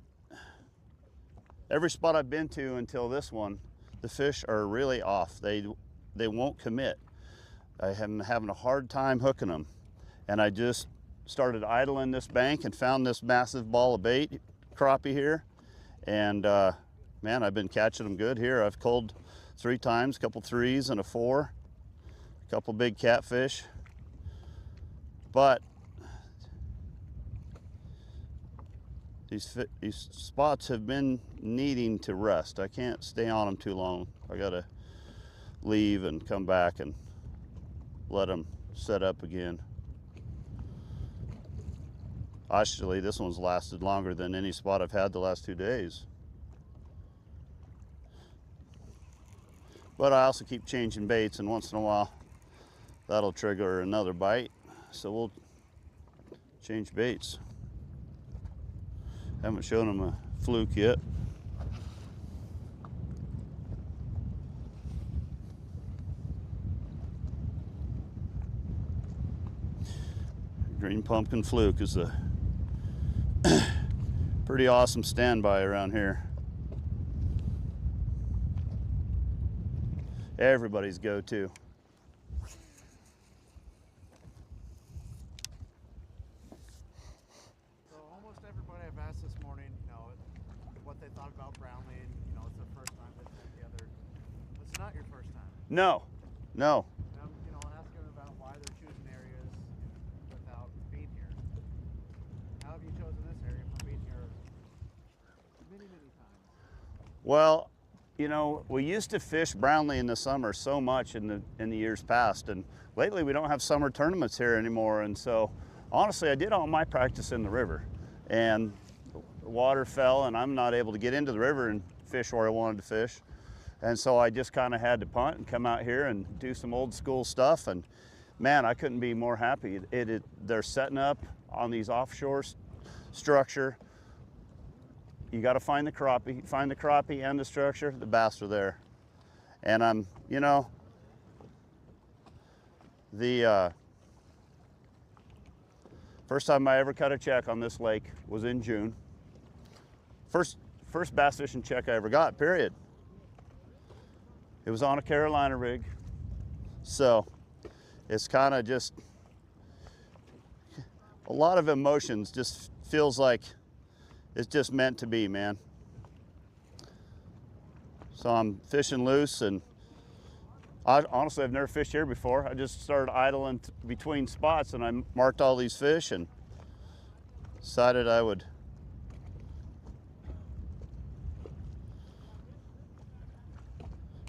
every spot I've been to until this one, the fish are really off. They won't commit. I am having a hard time hooking them. And I just started idling this bank and found this massive ball of bait, crappie here. And man, I've been catching them good here. I've culled 3 times, a couple 3s and a 4, a couple big catfish. But these spots have been needing to rest. I can't stay on them too long. I gotta leave and come back and let them set up again. Actually, this one's lasted longer than any spot I've had the last 2 days. But I also keep changing baits, and once in a while that'll trigger another bite. So we'll change baits. Haven't shown them a fluke yet. Green pumpkin fluke is a pretty awesome standby around here. Everybody's go-to. No, no. You know, ask them about why they're choosing areas without being here. How have you chosen this area from being here many, many times? Well, you know, we used to fish Brownlee in the summer so much in the years past, and lately we don't have summer tournaments here anymore. And so, honestly, I did all my practice in the river, and the water fell, and I'm not able to get into the river and fish where I wanted to fish. And so I just kind of had to punt and come out here and do some old school stuff. And man, I couldn't be more happy. They're setting up on these offshore structure. You got to find the crappie and the structure, the bass are there. And I'm, you know, the first time I ever cut a check on this lake was in June. First bass fishing check I ever got, period. It was on a Carolina rig. So it's kind of just a lot of emotions. Just feels like it's just meant to be, man. So I'm fishing loose, and honestly, I've never fished here before. I just started idling between spots, and I marked all these fish and decided I would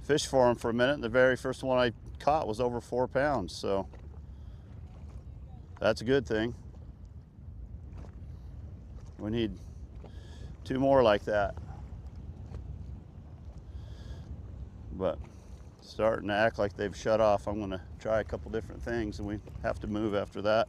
fish for them for a minute. The very first one I caught was over 4 pounds, so that's a good thing. We need 2 more like that. But starting to act like they've shut off. I'm gonna try a couple different things and we have to move after that.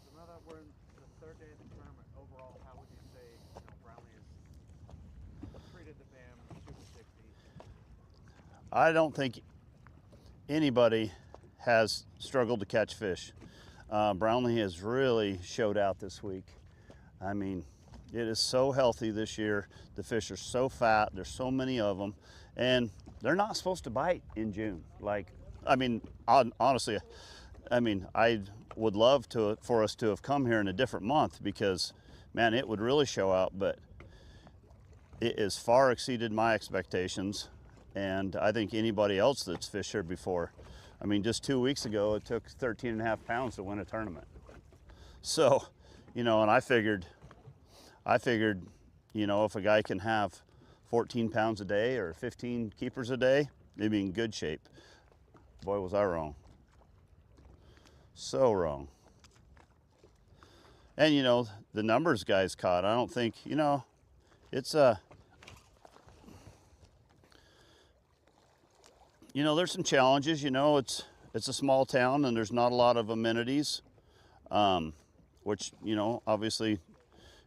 So now that we're in the 3rd day of the tournament, overall, how would you say, Brownlee has treated the BAM Super 60? I don't think anybody has struggled to catch fish. Brownlee has really showed out this week. I mean, it is so healthy this year. The fish are so fat. There's so many of them, and they're not supposed to bite in June. Like, I mean, honestly, I mean, I would love for us to have come here in a different month because, man, it would really show out. But it has far exceeded my expectations, and I think anybody else that's fished here before. I mean, just 2 weeks ago, it took 13.5 pounds to win a tournament. So, and I figured, if a guy can have 14 pounds a day or 15 keepers a day, they'd be in good shape. Boy, was I wrong. So wrong. And, the numbers guys caught, I don't think, it's there's some challenges. It's a small town and there's not a lot of amenities, which, obviously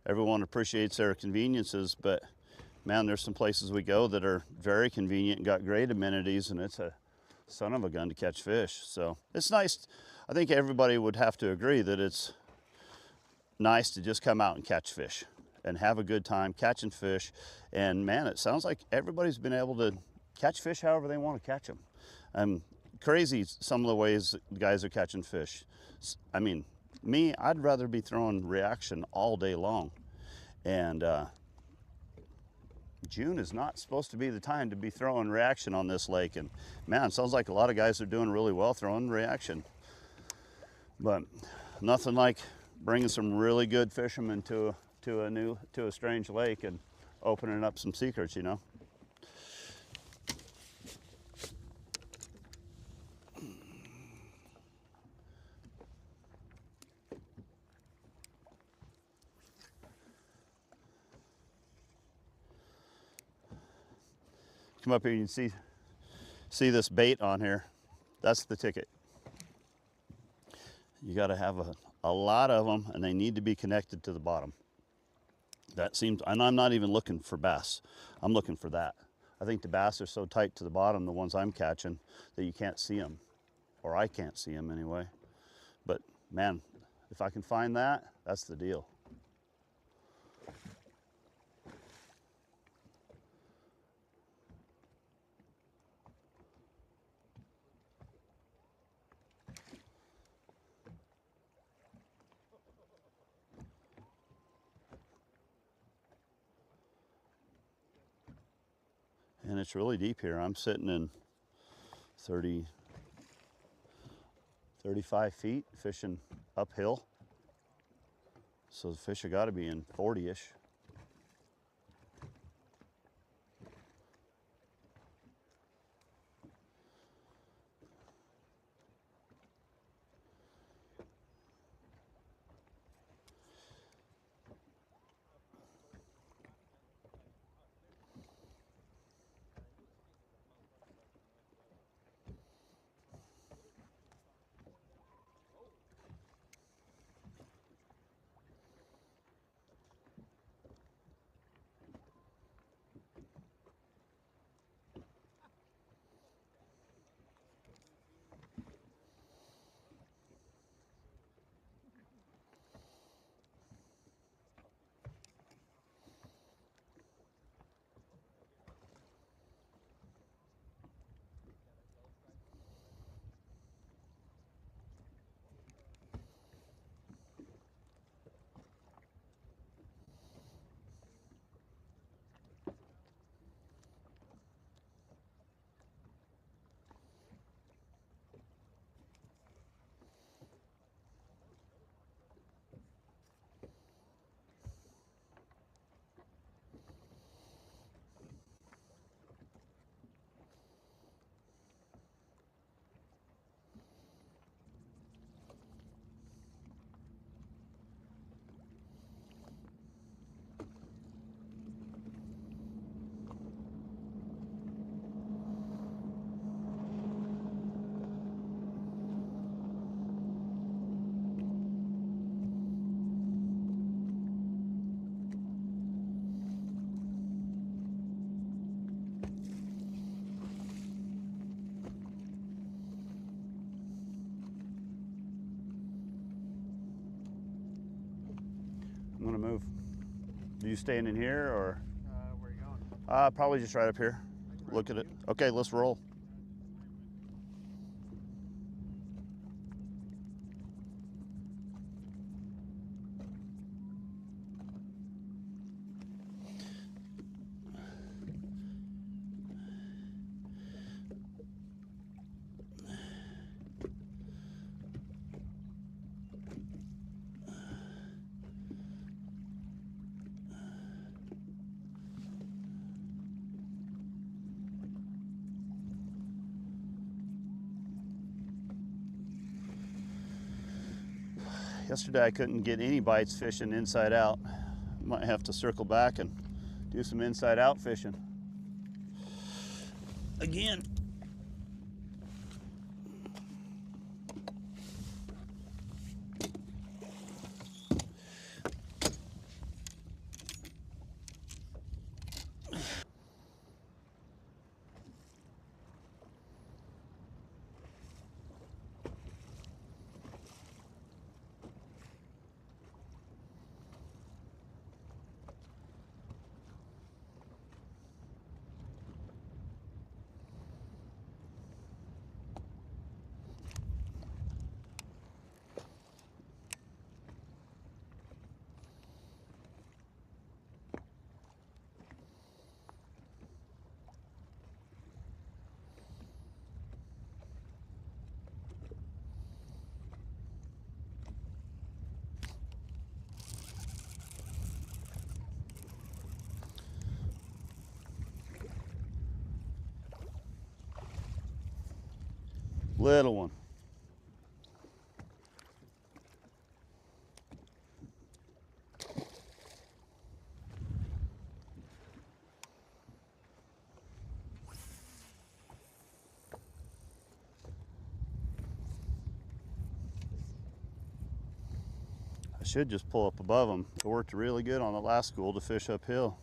everyone appreciates their conveniences, but man, there's some places we go that are very convenient and got great amenities, and it's a son of a gun to catch fish. So it's nice. I think everybody would have to agree that it's nice to just come out and catch fish and have a good time catching fish. And man, it sounds like everybody's been able to catch fish however they want to catch them. Crazy some of the ways guys are catching fish. I mean, me, I'd rather be throwing reaction all day long. And June is not supposed to be the time to be throwing reaction on this lake. And man, it sounds like a lot of guys are doing really well throwing reaction. But nothing like bringing some really good fishermen to a strange lake and opening up some secrets, Come up here, you can see this bait on here. That's the ticket. You got to have a lot of them, and they need to be connected to the bottom. That seems, and I'm not even looking for bass. I'm looking for that. I think the bass are so tight to the bottom, the ones I'm catching, that you can't see them, or I can't see them anyway. But man, if I can find that, that's the deal. And it's really deep here. I'm sitting in 35 feet fishing uphill. So the fish have got to be in 40-ish. I'm gonna move. Are you staying in here or? Where are you going? Probably just right up here. Look at it. Okay, let's roll. Yesterday I couldn't get any bites fishing inside out. Might have to circle back and do some inside out fishing. Again. Little one. I should just pull up above them. It worked really good on the last school to fish uphill.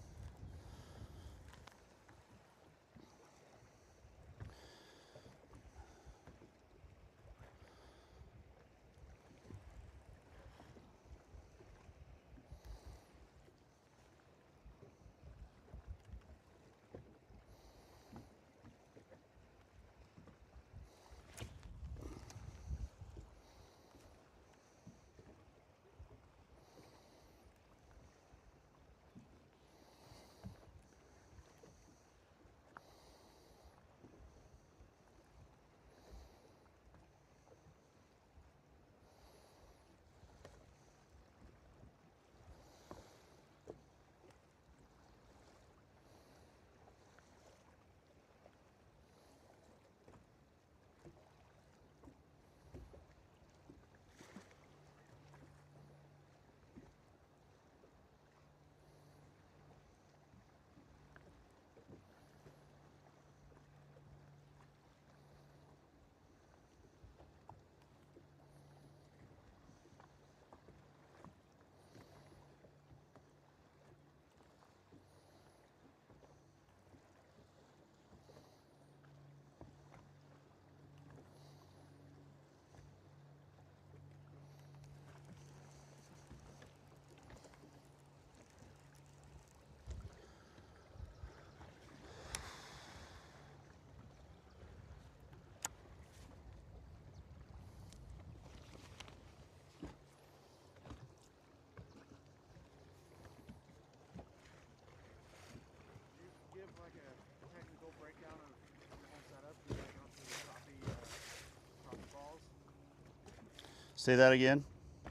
Say that again.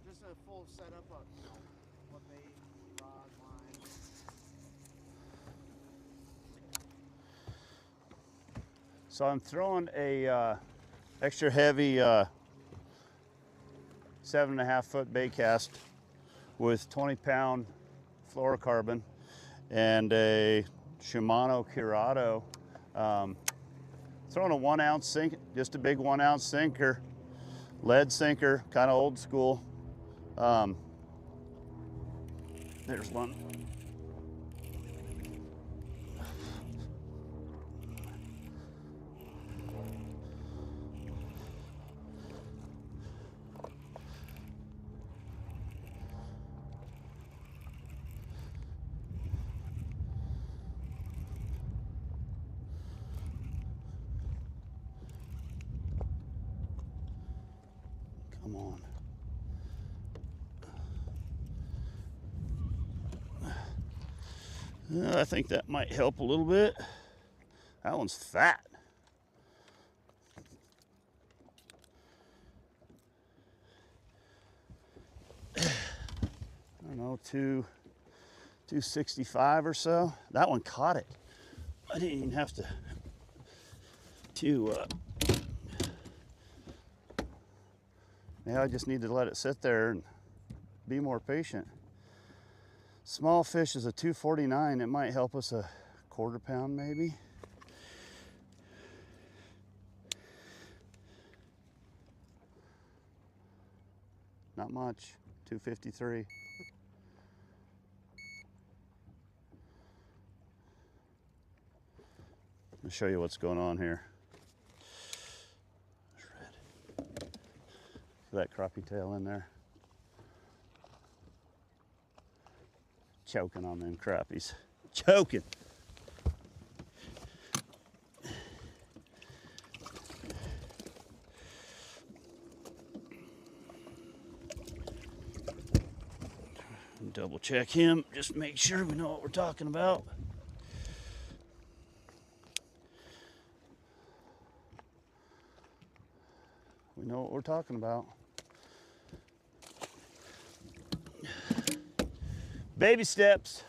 Just a full setup of, you know, what bait, rod, line. So I'm throwing a extra heavy 7.5 foot bait cast with 20-pound fluorocarbon and a Shimano Curado. Throwing a 1 ounce sink, just a big 1 ounce sinker, lead sinker, kind of old school. There's one. Come on. I think that might help a little bit. That one's fat. I don't know, 265 or so. That one caught it. I didn't even have to yeah, I just need to let it sit there and be more patient. Small fish is a 249. It might help us a 1/4 pound maybe. Not much, 253. I'll show you what's going on here. That crappie tail in there. Choking on them crappies. Choking. Double check him, just make sure we know what we're talking about. We know what we're talking about. Baby steps.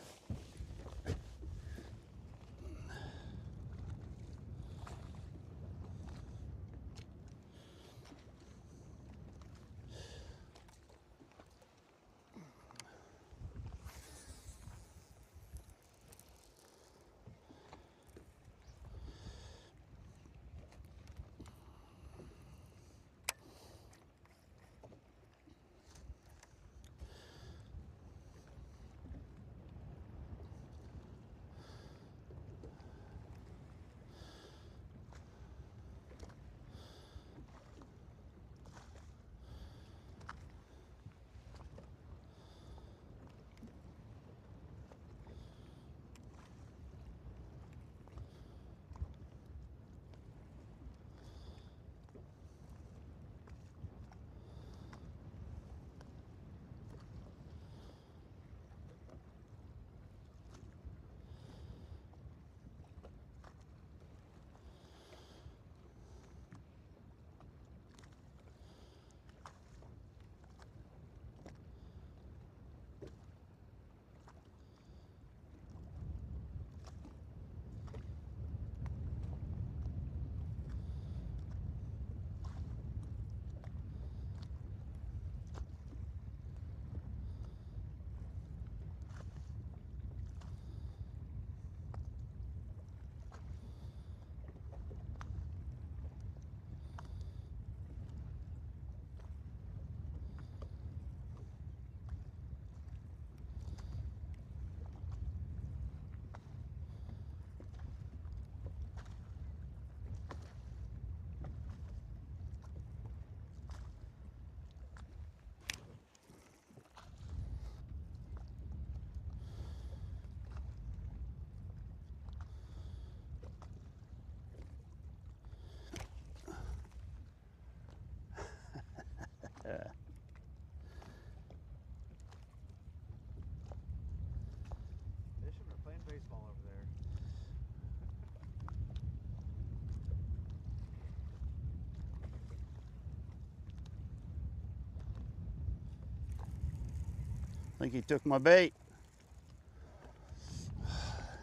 think he took my bait.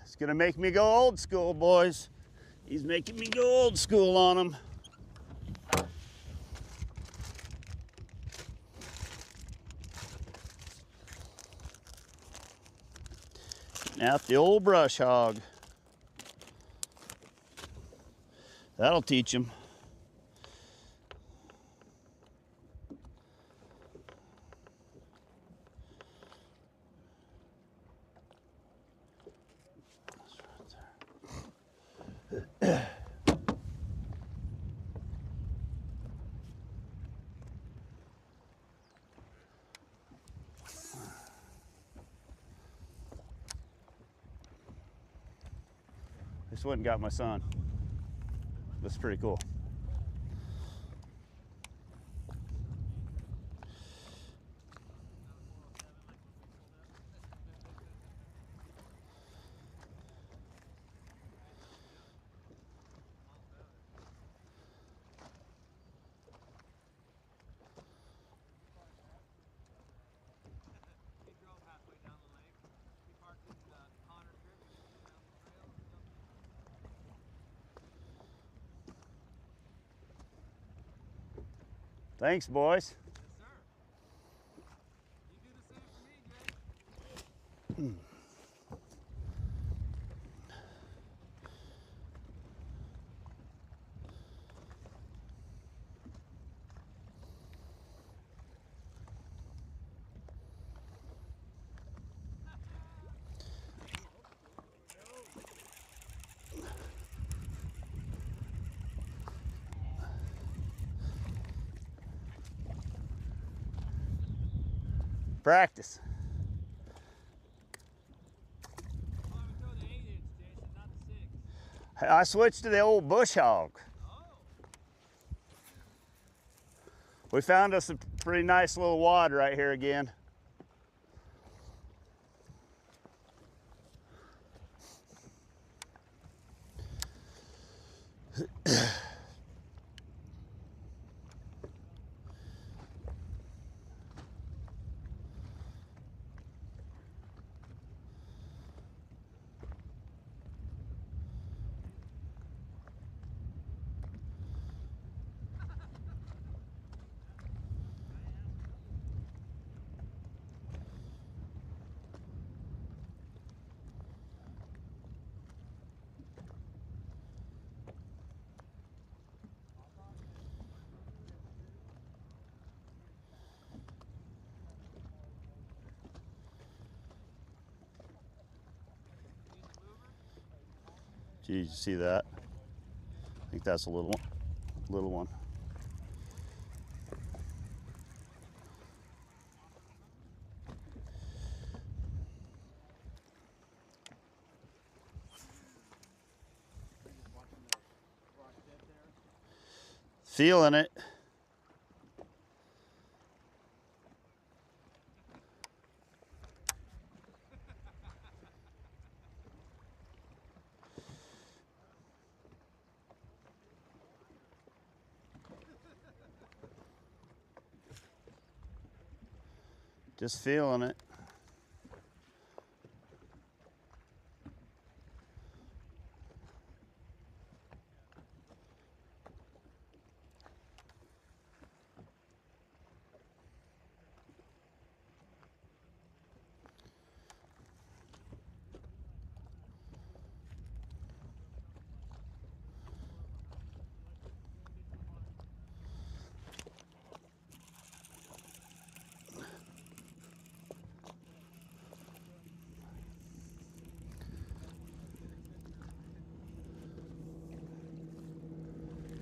It's gonna make me go old school, boys. He's making me go old school on him. Now the old brush hog. That'll teach him. Just went and got my son. That's pretty cool. Thanks, boys. Practice. I switched to the old bush hog. We found us a pretty nice little wad right here again. Geez, you see that? I think that's a little one. Little one. Feeling it. Just feeling it.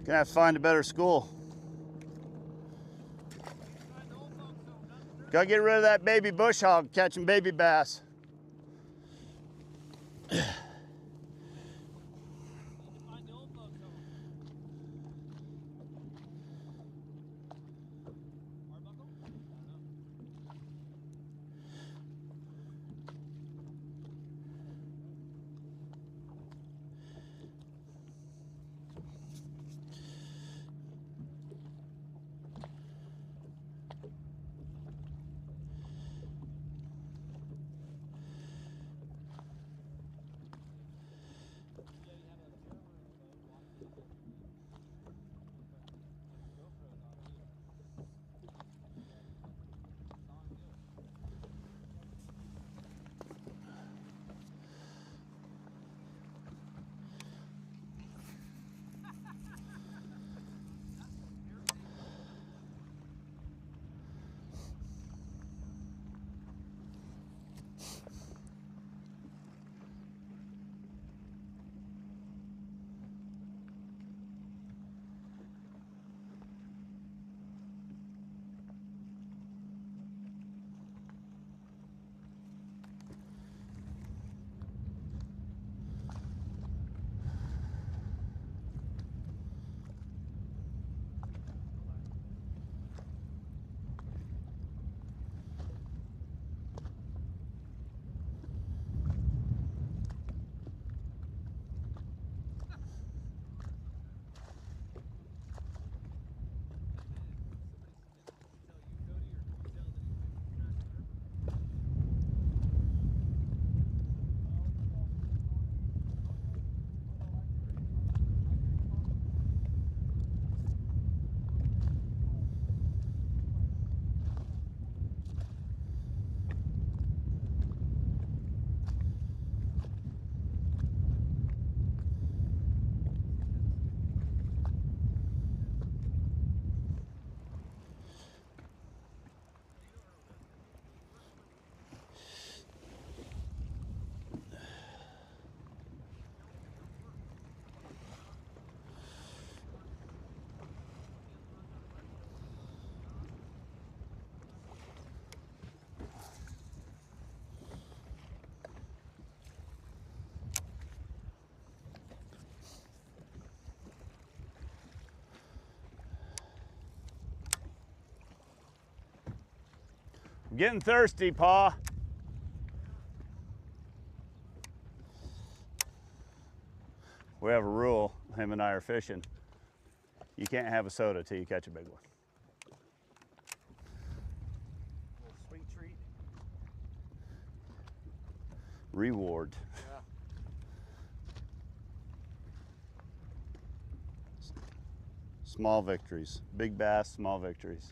Gonna have to find a better school. Gotta get rid of that baby bush hog catching baby bass. I'm getting thirsty, Pa. We have a rule, him and I are fishing. You can't have a soda till you catch a big one. Little sweet treat. Reward. Yeah. Small victories. Big bass, small victories.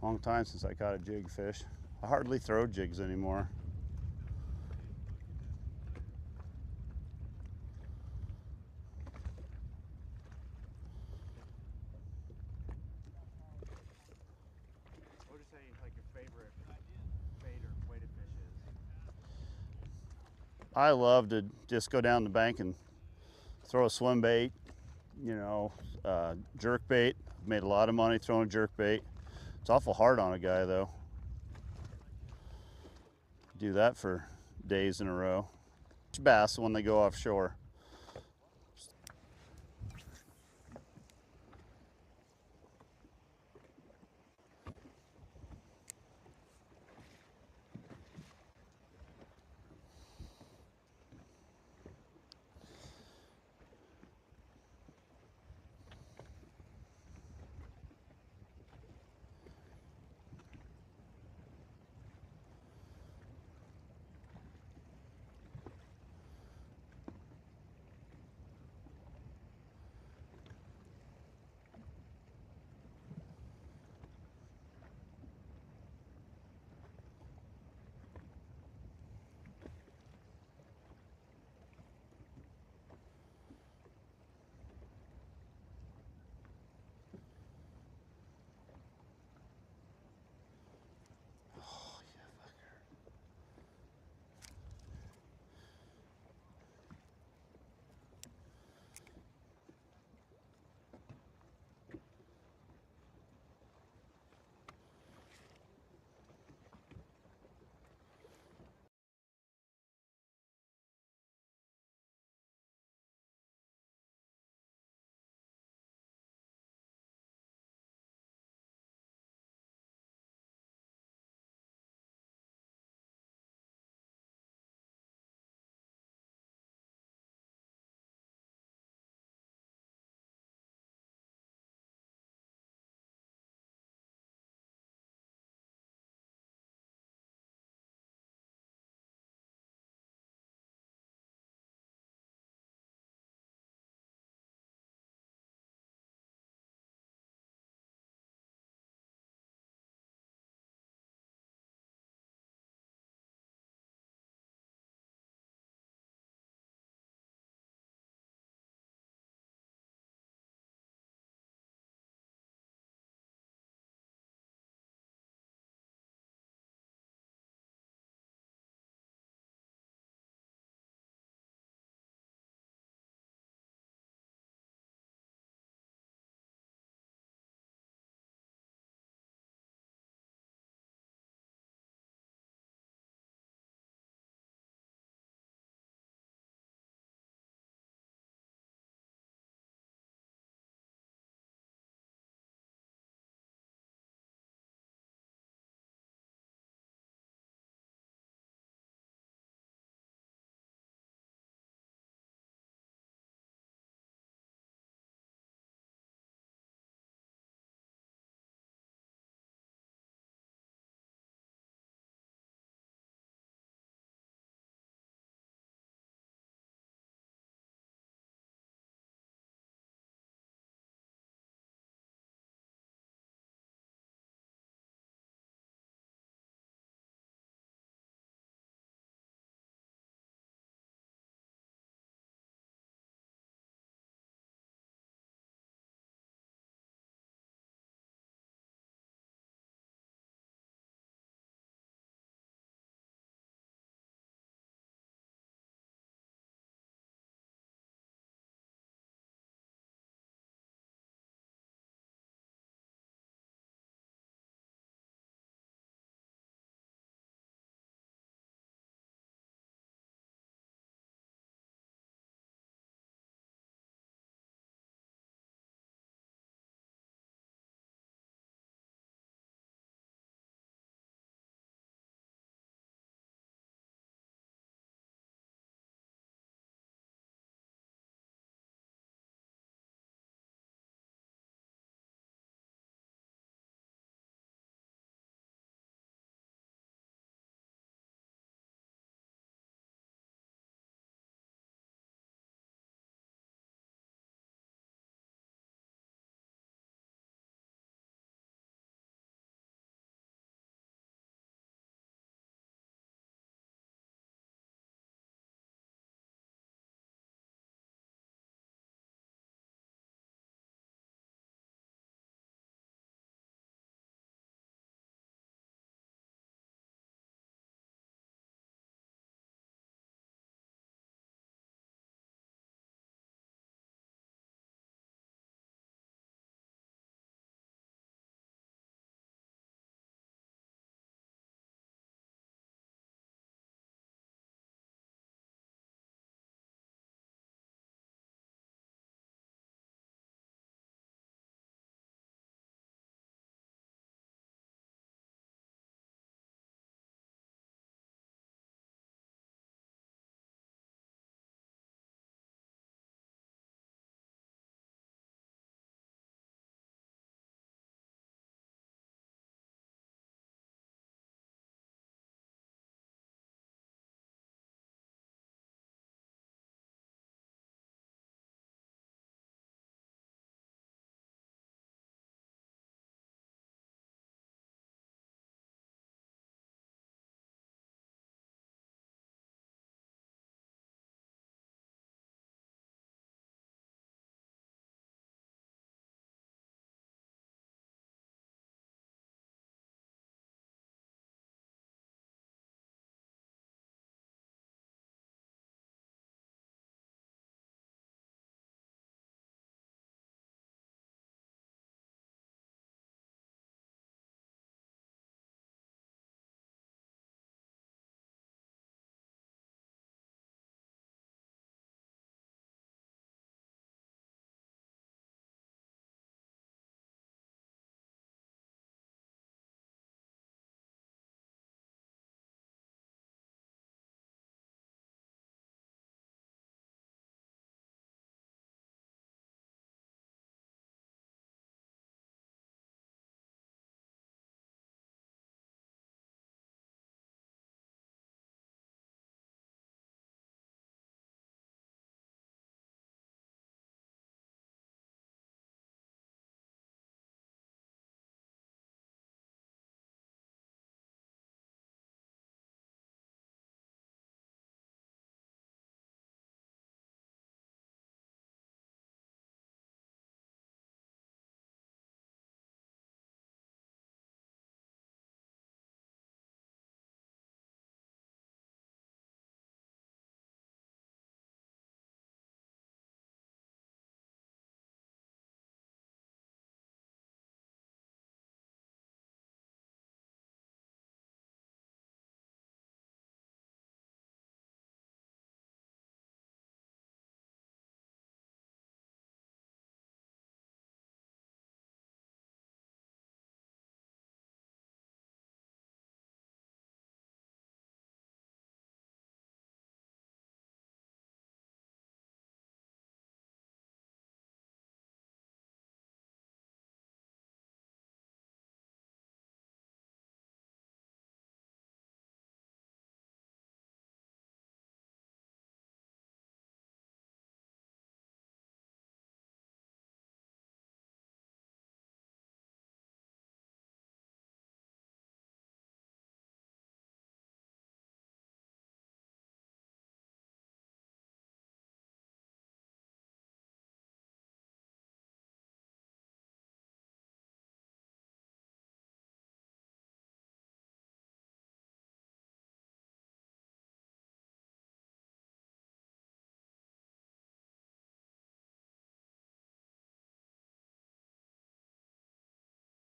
Long time since I caught a jig fish. I hardly throw jigs anymore. What would you say like your favorite bait or weighted fish is? I love to just go down the bank and throw a swim bait, you know, jerk bait. Made a lot of money throwing jerk bait. It's awful hard on a guy though. Do that for days in a row. Bass when they go offshore.